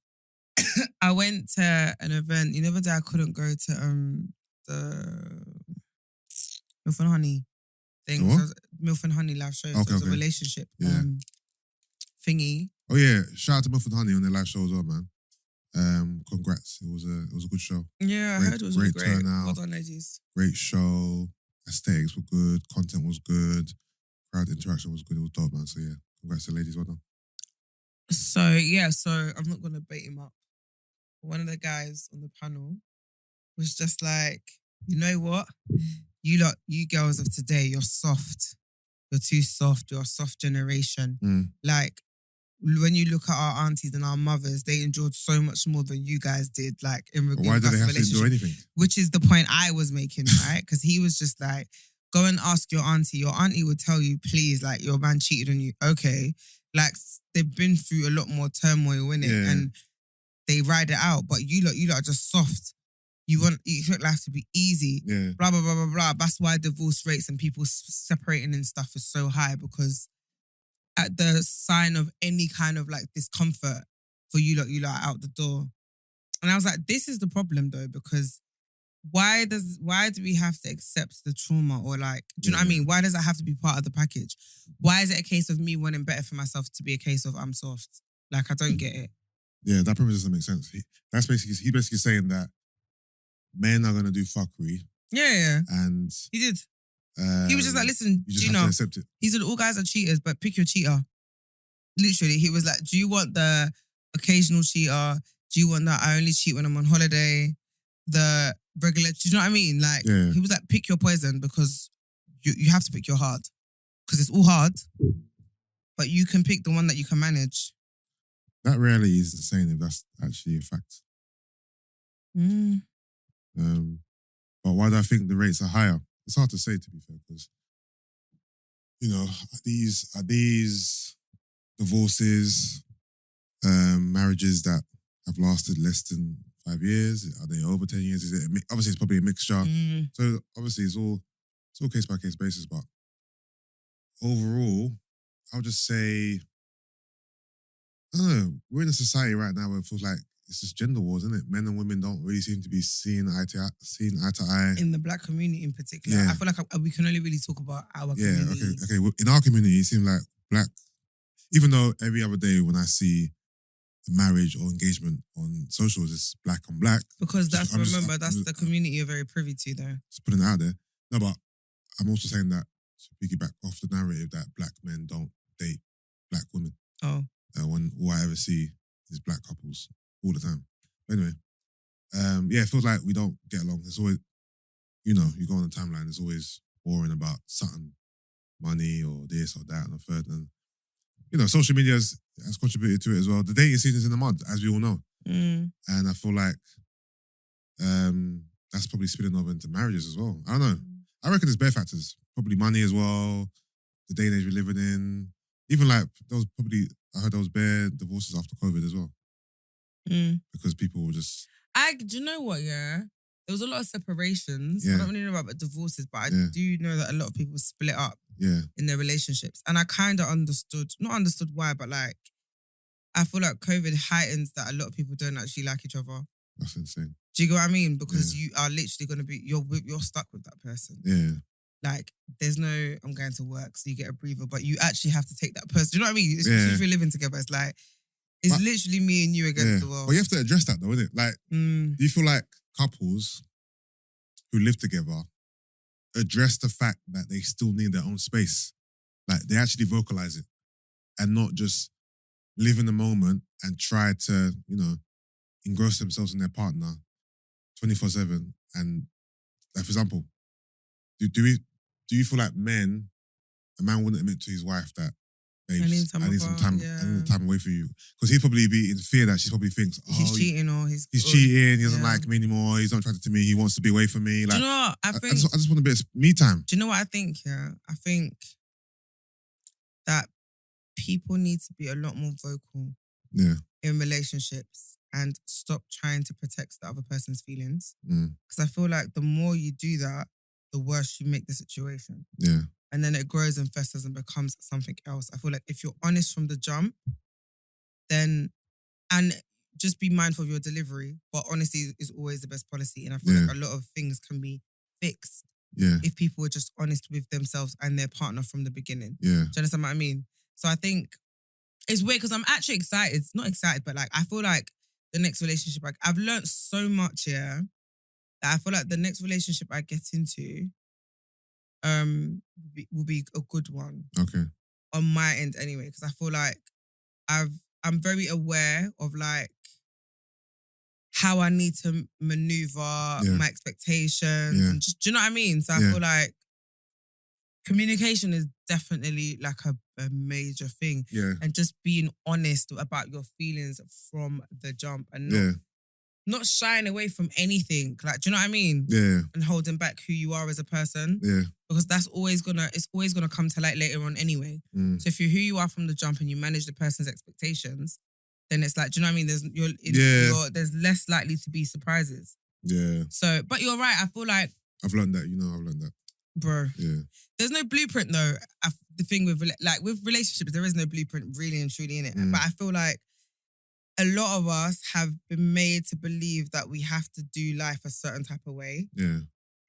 I went to an event, you know, the day I couldn't go to the Milk and Honey thing. The what? So it was Milk and Honey live show. So Okay, it was a okay. relationship Yeah. thingy. Oh yeah, shout out to Buff and Honey on their live show as well, man. Congrats. It was a good show. Yeah, I Great- heard it was really great great. turnout. Well done, ladies. Great show. Aesthetics were good. Content was good. Crowd interaction was good. It was dope, man. So yeah, congrats to the ladies. Well done. So I'm not gonna bait him up. One of the guys on the panel was just like, you know what? You girls of today, you're soft. You're too soft. You're a soft generation. Like, when you look at our aunties and our mothers, they endured so much more than you guys did. Like, in But regards why to did they have to relationship. do anything? Which is the point I was making, right? Because he was just like, go and ask your auntie. Your auntie would tell you, please, like, your man cheated on you. Okay. Like, they've been through a lot more turmoil in it, Yeah. and they ride it out. But you lot are just soft. You want life to be easy. Yeah. Blah, blah, blah, blah, blah. That's why divorce rates and people separating and stuff is so high, because at the sign of any kind of like discomfort for you lot out the door. And I was like, this is the problem though, because why do we have to accept the trauma, or like, do you know what I mean? Why does that have to be part of the package? Why is it a case of me wanting better for myself to be a case of I'm soft? Like, I don't get it. Yeah, that premise doesn't make sense. He's basically saying that men are gonna do fuckery, Yeah. and He did. He was just like, listen, you just Gina. have to accept it. He said, all guys are cheaters, but pick your cheater. Literally, he was like, do you want the occasional cheater? Do you want that I only cheat when I'm on holiday? The regular, do you know what I mean? Like, Yeah. he was like, pick your poison, because you have to pick your hard. Because it's all hard, but you can pick the one that you can manage. That rarely is insane if that's actually a fact. But why do I think the rates are higher? It's hard to say, to be fair, because are these divorces, marriages that have lasted less than 5 years? Are they over 10 years? Is it obviously it's probably a mixture. So obviously it's all case by case basis. But overall, I'll just say, I don't know. We're in a society right now where it feels like it's just gender wars, isn't it? Men and women don't really seem to be seeing eye to eye. In the black community in particular. Yeah. I feel like we can only really talk about our Yeah, community. okay. Well, in our community, it seems like black, even though every other day when I see a marriage or engagement on socials, it's black on black. Because that's the community you're very privy to though. Just putting it out there. No, but I'm also saying that to piggyback off the narrative that black men don't date black women. Oh. When all I ever see is black couples all the time. But anyway, it feels like we don't get along. It's always, you go on the timeline, it's always boring about something, money or this or that and the third. And, social media has contributed to it as well. The dating scene is in the mud, as we all know. And I feel like that's probably spilling over into marriages as well. I don't know. I reckon there's bare factors. Probably money as well, the day and age we're living in. Even like, I heard there was bare divorces after COVID as well. Because people were just... Do you know what, yeah? There was a lot of separations. Yeah. I don't really know about divorces, but I Yeah. do know that a lot of people split up Yeah. in their relationships. And I kind of not understood why, but like, I feel like COVID heightens that a lot of people don't actually like each other. That's insane. Do you get what I mean? Because you are literally going to be, you're stuck with that person. Yeah. Like, there's no, I'm going to work, so you get a breather, but you actually have to take that person. Do you know what I mean? It's Yeah. if you're living together, it's like, it's literally me and you against the world. But you have to address that though, innit? Like, do you feel like couples who live together address the fact that they still need their own space. Like they actually vocalize it and not just live in the moment and try to, engross themselves in their partner 24/7. And like, for example, do you feel like a man wouldn't admit to his wife that, babes, I need some time. Yeah. I need time away for you. Because he'd probably be in fear that she probably thinks, he's cheating or he's cheating, he doesn't like me anymore, he's not attracted to me, he wants to be away from me. Like, do you know what? I think I just want a bit of me time. Do you know what I think? Yeah, I think that people need to be a lot more vocal in relationships and stop trying to protect the other person's feelings. Because I feel like the more you do that, the worse you make the situation. Yeah. And then it grows and festers and becomes something else. I feel like if you're honest from the jump, then, and just be mindful of your delivery, but honesty is always the best policy. And I feel like a lot of things can be fixed if people were just honest with themselves and their partner from the beginning. Yeah. Do you understand what I mean? So I think it's weird because I'm actually excited. Not excited, but like I feel like the next relationship, like I've learned so much here that I feel like the next relationship I get into will be a good one. Okay. On my end anyway, because I feel like I'm very aware of like how I need to maneuver my expectations. And just, do you know what I mean? So I feel like communication is definitely like a major thing. Yeah. And just being honest about your feelings from the jump and not shying away from anything. Like, do you know what I mean? Yeah. And holding back who you are as a person. Yeah. Because it's always gonna come to light later on anyway. So if you're who you are from the jump and you manage the person's expectations, then it's like, do you know what I mean? There's less likely to be surprises. Yeah. So, but you're right. I feel like I've learned that. Bro. Yeah. There's no blueprint though. The thing with relationships, there is no blueprint really and truly in it. But I feel like a lot of us have been made to believe that we have to do life a certain type of way. Yeah.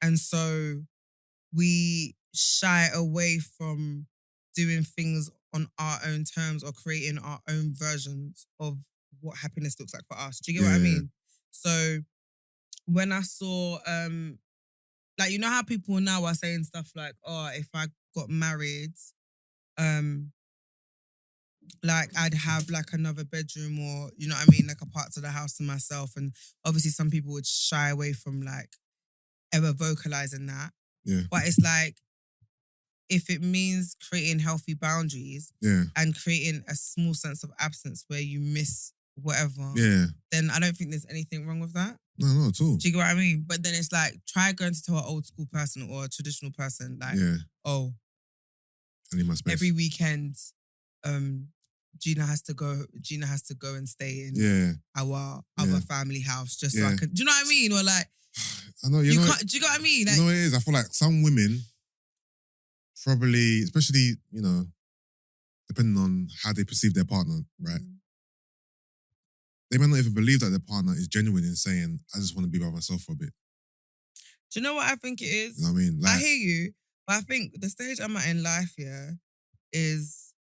And so we shy away from doing things on our own terms or creating our own versions of what happiness looks like for us. Do you get what I mean? So when I saw, like, you know how people now are saying stuff like, oh, if I got married, like I'd have like another bedroom or, you know what I mean, like a part to the house to myself. And obviously some people would shy away from like ever vocalizing that. Yeah. But it's like, if it means creating healthy boundaries and creating a small sense of absence where you miss whatever, then I don't think there's anything wrong with that. No, not at all. Do you get what I mean? But then it's like, try going to tell an old school person or a traditional person, like, oh, I need my space. every weekend, Gina has to go and stay in our family house just so I can. Do you know what I mean? Or like, I know do you get what I mean? Like, you know what it is? I feel like some women probably, especially, depending on how they perceive their partner, right? They might not even believe that their partner is genuine in saying, I just want to be by myself for a bit. Do you know what I think it is? You know what I mean? I hear you, but I think the stage I'm at in life, is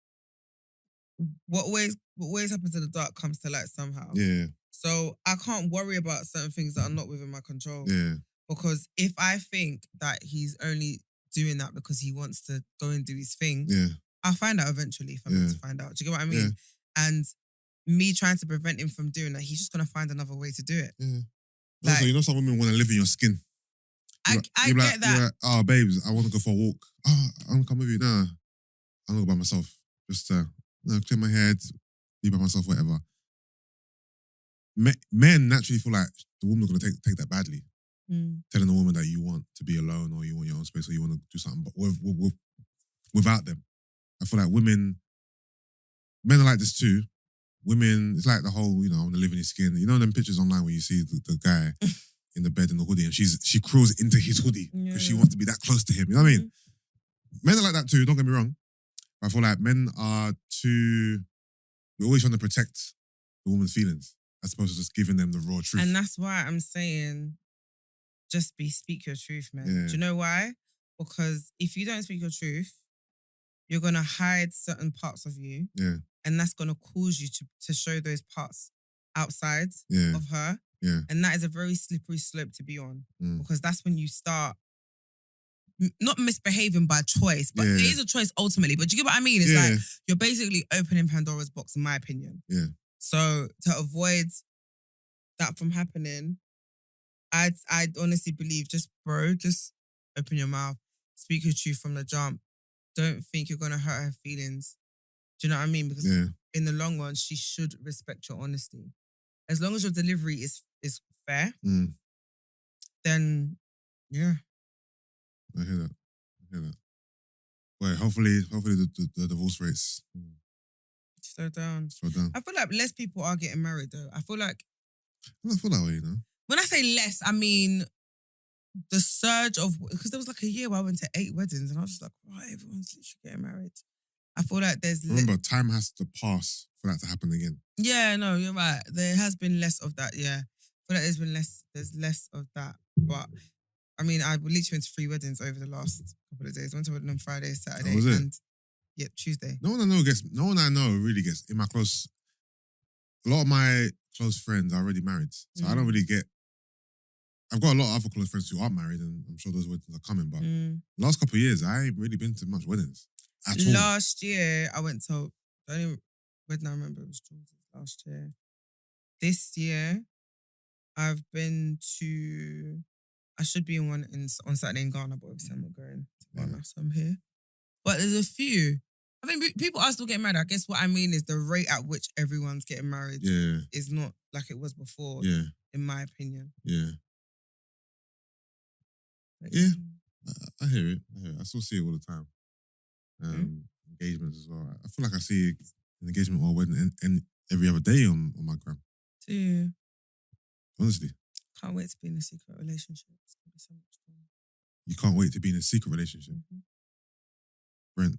what always happens in the dark comes to light somehow. Yeah. So I can't worry about certain things that are not within my control. Yeah. Because if I think that he's only doing that because he wants to go and do his thing, I'll find out eventually if I'm meant to find out. Do you get what I mean? Yeah. And me trying to prevent him from doing that, he's just going to find another way to do it. Yeah. Like, also, some women want to live in your skin. I get that. Like, oh, babes, I want to go for a walk. Oh, I'm going to come with you. Nah, I'm going to go by myself. Just clear my head, be by myself, whatever. Men naturally feel like the woman's going to take that badly. Telling the woman that you want to be alone or you want your own space or you want to do something, but without them. I feel like men are like this too. Women, it's like the whole, I want to live in his skin. You know them pictures online where you see the guy in the bed in the hoodie and she crawls into his hoodie because she wants to be that close to him. You know what I mean? Men are like that too, don't get me wrong. But I feel like men are we're always trying to protect the woman's feelings as opposed to just giving them the raw truth. And that's why I'm saying, just speak your truth, man. Yeah. Do you know why? Because if you don't speak your truth, you're going to hide certain parts of you. Yeah. And that's going to cause you to show those parts outside of her. Yeah. And that is a very slippery slope to be on. Because that's when you start not misbehaving by choice, but it is a choice ultimately. But do you get what I mean? It's like you're basically opening Pandora's box, in my opinion. Yeah. So to avoid that from happening, I'd honestly believe just open your mouth, speak your truth from the jump. Don't think you're gonna hurt her feelings. Do you know what I mean? Because in the long run, she should respect your honesty. As long as your delivery is fair, then I hear that. Well, hopefully the divorce rates slow down. slow down. I feel like less people are getting married though. I feel like I don't feel that way, you know. when I say less, I mean the surge of, because there was like a year where I went to 8 weddings and I was just like, right, everyone's literally getting married. I feel like there's Remember, time has to pass for that to happen again. Yeah, no, you're right. There has been less of that, yeah. I feel like there's less of that. But I mean, I literally went to 3 weddings over the last couple of days. I went to a wedding on Friday, Saturday, was it? and Tuesday. No one I know really gets in my close. A lot of my close friends are already married, so I don't really get. I've got a lot of other close friends who aren't married, and I'm sure those weddings are coming. But the last couple of years, I ain't really been to much weddings at all. Last year, I went to the only wedding I remember was George's last year. This year, I've been to. I should be in one on Saturday in Ghana, but obviously I'm not going to Ghana, so I'm here. But there's a few. I mean, people are still getting married. I guess what I mean is the rate at which everyone's getting married is not like it was before, in my opinion. Yeah. But, I hear it. I still see it all the time. Engagements as well. I feel like I see an engagement or a wedding and every other day on my gram. Do you? Honestly. Can't wait to be in a secret relationship. It's gonna be so much fun. You can't wait to be in a secret relationship. Brent,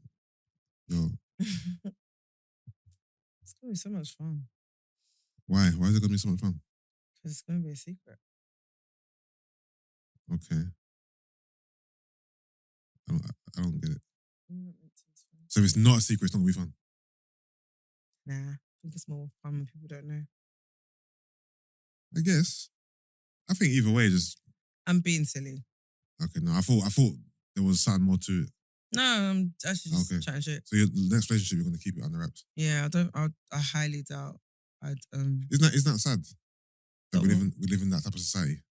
yo. It's gonna be so much fun. Why? Why is it gonna be so much fun? Because it's gonna be a secret. Okay. I don't get it. So if it's not a secret, it's not gonna be fun. Nah, I think it's more fun when people don't know. I guess. I think either way, just I'm being silly. okay. No, I thought there was something more to it. No, I'm actually just chatting shit. So your next relationship, you're gonna keep it under wraps. Yeah, I highly doubt I'd Isn't that sad? That we live in that type of society.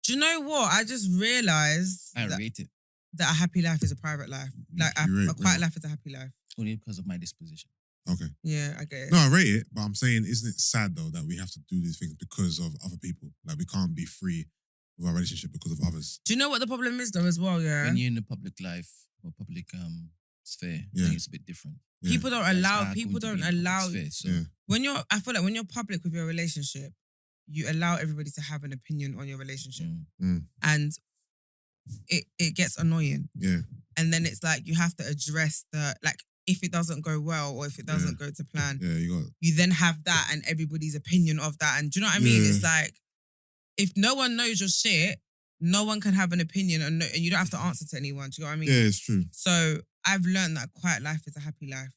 Do you know what? I just realised I rate it that a happy life is a private life. Like a quiet life is a happy life. only because of my disposition. Okay. Yeah, I get it. No, I rate it, but I'm saying, isn't it sad though that we have to do these things because of other people? Like we can't be free with our relationship because of others. Do you know what the problem is though as well, yeah? When you're in the public life or public sphere, I think it's a bit different. Yeah. People don't allow Sphere, so I feel like when you're public with your relationship, you allow everybody to have an opinion on your relationship. And it gets annoying. Yeah. And then it's like you have to address if it doesn't go well or if it doesn't go to plan, you then have that and everybody's opinion of that. And do you know what I mean? It's like, if no one knows your shit, no one can have an opinion and you don't have to answer to anyone. Do you know what I mean? Yeah, it's true. So I've learned that quiet life is a happy life.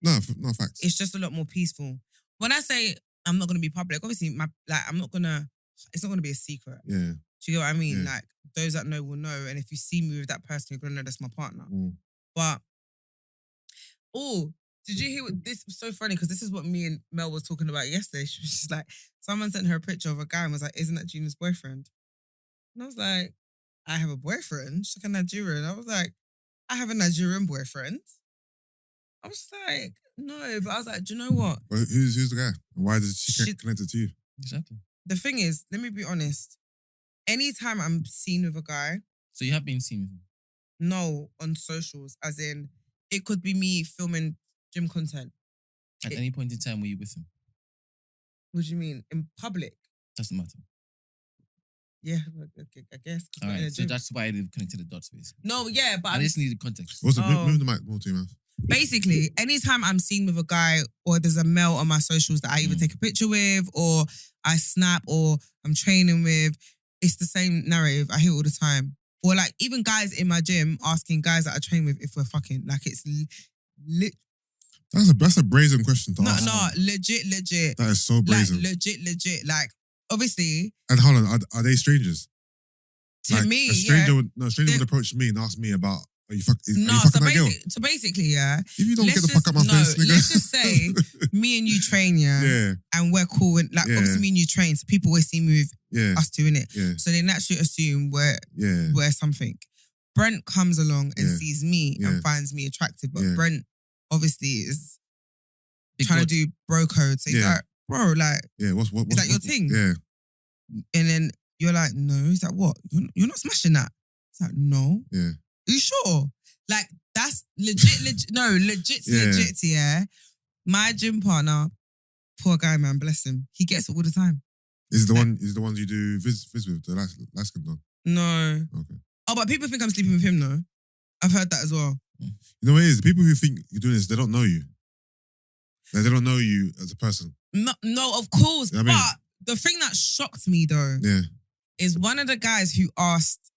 No, facts. It's just a lot more peaceful. When I say I'm not going to be public, obviously it's not going to be a secret. Yeah. Do you get what I mean? Yeah. Like those that know will know. And if you see me with that person, you're going to know that's my partner. But, did you hear what this was so funny? Because this is what me and Mel was talking about yesterday. She was just like, someone sent her a picture of a guy and was like, isn't that Gina's boyfriend? And I was like, I have a boyfriend. She's like a Nigerian. I was like, I have a Nigerian boyfriend. I was like, no. But I was like, do you know what? But who's the guy? And why does she connect it to you? Exactly. The thing is, let me be honest. Anytime I'm seen with a guy. So you have been seen with him? No, on socials. As in, it could be me filming gym content. At any point in time, were you with him? What do you mean? In public? Doesn't matter. Yeah, I guess. All right, so that's why I connected the dots, basically. No, yeah, but I just need the context. Also, move the mic more to your mouth. Basically, anytime I'm seen with a guy or there's a male on my socials that I either take a picture with or I snap or I'm training with, it's the same narrative. I hear it all the time. Or like even guys in my gym asking guys that I train with if we're fucking. Like it's lit. That's a brazen question to ask. No, legit. That is so brazen. Like legit. Like obviously. And hold on, are they strangers? To me, a stranger yeah. would approach me and ask me about, are you fucking So, that girl? so basically, yeah. If you don't let's get the fuck out my face, nigga. Let's just say me and you train, yeah, and we're cool. And like, Yeah. obviously, me and you train, so people always see me with yeah, us doing it. yeah, So they naturally assume yeah, we're something. Brent comes along and Yeah. sees me Yeah. and finds me attractive, but Yeah. Brent obviously is Big trying God. to do bro code. So he's Yeah. like, bro, like, yeah. What's that your thing? Yeah, and then you're like, no. He's like, what? You're not smashing that. It's like, no. yeah, Are you sure? Like, that's legit. No, legit, yeah. My gym partner, poor guy, man, bless him. He gets it all the time. Is the ones you do viz with the last skin done? No. Okay. Oh, but people think I'm sleeping with him, though. I've heard that as well. You know what it is? The people who think you're doing this, they don't know you. Like, they don't know you as a person. No, of course. You know what I mean? But the thing that shocked me, though, Yeah, is one of the guys who asked,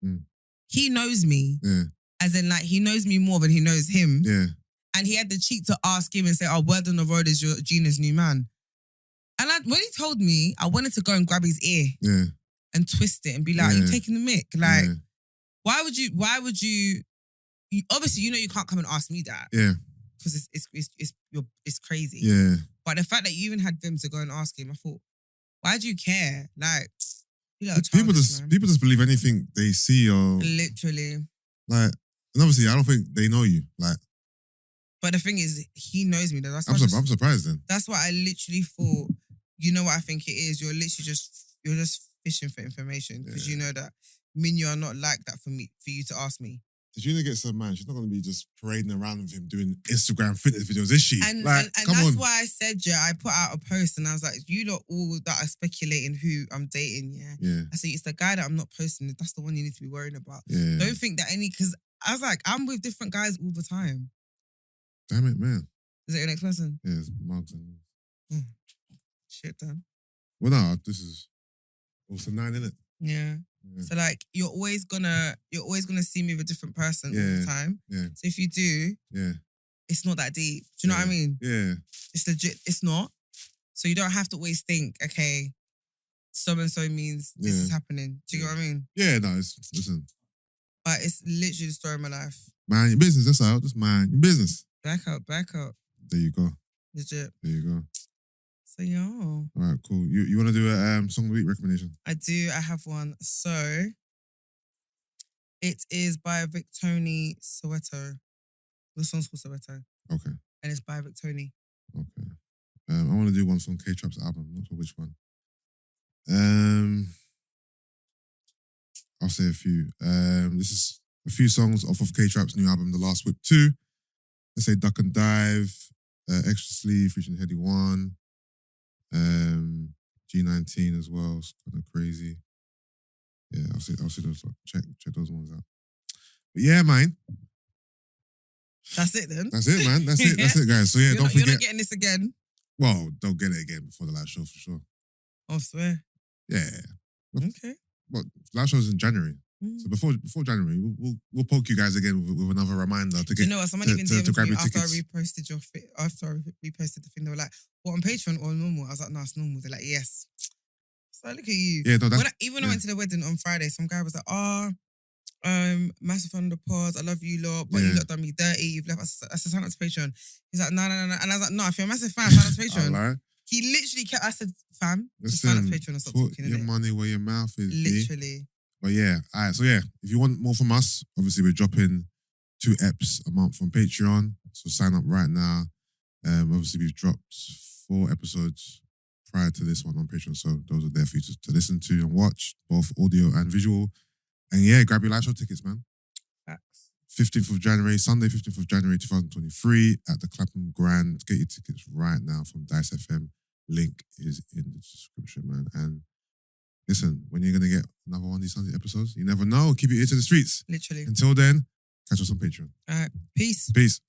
Mm. he knows me, yeah, as in, like, he knows me more than he knows him. yeah, And he had the cheek to ask him and say, oh, word on the road is your Gina's new man. And when he told me, I wanted to go and grab his ear yeah, and twist it and be like, are you Yeah. taking the mick? Like, yeah, why would you obviously, you know, you can't come and ask me that yeah, because it's crazy. yeah. But the fact that you even had them to go and ask him, I thought, why do you care? Like, you know, People just believe anything they see or literally. like, and obviously I don't think they know you. Like, But the thing is, he knows me. That's why I'm surprised then. That's why I literally thought, you know what I think it is? You're literally just fishing for information because you know that you are not like that for you to ask me. If Gina gets a man, she's not going to be just parading around with him doing Instagram fitness videos, is she? And like, come that's on. why I said, I put out a post and I was like, you lot all that are speculating who I'm dating, Yeah, I said, it's the guy that I'm not posting. That's the one you need to be worrying about. yeah. Don't think that because I was like, I'm with different guys all the time. Damn it, man. Is it your next person? Yeah, it's mugs and Shit, done. well, no, this is also 9, isn't it? Yeah. Yeah. So like you're always gonna see me with a different person all the time. Yeah, So if you do, yeah, it's not that deep. Do you know what I mean? yeah, It's legit. It's not. So you don't have to always think, okay, so and so means this is happening. Do you get what I mean? yeah. No, listen, But it's literally the story of my life. mind your business. That's all. Just mind your business. Back up. There you go. Legit. There you go. So yeah. All right, cool. You want to do a song of the week recommendation? I do. I have one. So it is by Vic Tony Soweto. The song's called Soweto. Okay. And it's by Vic Tony. Okay. I want to do one from K-Trap's album. Not sure which one. I'll say a few. This is a few songs off of K-Trap's new album, The Last Whip 2. Let's say Duck and Dive, Extra Sleeve featuring Heady One, G19 as well. It's kind of crazy. Yeah, I'll see those. Check those ones out. But yeah, man. That's it then. That's it, man. That's it, guys. So yeah, You're don't not, forget. You're not getting this again. Well, don't get it again before the live show for sure. I swear. Yeah. Okay. Well, live show's in January. So before January, we'll poke you guys again with another reminder to get. You know what? Someone even DM'd to grab me your after tickets. after I reposted the thing. They were like, "What, on Patreon or normal?" I was like, "No, it's normal." They're like, "Yes." So look at you. Yeah, no, that's When I went to the wedding on Friday, some guy was like, massive on the pause. I love you lot, but you lot done me dirty. You've left us. I said, sign up to Patreon. He's like, no. And I was like, no, if you're a massive fan, sign up to Patreon. All right. He literally kept, I said, fam, just sign up to Patreon and stop Put talking. your innit? money where your mouth is. B. Literally. But yeah, all right. So yeah, if you want more from us, obviously we're dropping 2 eps a month on Patreon. So sign up right now. Obviously we've dropped 4 episodes prior to this one on Patreon. So those are there for you to listen to and watch, both audio and visual. And yeah, grab your live show tickets, man. Facts. 15th of January, Sunday, 15th of January 2023 at the Clapham Grand. Get your tickets right now from Dice FM. Link is in the description, man. And listen, when you're going to get another one of these Sunday episodes, you never know. Keep your ear to the streets. Literally. Until then, catch us on Patreon. All right. Peace. Peace.